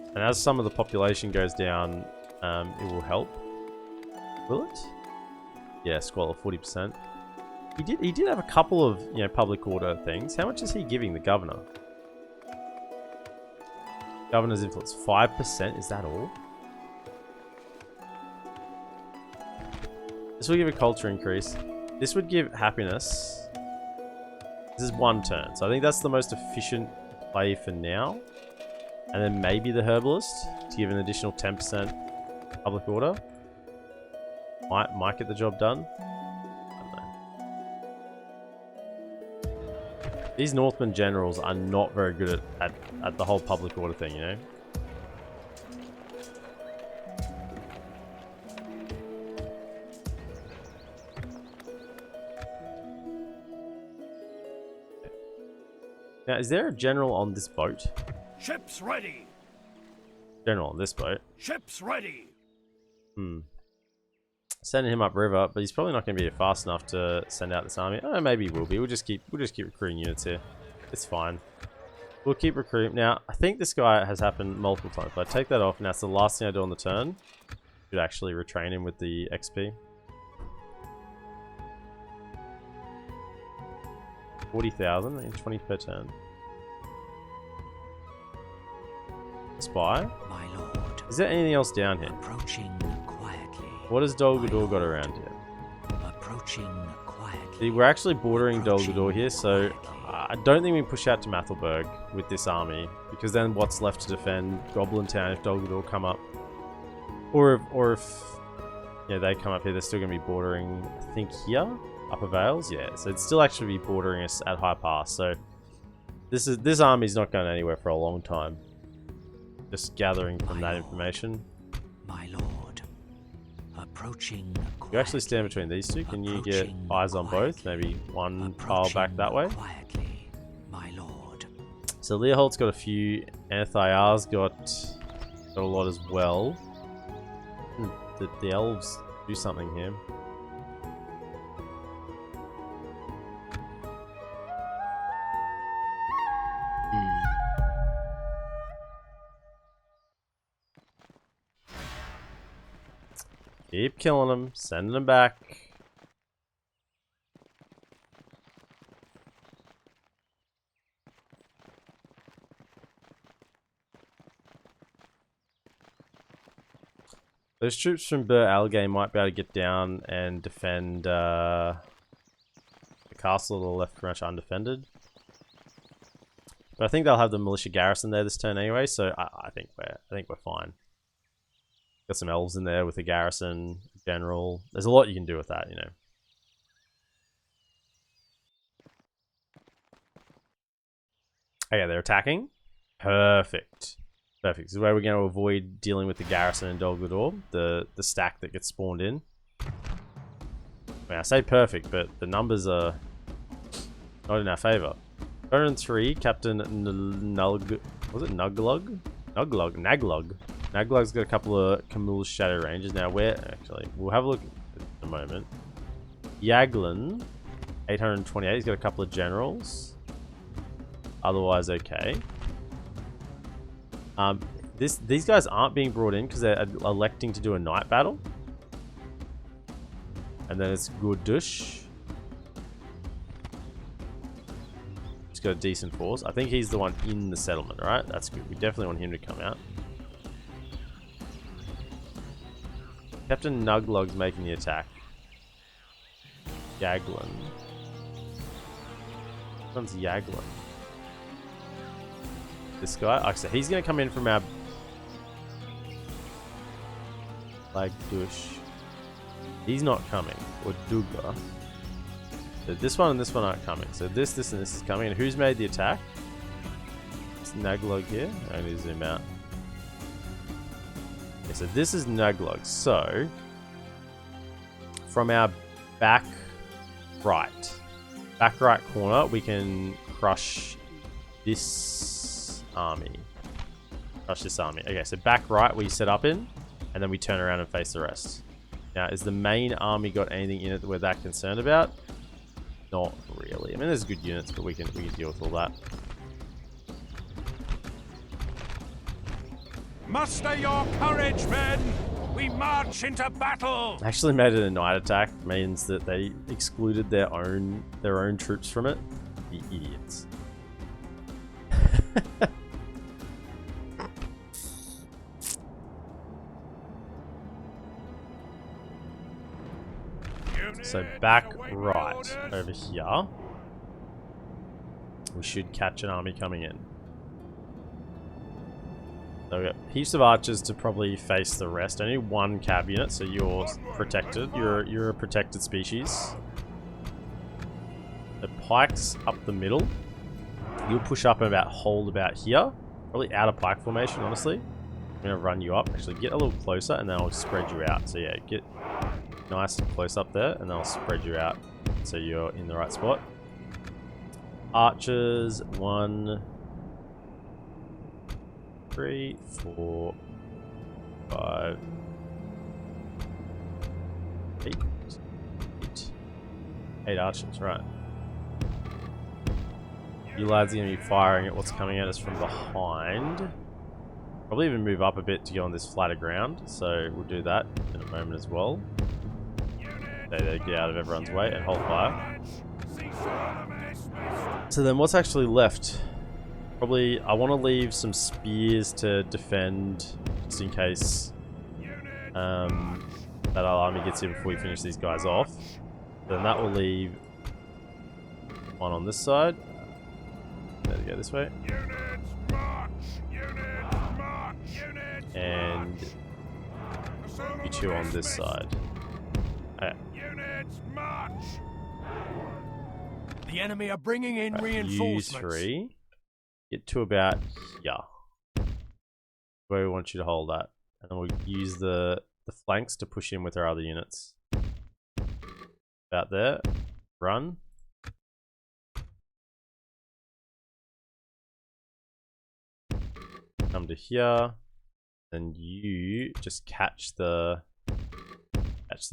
And as some of the population goes down, it will help. Will it? Yeah, squalor 40%. He did have a couple of, you know, public order things. How much is he giving the governor? Governor's influence 5%. Is that all? This will give a culture increase. This would give happiness. This is 1 turn, so I think that's the most efficient play for now. And then maybe the herbalist to give an additional 10% public order. Might get the job done. I don't know. These Northman generals are not very good at the whole public order thing, you know? Now, is there a general on this boat? Ships ready. General on this boat. Ships ready. Sending him upriver, but he's probably not going to be fast enough to send out this army. Oh, maybe he will be. We'll just keep recruiting units here. It's fine. We'll keep recruiting. Now, I think this guy has happened multiple times. If I take that off, and that's the last thing I do on the turn, should actually retrain him with the XP. 40,000 and 20 per turn. Spy. My lord. Is there anything else down here? Approaching quietly. What has Dol Guldur got around here? Approaching quietly. See, we're actually bordering Dol Guldur here, so I don't think we can push out to Mathelberg with this army, because then what's left to defend Goblin Town if Dol Guldur come up? Or if yeah, they come up here, they're still going to be bordering, I think, here? Upper Vales? Yeah, so it'd still actually be bordering us at High Pass, so this army's not going anywhere for a long time. Just gathering from that information. My lord. Approaching. You actually stand between these two. Can you get eyes on both? Maybe one pile back that way. Quietly, my lord. So Leohold's got a few. Anthayar's got a lot as well. The elves do something here. Keep killing them, sending them back. Those troops from Bur Algae might be able to get down and defend the castle to the left pretty much undefended. But I think they'll have the militia garrison there this turn anyway, so I think we're fine. Got some elves in there with a garrison, general. There's a lot you can do with that, you know. Okay, they're attacking. Perfect. Perfect. This is where we're going to avoid dealing with the garrison in Dol Guldur, the stack that gets spawned in. I mean, I say perfect, but the numbers are not in our favor. Turn 3, Captain Nulg. Was it Nuglug? Naglug. Naglug's got a couple of Camille's Shadow Rangers. Now, we'll have a look at the moment. Yaglin, 828. He's got a couple of generals. Otherwise, okay. These guys aren't being brought in because they're electing to do a night battle. And then it's Gurdush. He's got a decent force. I think he's the one in the settlement, right? That's good. We definitely want him to come out. Captain Nuglug's making the attack. Yaglin. Which one's Yaglin? This guy? Like I said, he's going to come in from our... Like Dush. He's not coming. Or Duga. So this one and this one aren't coming. So this and this is coming. And who's made the attack? It's Naglug here. I need to zoom out. Okay, so this is Naglug. So, from our back right corner, we can crush this army. Okay, so back right we set up in, and then we turn around and face the rest. Now, is the main army got anything in it that we're that concerned about? Not really. I mean, there's good units, but we can deal with all that. Muster your courage, men! We march into battle! Actually made it a night attack, means that they excluded their own troops from it. The idiots. So back right over here, we should catch an army coming in. So we've got heaps of archers to probably face the rest. Only one cab unit, so you're protected. You're a protected species. The pikes up the middle. You'll push up and hold about here. Probably out of pike formation, honestly. I'm gonna run you up. Actually, get a little closer, and then I'll spread you out. So yeah, get nice and close up there, and then I'll spread you out so you're in the right spot. Archers, 1, 3, 4, 5, 8 archers, right. You lads are going to be firing at what's coming at us from behind. Probably even move up a bit to get on this flatter ground, so we'll do that in a moment as well. They get out of everyone's way and hold fire. So then what's actually left? Probably, I want to leave some spears to defend, just in case that our army gets here before we finish these guys off. Then that will leave one on this side. There we go, this way. And you two on this side. Okay. The enemy are bringing in reinforcements. You three get to about here, where we want you to hold that, and then we'll use the flanks to push in with our other units. About there, run. Come to here, and you just catch the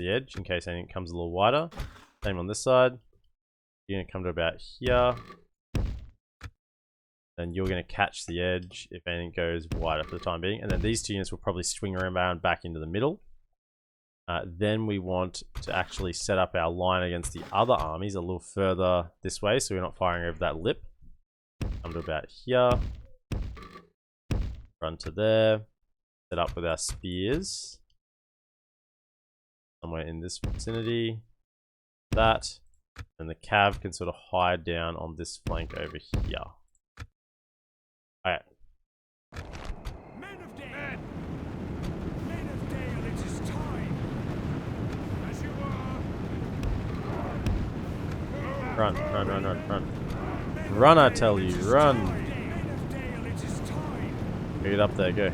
edge in case anything comes a little wider. Same on this side. You're going to come to about here. Then you're going to catch the edge if anything goes wider for the time being. And then these two units will probably swing around back into the middle. Then we want to actually set up our line against the other armies a little further this way, so we're not firing over that lip. Come to about here. Run to there. Set up with our spears. Somewhere in this vicinity. That. And the cav can sort of hide down on this flank over here. Alright. Men of Dale! Men of Dale, it is time! As you are! Run, run, run, run, run. Run, I tell you, run! Men of Dale, it is time! Get up there, go.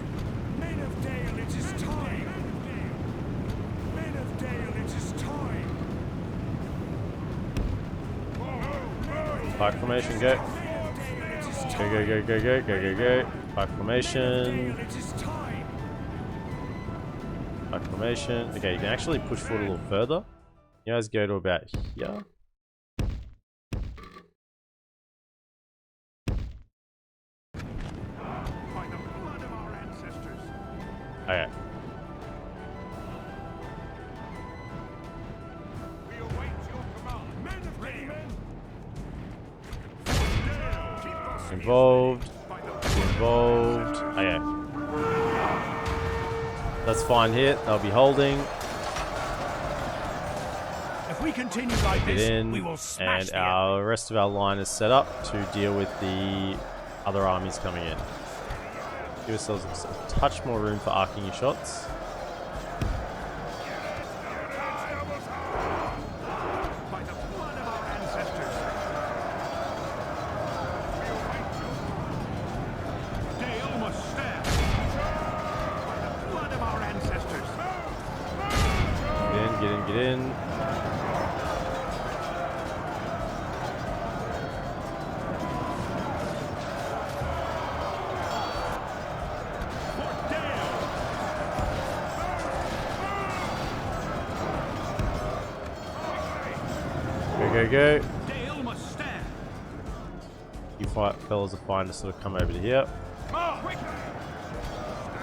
Men of Dale, it is time! Men of Dale, it is time! Pike formation, go. Go, go, go, go, go, go, go, go. Pike formation. Pike formation. Okay, you can actually push forward a little further. You guys go to about here. Okay. Involved. Okay. That's fine here. They'll be holding. If we continue like Get this, in, we will smash and our rest of our line is set up to deal with the other armies coming in. Give ourselves a touch more room for arcing your shots. Get in. go. Dale must stand. You fellas are fine to sort of come over to here.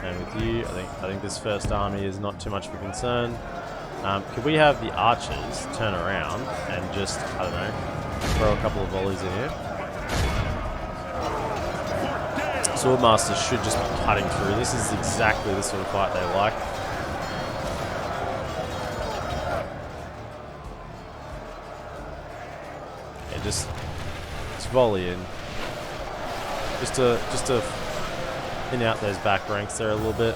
And with you, I think this first army is not too much of a concern. Could we have the archers turn around and just, I don't know, throw a couple of volleys in here? Swordmasters should just be cutting through. This is exactly the sort of fight they like. Yeah, just volley in. Just to thin out those back ranks there a little bit.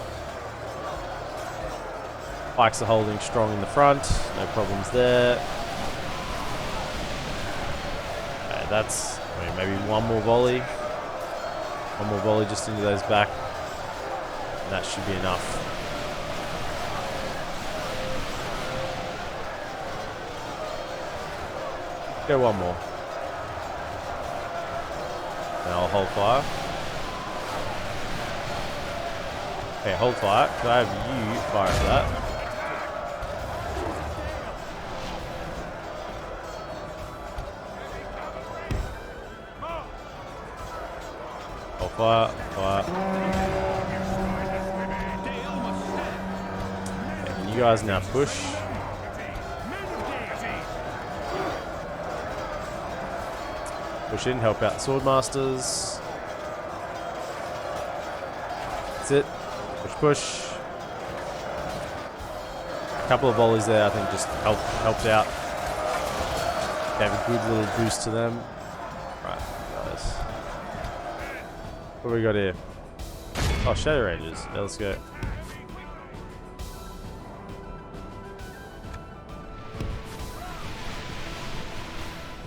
Pikes are holding strong in the front, no problems there. Okay, that's, I mean, maybe one more volley. One more volley just into those back. And that should be enough. Go one more. And I'll hold fire. Okay, hold fire. Could I have you fire at that? Hold fire, fire. Okay, can you guys now push? Push in, help out the Swordmasters. That's it. Push, push. A couple of volleys there, I think, just helped out. Gave a good little boost to them. Right, guys. What do we got here? Oh, Shadow Rangers. Yeah, let's go.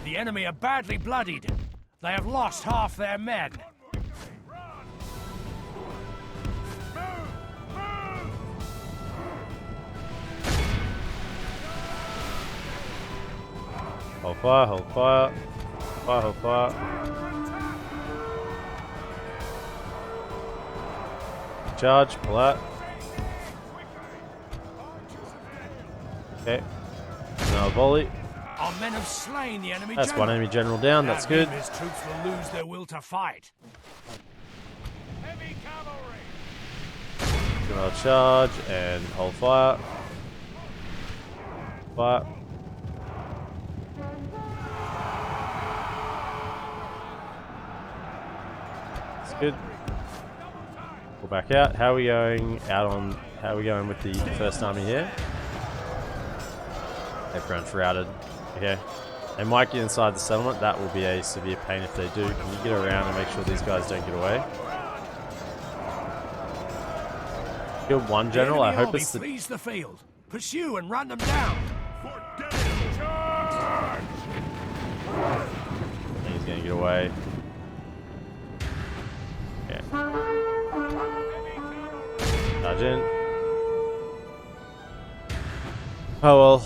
The enemy are badly bloodied. They have lost half their men. Hold fire, hold fire. Fire, hold fire. Charge, pull out. Okay. Now volley. Our men have slain the enemy That's general. one enemy general down, that's good. His troops will lose their will to fight. Heavy cavalry. Another charge and hold fire. Fire. That's good. Pull back out. How are we going with the first army here? Everyone's routed. Okay. They might get inside the settlement. That will be a severe pain if they do. Can you get around and make sure these guys don't get away? Killed one general. I hope it's the... flees the field. Pursue and run them down. He's gonna get away. Okay. Charge in. Oh well.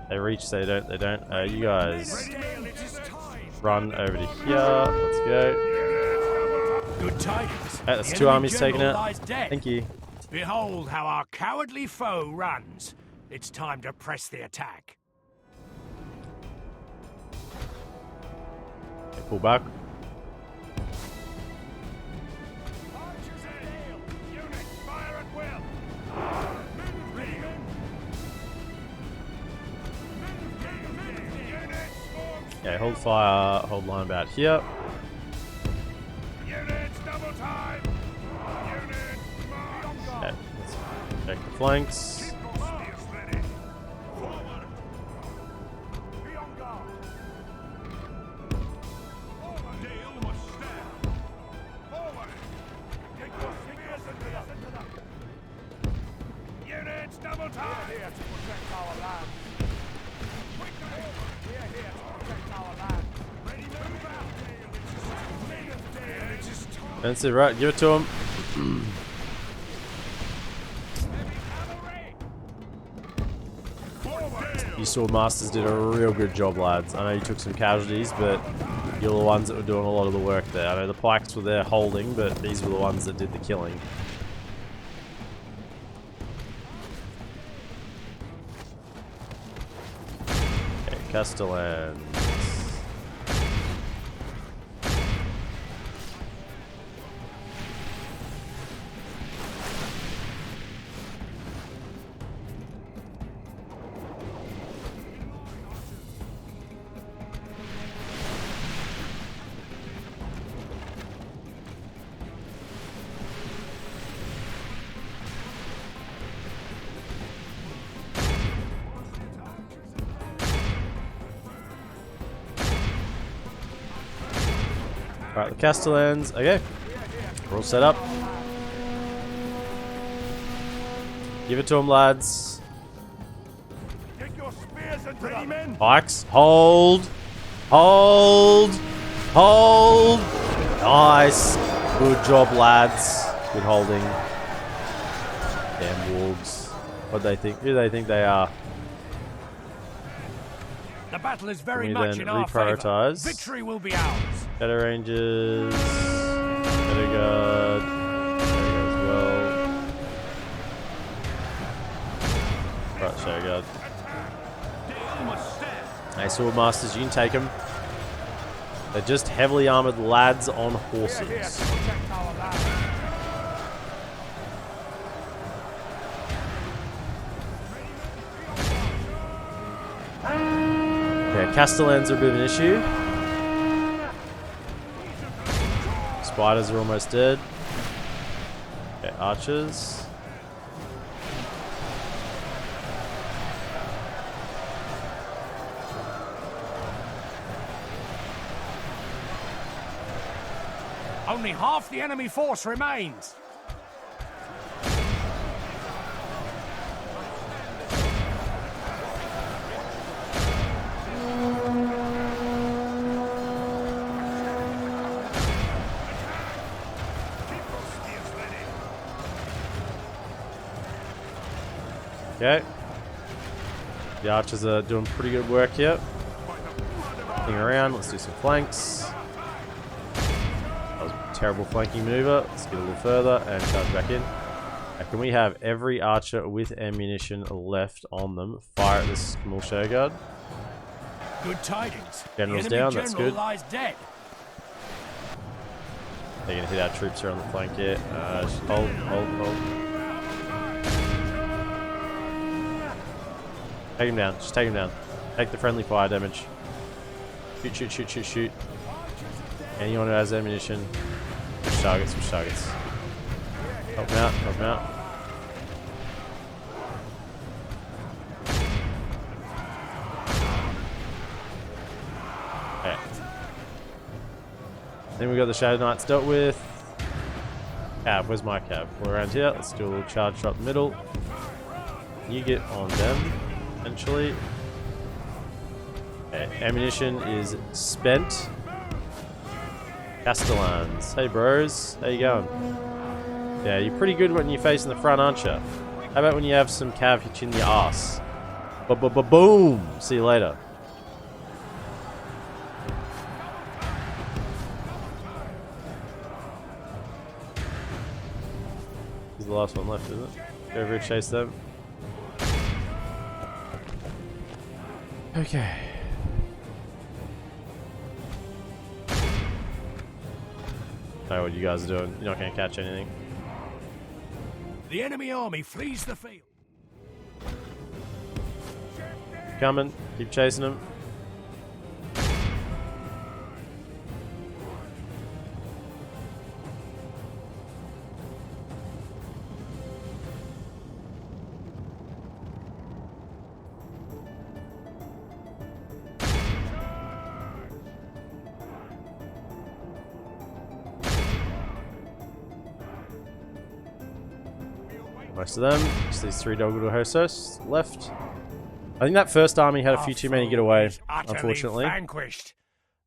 They reach, they don't. You guys run over to here. Let's go. Good tidings. Hey, that's The two enemy armies taken general out. lies dead. Thank you. Behold how our cowardly foe runs. It's time to press the attack. Okay, pull back. Okay, hold fire, hold line about here. Units double time. Units march. Okay, let's check the flanks. Spears ready. Forward. Be on guard. Forward. Dale must stand. Forward. Get your spears into them. Units double time. We're here to protect our land. Quickly. We're here to protect our land. Ready to move out. Dale, it is time. That's it, right? Give it to him. You Swordmasters did a real good job, lads. I know you took some casualties, but you're the ones that were doing a lot of the work there. I know the Pikes were there holding, but these were the ones that did the killing. Okay, Castellans. Alright, the Castellans. Okay. We're all set up. Give it to them, lads. Get your spears into ready, men. Pikes. Hold. Hold. Hold. Nice. Good job, lads. Good holding. Damn wolves. What do they think? Who do they think they are? The battle is very Can we much then in our favor. reprioritize? Victory will be ours. Shadow Rangers. Shadow Guard. Shadow Guard as well. Right, Shadow Guard. Hey, Sword Masters, you can take them. They're just heavily armored lads on horses. We are here to protect our land. Yeah, Castellans are a bit of an issue. Spiders are almost dead. Okay, archers. Only half the enemy force remains. Okay. The archers are doing pretty good work here. Hang around, let's do some flanks. That was a terrible flanking maneuver. Let's get a little further and charge back in. Now, can we have every archer with ammunition left on them fire at this small show guard? Good tidings. General's the enemy down, that's general good. lies dead. They're going to hit our troops here on the flank here. Just hold. Take him down. Just take him down. Take the friendly fire damage. Shoot. Anyone who has ammunition. Switch targets. Help him out. Okay. Then we got the Shadow Knights dealt with. Cab, where's my cab? We're around here. Let's do a little charge up the middle. You get on them. Eventually. Okay, ammunition is spent. Castellans. Hey bros, how you going? Yeah, you're pretty good when you're facing the front, aren't you? How about when you have some cav hit you in the ass? Boom! See you later. He's the last one left, isn't it? Go over and chase them. Okay. I know what you guys are doing. You're not going to catch anything. The enemy army flees the field. Coming. Keep chasing them. Most of them. Just these 3 Dol Guldur hosts left. I think that first army had a few too many get away, unfortunately. Vanquished.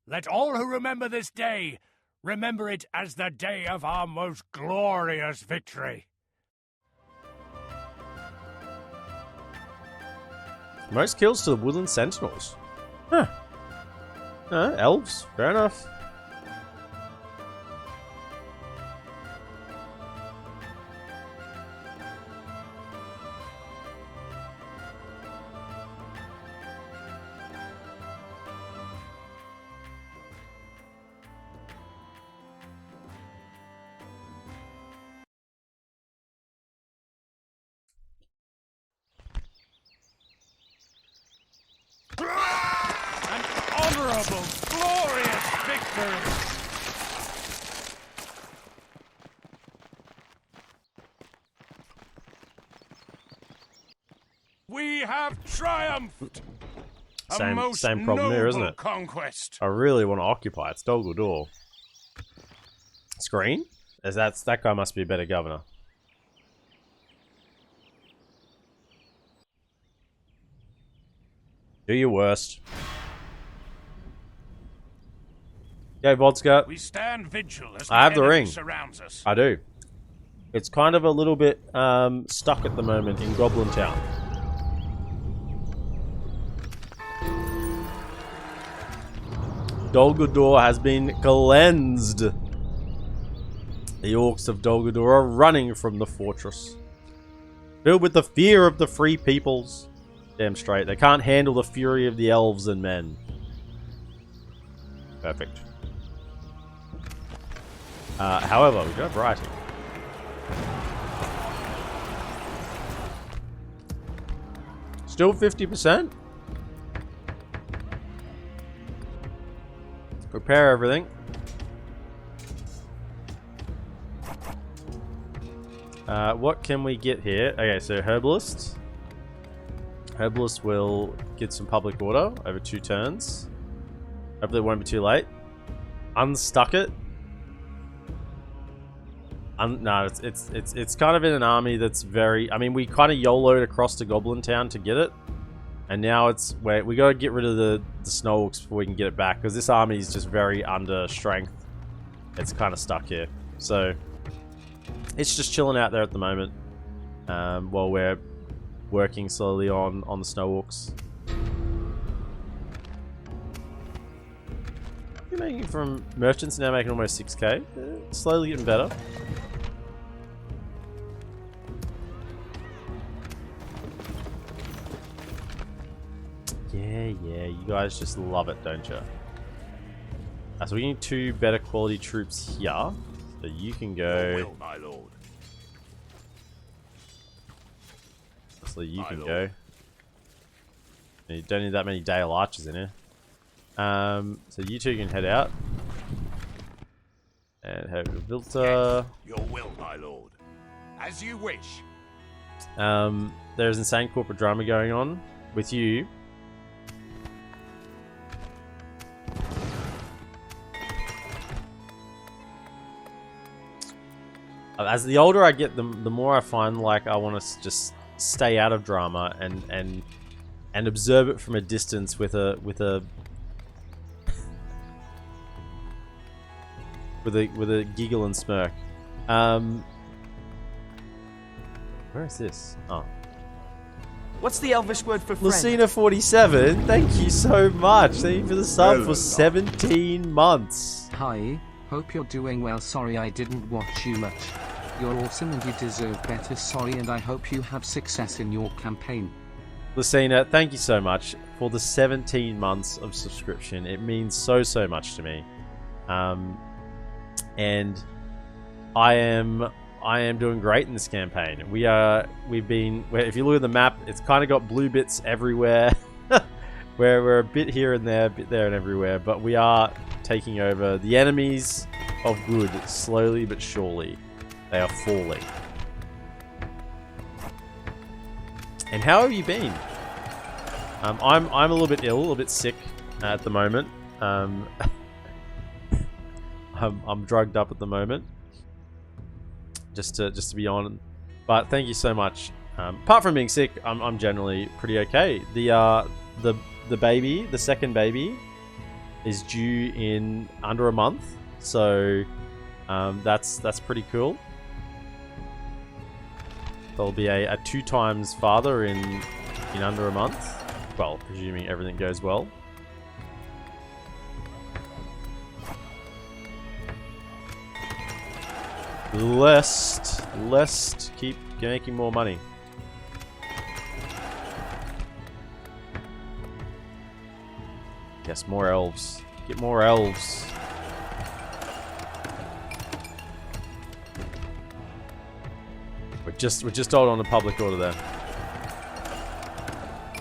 Let all who remember this day remember it as the day of our most glorious victory. Most kills to the Woodland Sentinels. Huh. Elves. Fair enough. memorable, glorious victory! We have triumphed! Same problem here, isn't it? Conquest. I really want to occupy. It's Dol Guldur. Screen? As that guy must be a better governor. Do your worst. Go, Vodka. We stand vigil as I have the enemy ring. surrounds us. I do. It's kind of a little bit stuck at the moment in Goblin Town. Dol Guldur has been cleansed. The orcs of Dol Guldur are running from the fortress, filled with the fear of the free peoples. Damn straight. They can't handle the fury of the elves and men. Perfect. However, we do have writing. Still 50%? Prepare everything. What can we get here? Okay, so Herbalist. Herbalist will get some public order over 2 turns. Hopefully it won't be too late. Unstuck it. No, it's kind of in an army that's very... I mean, we kind of YOLO'd across to Goblin Town to get it. And now it's... we got to get rid of the Snow Orcs before we can get it back. Because this army is just very under strength. It's kind of stuck here. So, it's just chilling out there at the moment. While we're working slowly on the Snow Orcs. You're making from merchants now, making almost 6k. Slowly getting better. Yeah, you guys just love it, don't you? So we need 2 better quality troops here. So you can go. Will, my lord. So you can go. You don't need that many Dale archers in here. So you 2 can head out. And head to Vilta. Your will, my lord. As you wish. There's insane corporate drama going on with you. As the older I get, the more I find like I want to just stay out of drama and observe it from a distance with a giggle and smirk. Where is this? Oh. What's the Elvish word for friend? Lucina 47, thank you so much. Thank you for the sub for 17 months. Hi, hope you're doing well. Sorry I didn't watch you much. You're awesome and you deserve better. Sorry, and I hope you have success in your campaign. Lucina, thank you so much for the 17 months of subscription. It means so much to me. And I am doing great in this campaign. If you look at the map, it's kind of got blue bits everywhere. We're a bit here and there, a bit there and everywhere, but we are taking over. The enemies of good, slowly but surely, they are falling. And how have you been? I'm a little bit ill, a little bit sick at the moment. I'm drugged up at the moment. Just to be on, but thank you so much. Apart from being sick, I'm generally pretty okay. The baby, the second baby, is due in under a month, so that's pretty cool. There'll be a 2 times father in under a month. Well, presuming everything goes well. Lest keep making more money. Yes, more elves. Get more elves. We're just hold on to public order there.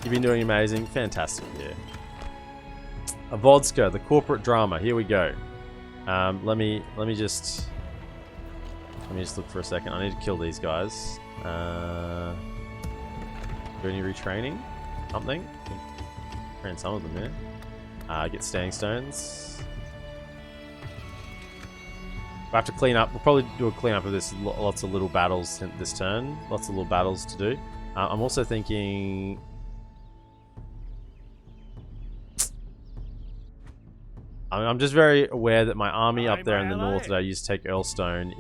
You've been doing amazing, fantastic. Yeah. A vodka, the corporate drama. Here we go. Let me just look for a second. I need to kill these guys. Do any retraining? Something? Train some of them here. Get standing stones. We'll have to clean up. We'll probably do a cleanup of this. Lots of little battles this turn. Lots of little battles to do. I'm also thinking. I'm just very aware that my army up there in the north that I used to take Earlstone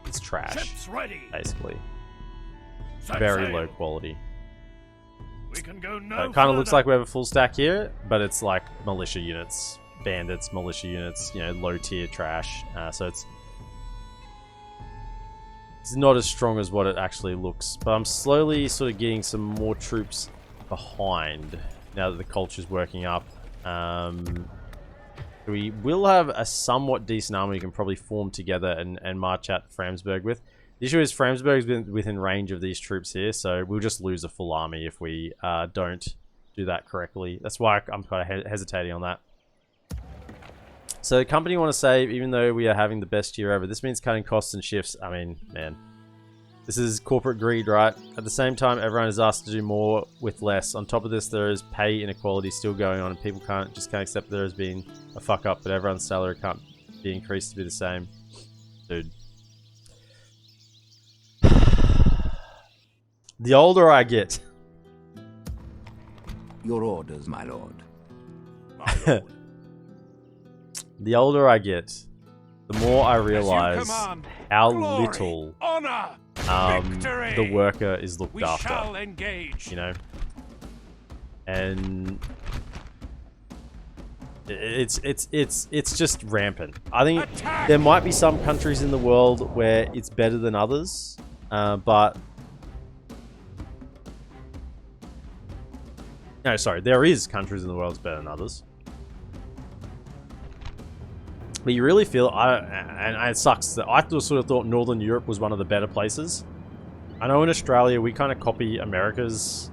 is trash, basically. Very low quality. We can go no It kind of looks like we have a full stack here, but it's like militia units, bandits, militia units, you know, low tier trash. So it's not as strong as what it actually looks. But I'm slowly sort of getting some more troops behind now that the culture's working up. We will have a somewhat decent army we can probably form together and march out Framsburg with. The issue is Framsburg's been within range of these troops here, so we'll just lose a full army if we don't do that correctly. That's why I'm kind of hesitating on that. So the company want to save, even though we are having the best year ever. This means cutting costs and shifts. I mean, man. This is corporate greed, right? At the same time, everyone is asked to do more with less. On top of this, there is pay inequality still going on, and people can't accept there has been a fuck up, but everyone's salary can't be increased to be the same. Dude. The older I get. Your orders, my lord. The older I get, the more I realize how Glory, little honor, victory. the worker is looked We after. shall engage. You know, and it's just rampant. I think Attack! there might be some countries in the world where it's better than others, but no, sorry, there is countries in the world that's better than others. But you really feel, and it sucks that I sort of thought Northern Europe was one of the better places. I know in Australia we kind of copy America's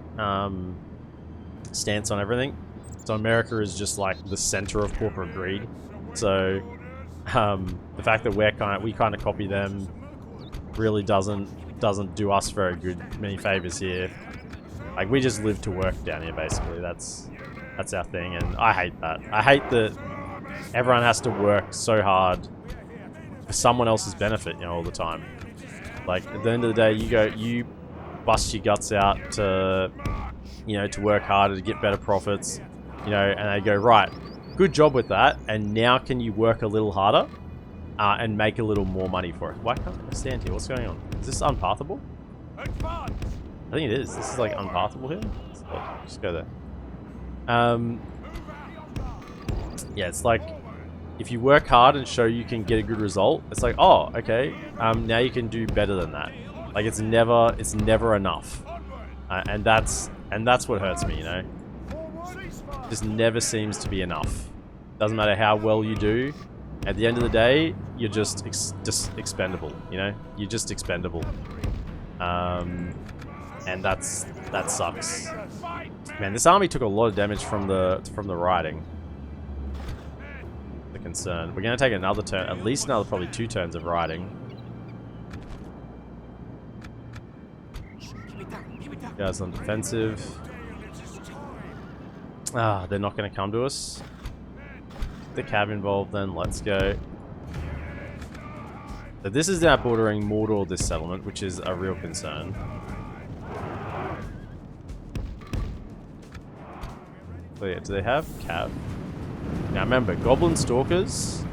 stance on everything. So America is just like the center of corporate greed. So the fact that we kind of copy them really doesn't do us very many favors here. Like, we just live to work down here, basically. That's our thing, and I hate that. I hate that everyone has to work so hard for someone else's benefit, you know, all the time. Like, at the end of the day, you bust your guts out to, you know, to work harder, to get better profits, you know, and they go, right, good job with that, and now can you work a little harder and make a little more money for it? Why can't I stand here? What's going on? Is this unpathable? I think it is. This is like unpathable here. Just go there. Yeah, it's like if you work hard and show you can get a good result, it's like, oh, okay. Now you can do better than that. Like, it's never enough, and that's what hurts me. You know, it just never seems to be enough. Doesn't matter how well you do. At the end of the day, you're just expendable. You know, you're just expendable. And that sucks. Man, this army took a lot of damage from the riding. The concern. We're gonna take another turn, at least another probably 2 turns of riding. Guys on defensive. They're not gonna come to us. The cav involved then, let's go. So this is now bordering Mordor, this settlement, which is a real concern. So yeah, do they have cav? Now remember, Goblin Stalkers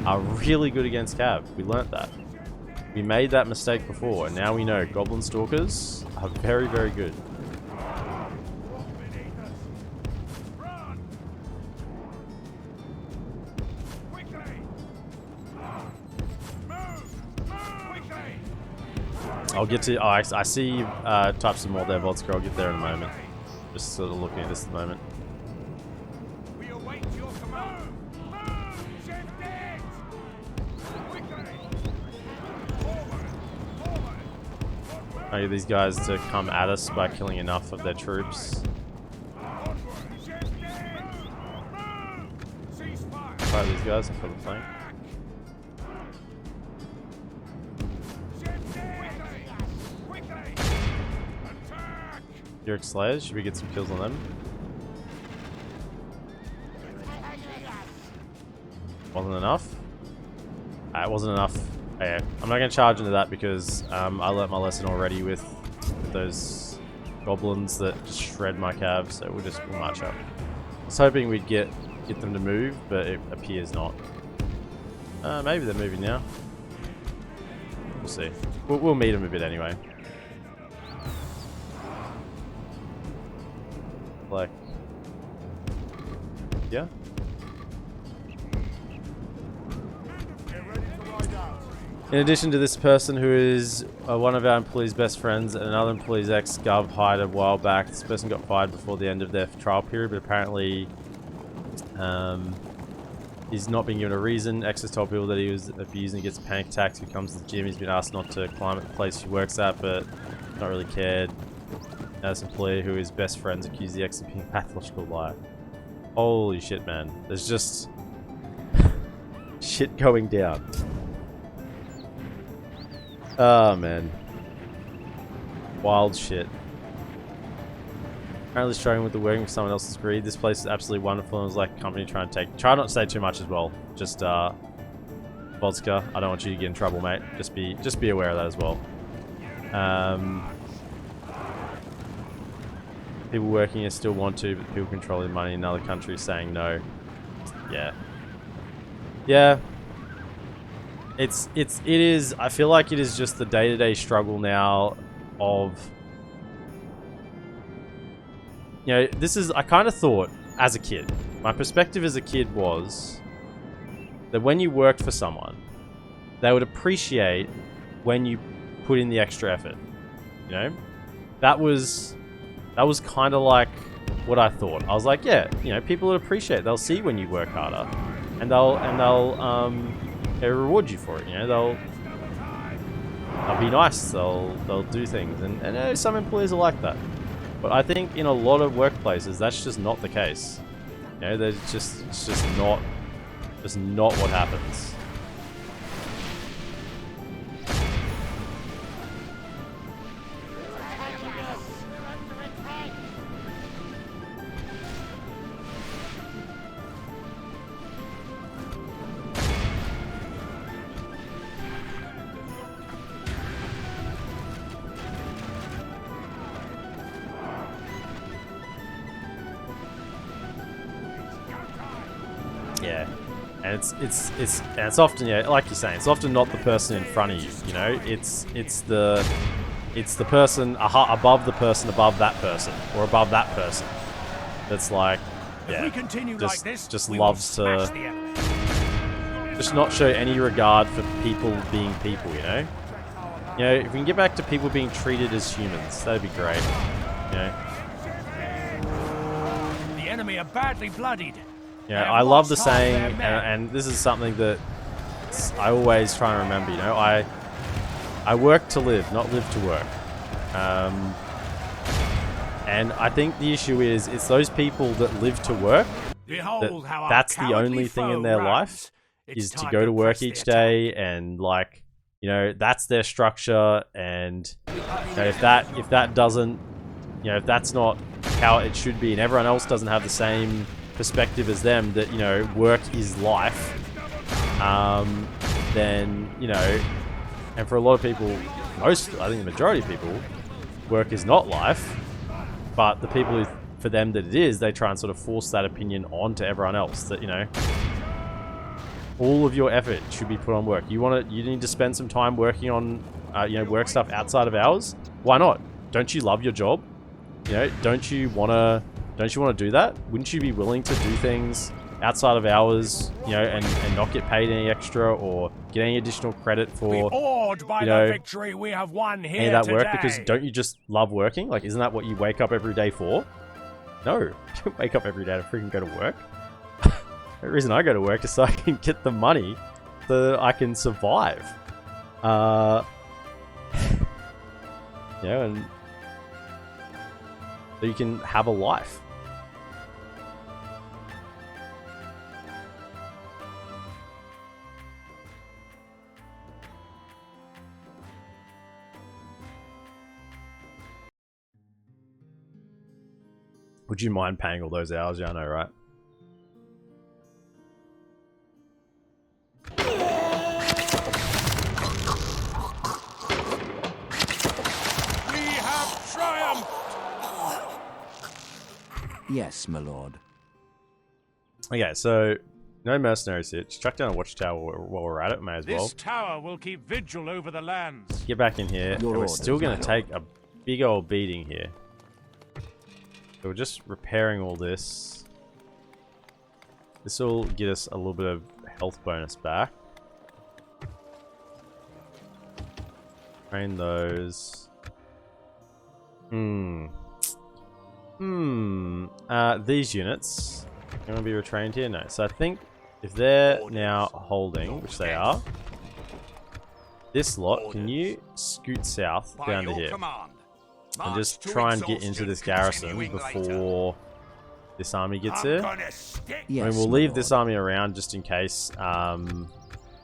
are really good against cav. We learnt that. We made that mistake before, and now we know Goblin Stalkers are very, very good. I'll get to... Oh, I see you type some more there, Vodska. I'll get there in a moment. Just sort of looking at this at the moment. We await your command. I get these guys to come at us by killing enough of their troops. these guys for the flank. Yurk Slayers, should we get some kills on them? Wasn't enough? It wasn't enough. Okay, I'm not going to charge into that because I learnt my lesson already with those goblins that just shred my calves, so we'll march up. I was hoping we'd get them to move, but it appears not. Maybe they're moving now. We'll see. We'll meet them a bit anyway. Like, yeah. In addition to this person who is one of our employees' best friends and another employee's ex-gov hired a while back, this person got fired before the end of their trial period, but apparently he's not being given a reason. Ex has told people that he was abused and gets panic attacks. He comes to the gym. He's been asked not to climb at the place he works at, but not really cared. Now this employee who is best friends accused the ex of being a pathological liar. Holy shit, man. There's just shit going down. Oh, man. Wild shit. Apparently struggling with the working with someone else's greed. This place is absolutely wonderful and it was like a company trying to take... Try not to say too much as well. Just, Vodka, I don't want you to get in trouble, mate. Just be aware of that as well. People working here still want to, but people controlling money in other countries saying no. Yeah. Yeah. It is, I feel like it is just the day-to-day struggle now of, you know, this is, I kind of thought as a kid, my perspective as a kid was that when you worked for someone, they would appreciate when you put in the extra effort, you know? That was kind of like what I thought. I was like, yeah, you know, people would appreciate, they'll see when you work harder, and they'll reward you for it, you know, they'll be nice, they'll do things, and some employees are like that. But I think in a lot of workplaces that's just not the case. You know, it's just not what happens. Yeah, and it's often, yeah, like you're saying, it's often not the person in front of you. You know, it's the person above the person above that person or above that person. That's like, yeah, if we continue like this, just we loves will to smash the enemy. just not show any regard for people being people. You know, if we can get back to people being treated as humans, that'd be great. You know, The enemy are badly bloodied. yeah, I love the saying, and this is something that I always try and remember. You know, I work to live, not live to work. And I think the issue is, it's those people that live to work. Behold how That's the only thing in their life is to go to work each day, and like, you know, that's their structure. And you know, if that doesn't, you know, if that's not how it should be, and everyone else doesn't have the same perspective as them, that, you know, work is life, then, you know, and for a lot of people, I think the majority of people, work is not life, but the people who, for them that it is, they try and sort of force that opinion onto everyone else, that, you know, all of your effort should be put on work. You need to spend some time working on, you know, work stuff outside of hours. Why not? Don't you love your job? You know, don't you want to do that? Wouldn't you be willing to do things outside of hours, you know, and not get paid any extra or get any additional credit for, awed by you know, the victory we have won here any of that today. work? Because don't you just love working? Like, isn't that what you wake up every day for? No, you don't wake up every day to freaking go to work. The reason I go to work is so I can get the money so that I can survive. You know, and so you can have a life. Would you mind paying all those hours? Yeah, I know, right? We have triumphed! Yes, my lord. Okay, so no mercenaries here. Just chuck down a watchtower while we're at it. May as well. This tower will keep vigil over the lands. Get back in here. And we're still going to take a big old beating here. So we're just repairing all this. This will get us a little bit of health bonus back. Train those. These units are going to be retrained here? No. So I think if they're now holding, which they are, this lot, can you scoot south down to here? And just try and get into this garrison before this army gets here. Yes, I mean, we'll leave this army around just in case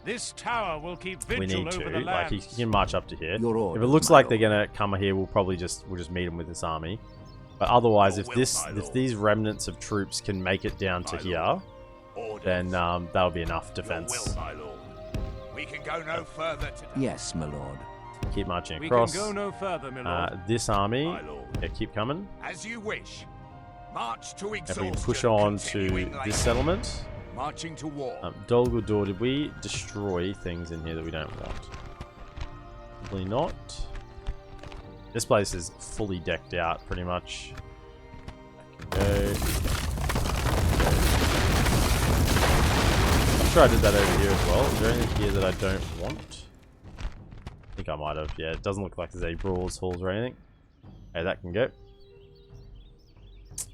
This tower will keep we vigil need to. over the Like, he lands. can march up to here. If Your it orders, looks my like they're lord. gonna come here, we'll just meet them with this army. But otherwise, if these remnants of troops can make it down to here, then that'll be enough defense. We can go no further today. Yes, my lord. Keep marching We across. can go no further, my lord. This army, My lord. yeah, keep coming. As you wish. March to If exhaustion. we can push on to continuing this later. settlement. Marching to war. Dol Guldur, did we destroy things in here that we don't want? Probably not. This place is fully decked out, pretty much. Go. I'm sure I did that over here as well. Is there anything here that I don't want? I think I might have. Yeah, it doesn't look like there's any brawls, halls, or anything. Okay, that can go.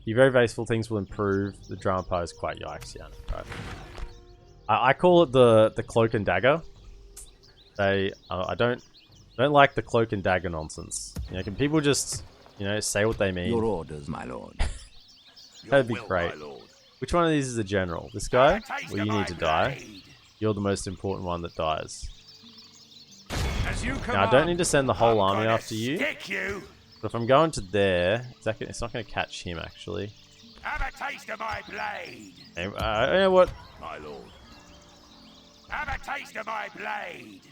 The very vasteful things will improve. The drama part is quite yikes, yeah, right. I call it the cloak and dagger. I don't like the cloak and dagger nonsense. You know, can people just, you know, say what they mean? Your orders, my lord. That'd be Your will, great. my lord. Which one of these is a general? This guy? Well, you need to die. You're the most important one that dies. As you Now, I don't need to send the whole army gonna after you. Stick you. But if I'm going to there, it's not going to catch him, actually. Have a taste of my blade. Hey, you know what? My lord. Have a taste of my blade.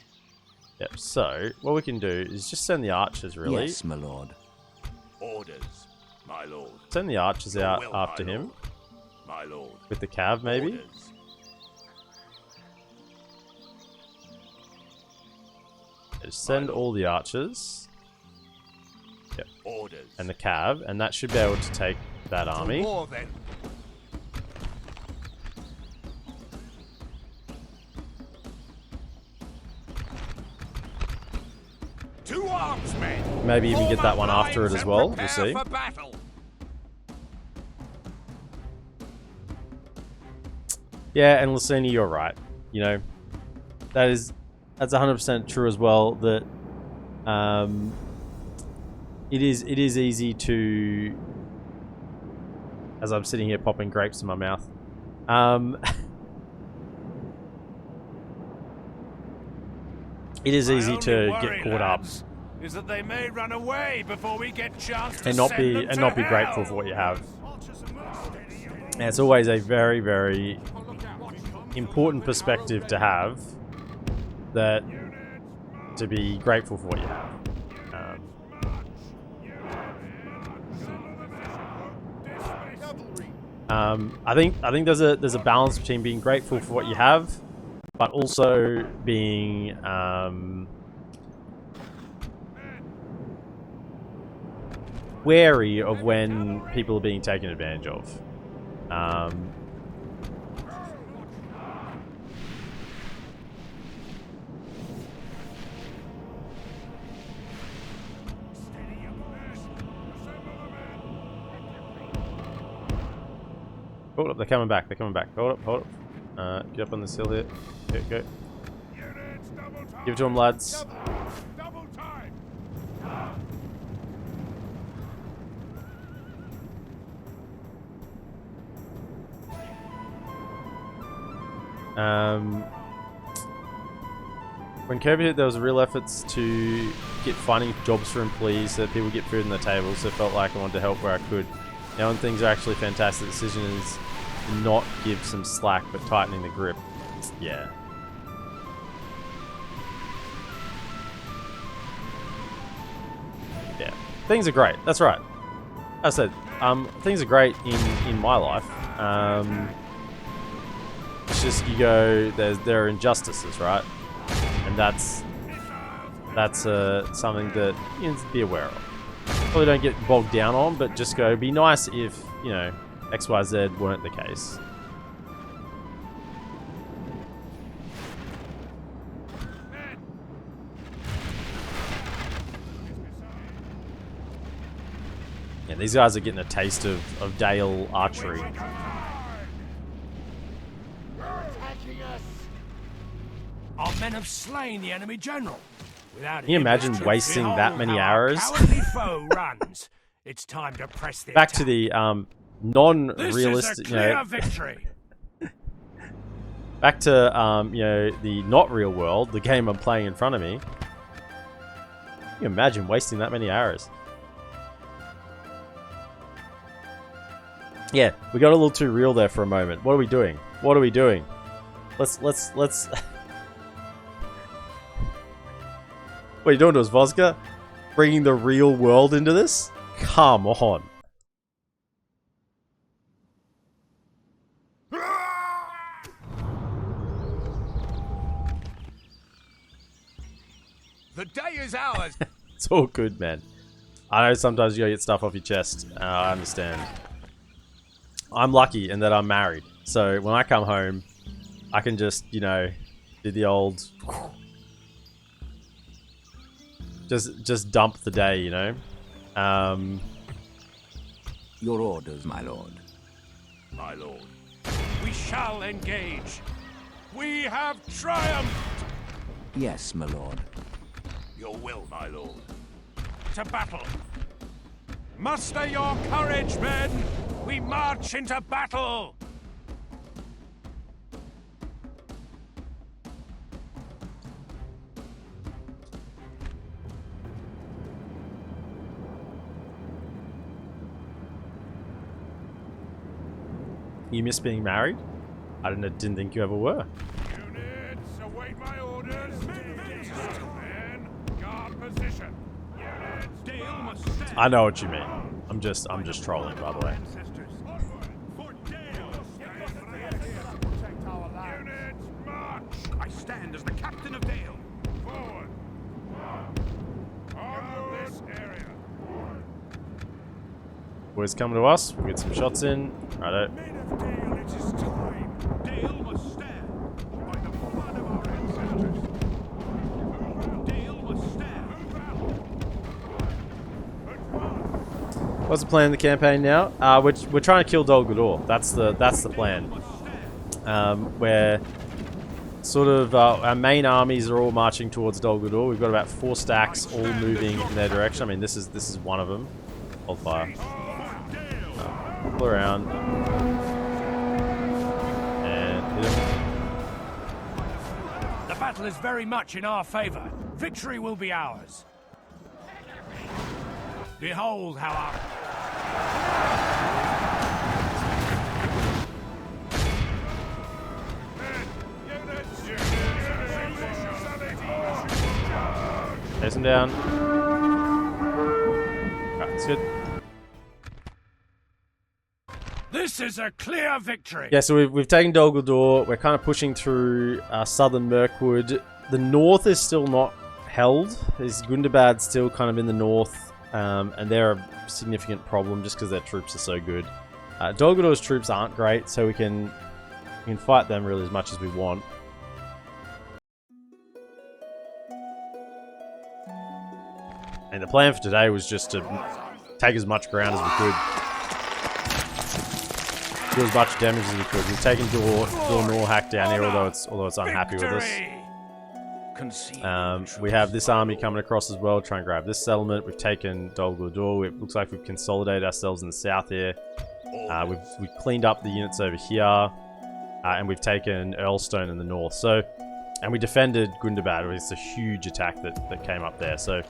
Yep, so, what we can do is just send the archers, really. Yes, my lord. Orders. My lord. Send the archers Your out will, after my him. lord. My lord. With the cav, maybe? Orders. Just send all the archers. Yep. Orders. And the cav, and that should be able to take that army. To war then. To arms, men. Maybe even Form get that up one after it lines as and well. We'll prepare see. for battle. Yeah, and Lucini, you're right. You know, that's 100% true as well. That it is easy to, as I'm sitting here popping grapes in my mouth. It is easy to get caught up Is that they may run away before we get chance to and not send be them to grateful hell. for what you have. And it's always a very, very important perspective to have, that to be grateful for what you have. I think there's a balance between being grateful for what you have, but also being wary of when people are being taken advantage of. Hold up, they're coming back. Hold up. Get up on this hill here. Go. Give it to them, lads. Double time. When COVID hit, there was real efforts to get finding jobs for employees so that people get food on the table. So I felt like I wanted to help where I could. Now when things are actually fantastic, the decision is to not give some slack, but tightening the grip. Yeah. Yeah. Things are great. That's right. As I said, things are great in my life. It's just you go, there are injustices, right? And that's something that you need to be aware of. Probably don't get bogged down on, but just go, it'd be nice if, you know, XYZ weren't the case. Yeah, these guys are getting a taste of Dale archery. Our men have slain the enemy general. Without Can you imagine wasting that many arrows? Cowardly foe runs. It's time to press the Back attack. to the non-realistic, This is a clear victory. Back to you know, the not real world, the game I'm playing in front of me. Can you imagine wasting that many arrows? Yeah, we got a little too real there for a moment. What are we doing? What are we doing? Let's What are you doing to us, Vodka? Bringing the real world into this? Come on. The day is ours. It's all good, man. I know sometimes you gotta get stuff off your chest. I understand. I'm lucky in that I'm married. So when I come home, I can just, you know, do the old... Just dump the day, you know? Your orders, my lord. My lord. We shall engage. We have triumphed. Yes, my lord. Your will, my lord. To battle. Muster your courage, men. We march into battle. You miss being married? I didn't think you ever were. Units, await my orders. Men, guard position. Units, Dale must stand. I know what you mean. I'm just trolling, by the way. Fort Dale. protect our land. Units, march. I stand as the captain of Dale. Forward. On this area. Boys coming to us. We'll get some shots in. Righto. Men of Dale, it is time. Dale must stand. By the blood of our ancestors. Dale must stand. What's the plan in the campaign now? We're trying to kill Dol Guldur. That's the plan. Where sort of our main armies are all marching towards Dol Guldur. We've got about 4 stacks all moving in their direction. I mean, this is one of them. Hold fire. Pull around. And hit him. The battle is very much in our favor. Victory will be ours. Behold how our... Chase him down. Alright, that's good. This is a clear victory. Yeah, so we've taken Dol Guldur. We're kind of pushing through southern Mirkwood. The north is still not held. There's Gundabad still kind of in the north. And they're a significant problem just because their troops are so good. Dol Guldur's troops aren't great, so we can fight them really as much as we want. And the plan for today was just to take as much ground as we could. Do as much damage as we could. We've taken Dol Norhack down here, although it's unhappy with us. We have this army coming across as well, trying to grab this settlement. We've taken Dol Guldur. It looks like we've consolidated ourselves in the south here. We've cleaned up the units over here, and we've taken Earlstone in the north. So, and we defended Gundabad. It's a huge attack that came up there. So,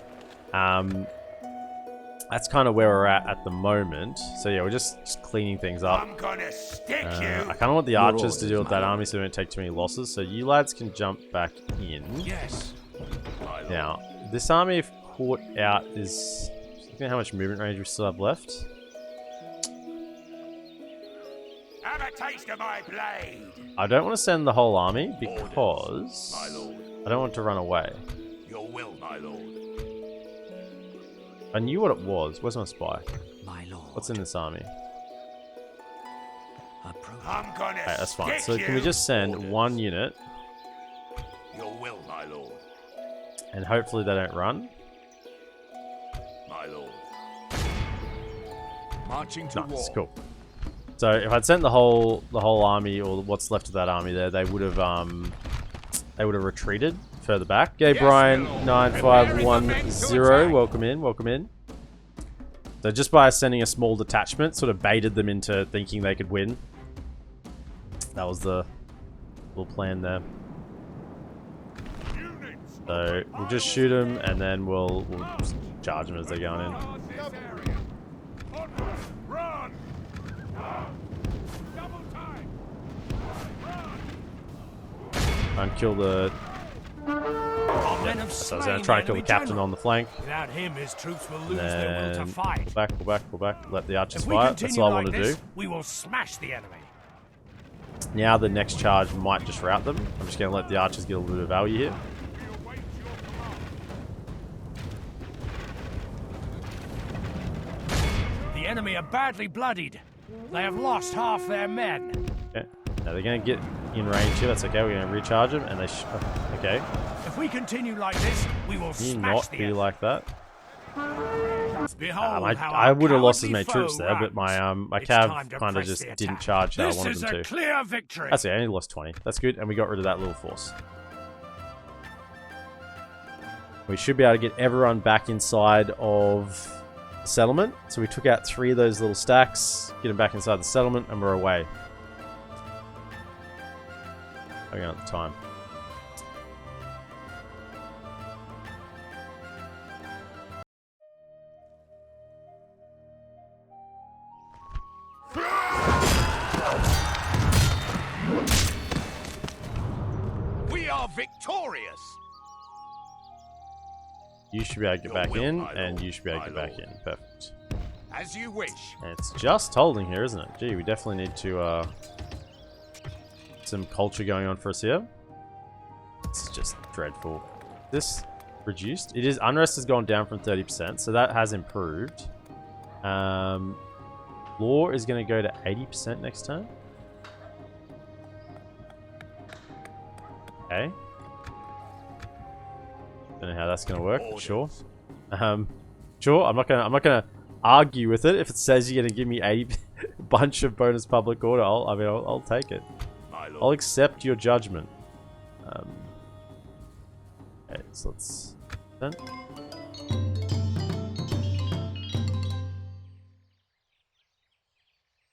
That's kind of where we're at the moment. So yeah, we're just cleaning things up. I'm gonna stick you. I kind of want the archers to deal with that army so we don't take too many losses. So you lads can jump back in. Yes. Now, this army, if caught out, is... Look at how much movement range we still have left. Have a taste of my blade. I don't want to send the whole army because My lord. I don't want to run away. Your will, my lord. I knew what it was. Where's my spy? My lord. What's in this army? Approve. I'm gonna Okay, that's fine. stick So can we you. just send Orders. one unit Your will, my lord. and hopefully they don't run? My lord. Marching to Nice, war. cool. So if I'd sent the whole army or what's left of that army there, they would have retreated further back. Okay, Brian 9510, welcome in, welcome in. So just by sending a small detachment, sort of baited them into thinking they could win. That was the little plan there. So we'll just shoot them and then we'll just charge them as they're going in. Run! Double time! And kill the... Our men have So I was slain going to try and the kill the enemy captain general. on the flank. Without him, his troops will And lose their will to then fight. pull back, pull back, pull back. Let the archers If we fight. continue That's all I like want to this, do. we will smash the enemy. Now the next charge might just rout them. I'm just going to let the archers get a little bit of value here. The enemy are badly bloodied. They have lost half their men. Okay. Now they're going to get in range here. That's okay. We're going to recharge them. And they okay. If we continue like this, we will Can you smash not the be enemy. like that? Behold how I our would have lost as cowardly many troops foe there, but my runs. It's cav time to kind of press just the didn't attack. charge how I This wanted is them a to. clear victory. That's it. I only lost 20. That's good. And we got rid of that little force. We should be able to get everyone back inside of the settlement. So we took out 3 of those little stacks, get them back inside the settlement, and we're away. Hang on at the time. We are victorious. You should be able to get Your back will, in, my and lord, you should be able to my get back lord. in. Perfect. As you wish. And it's just holding here, isn't it? Gee, we definitely need to, some culture going on for us here. It's just dreadful. This reduced? It is, unrest has gone down from 30%, so that has improved. Law is going to go to 80% next turn. Okay. Don't know how that's going to work, but sure. Sure, I'm not gonna argue with it. If it says you're gonna give me a bunch of bonus public order, I'll take it. I'll accept your judgment. Okay, so let's then.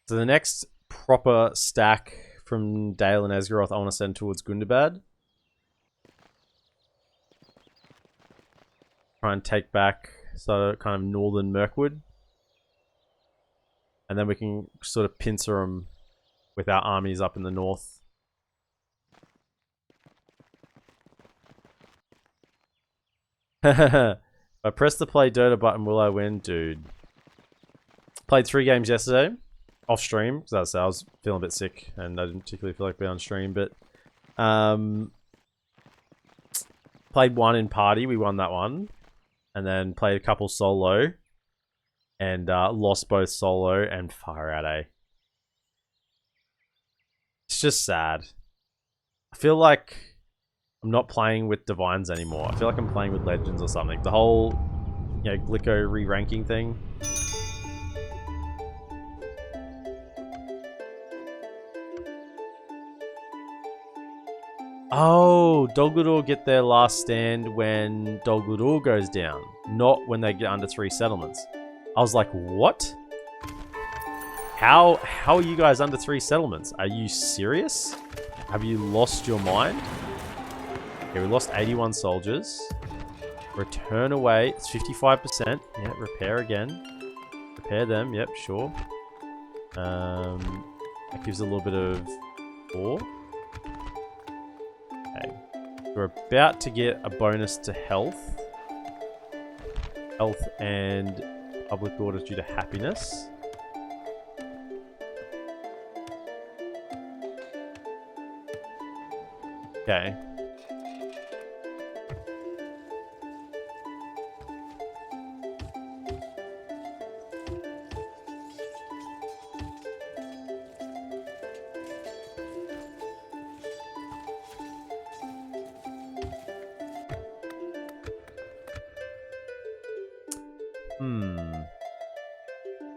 So the next proper stack from Dale and Esgaroth I want to send towards Gundabad. Try and take back sort of kind of northern Mirkwood. And then we can sort of pincer them with our armies up in the north. If I press the play Dota button, will I win? Dude. Played 3 games yesterday. Off stream, because I was feeling a bit sick and I didn't particularly feel like being on stream, but played 1 in party, we won that one. And then played a couple solo and lost both solo and far out, eh? It's just sad. I feel like I'm not playing with Divines anymore. I feel like I'm playing with Legends or something. The whole, you know, Glicko re-ranking thing. Oh, Dol Guldur get their last stand when Dol Guldur goes down, not when they get under 3 settlements. I was like, what? How are you guys under 3 settlements? Are you serious? Have you lost your mind? Okay, we lost 81 soldiers. Return away. It's 55%. Yeah, repair again. Repair them. Yep, sure. That gives a little bit of 4. Okay. We're about to get a bonus to health. Health and public orders due to happiness. Okay.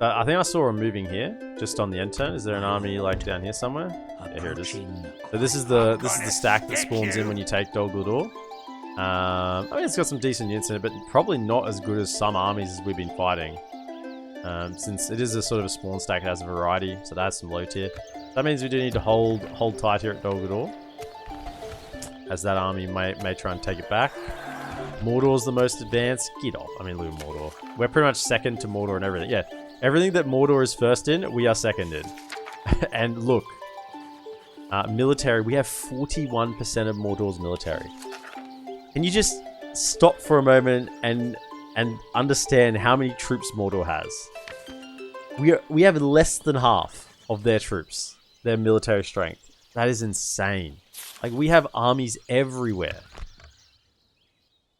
I think I saw a moving here, just on the end turn. Is there an army like down here somewhere? Yeah, here it is. So this is the stack that spawns in when you take Dol Guldur. I mean, it's got some decent units in it, but probably not as good as some armies as we've been fighting. Since it is a sort of a spawn stack, it has a variety, so that has some low tier. That means we do need to hold tight here at Dol Guldur, as that army may try and take it back. Mordor's the most advanced. Get off. I mean, look at Mordor. We're pretty much second to Mordor and everything. Yeah, everything that Mordor is first in, we are second in. And look, military, we have 41% of Mordor's military. Can you just stop for a moment and understand how many troops Mordor has? We have less than half of their troops, their military strength. That is insane. Like, we have armies everywhere.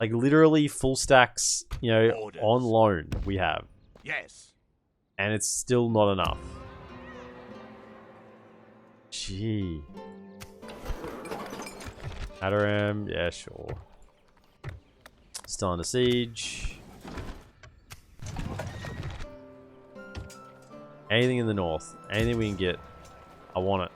Like, literally full stacks, you know, Orders. on loan we have. Yes. And it's still not enough. Gee. Adrian, yeah, sure. Still under siege. Anything in the north. Anything we can get. I want it.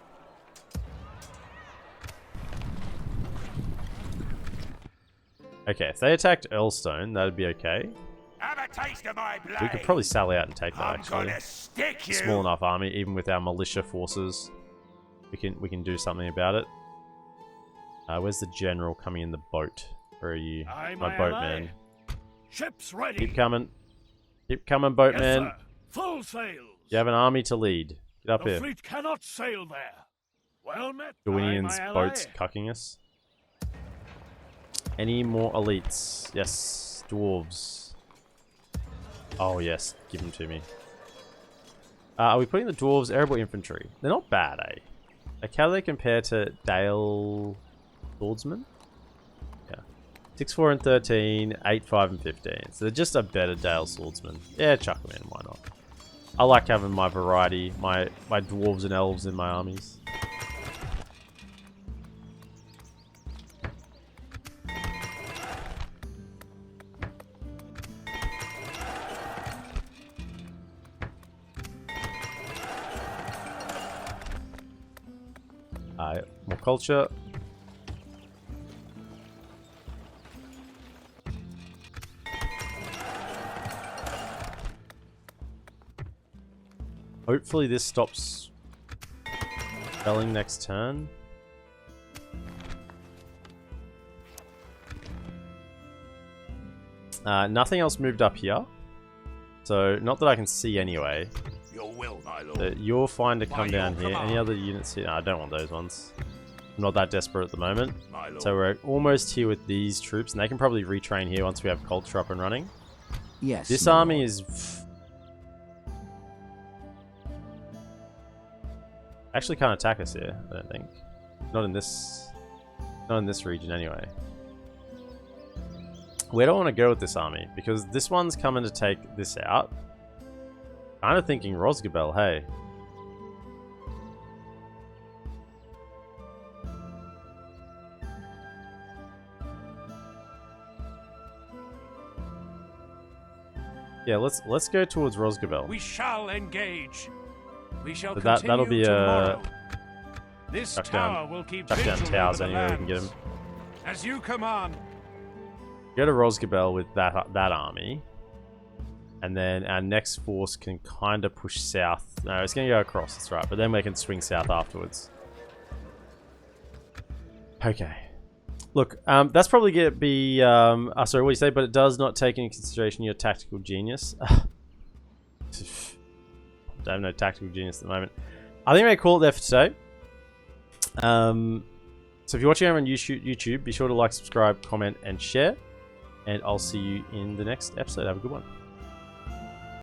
Okay, if they attacked Earlstone, that'd be okay. Have a taste of my blade. We could probably sally out and take that, I'm actually. gonna stick you. Small enough army, even with our militia forces. We can do something about it. Where's the general coming in the boat? Where are you? Aye, My my boatman. Ships ready. Keep coming. Keep coming, boatman. Yes, sir. Full sails. You have an army to lead. Get up The here. fleet cannot sail there. Well met. Dwayne's aye, my boats ally. cucking us. Any more elites? Yes, dwarves. Oh yes, give them to me. Are we putting the dwarves airborne infantry? They're not bad, eh? Like, how do they compare to Dale swordsmen? Yeah, 6, 4, and 13, 8, 5, and 15. So they're just a better Dale swordsman. Yeah, chuck them in. Why not? I like having my variety, my dwarves and elves in my armies. More culture. Hopefully this stops spelling next turn. Nothing else moved up here. So, not that I can see anyway. Your will, my lord. You're fine to come By down your here. command. Any other units here? No, I don't want those ones. I'm not that desperate at the moment. My lord. So we're almost here with these troops, and they can probably retrain here once we have culture up and running. Yes. This my army lord. is... Actually can't attack us here, I don't think. Not in this region anyway. Where do I want to go with this army? Because this one's coming to take this out. Kind of thinking Rosgabel, hey. Yeah, let's go towards Rosgabel. We shall engage. We shall But continue that'll be tomorrow. This chuck tower down- will keep chuck down vigil towers over the anywhere we can get lands. them. As you command. Go to Rosgabel with that army. And then our next force can kind of push south. No, it's going to go across, that's right. But then we can swing south afterwards. Okay. Look, that's probably going to be... sorry, what do you say? But it does not take into consideration your tactical genius. I have no tactical genius at the moment. I think I'm going to call it there for today. So if you're watching over on YouTube, be sure to like, subscribe, comment, and share. And I'll see you in the next episode. Have a good one.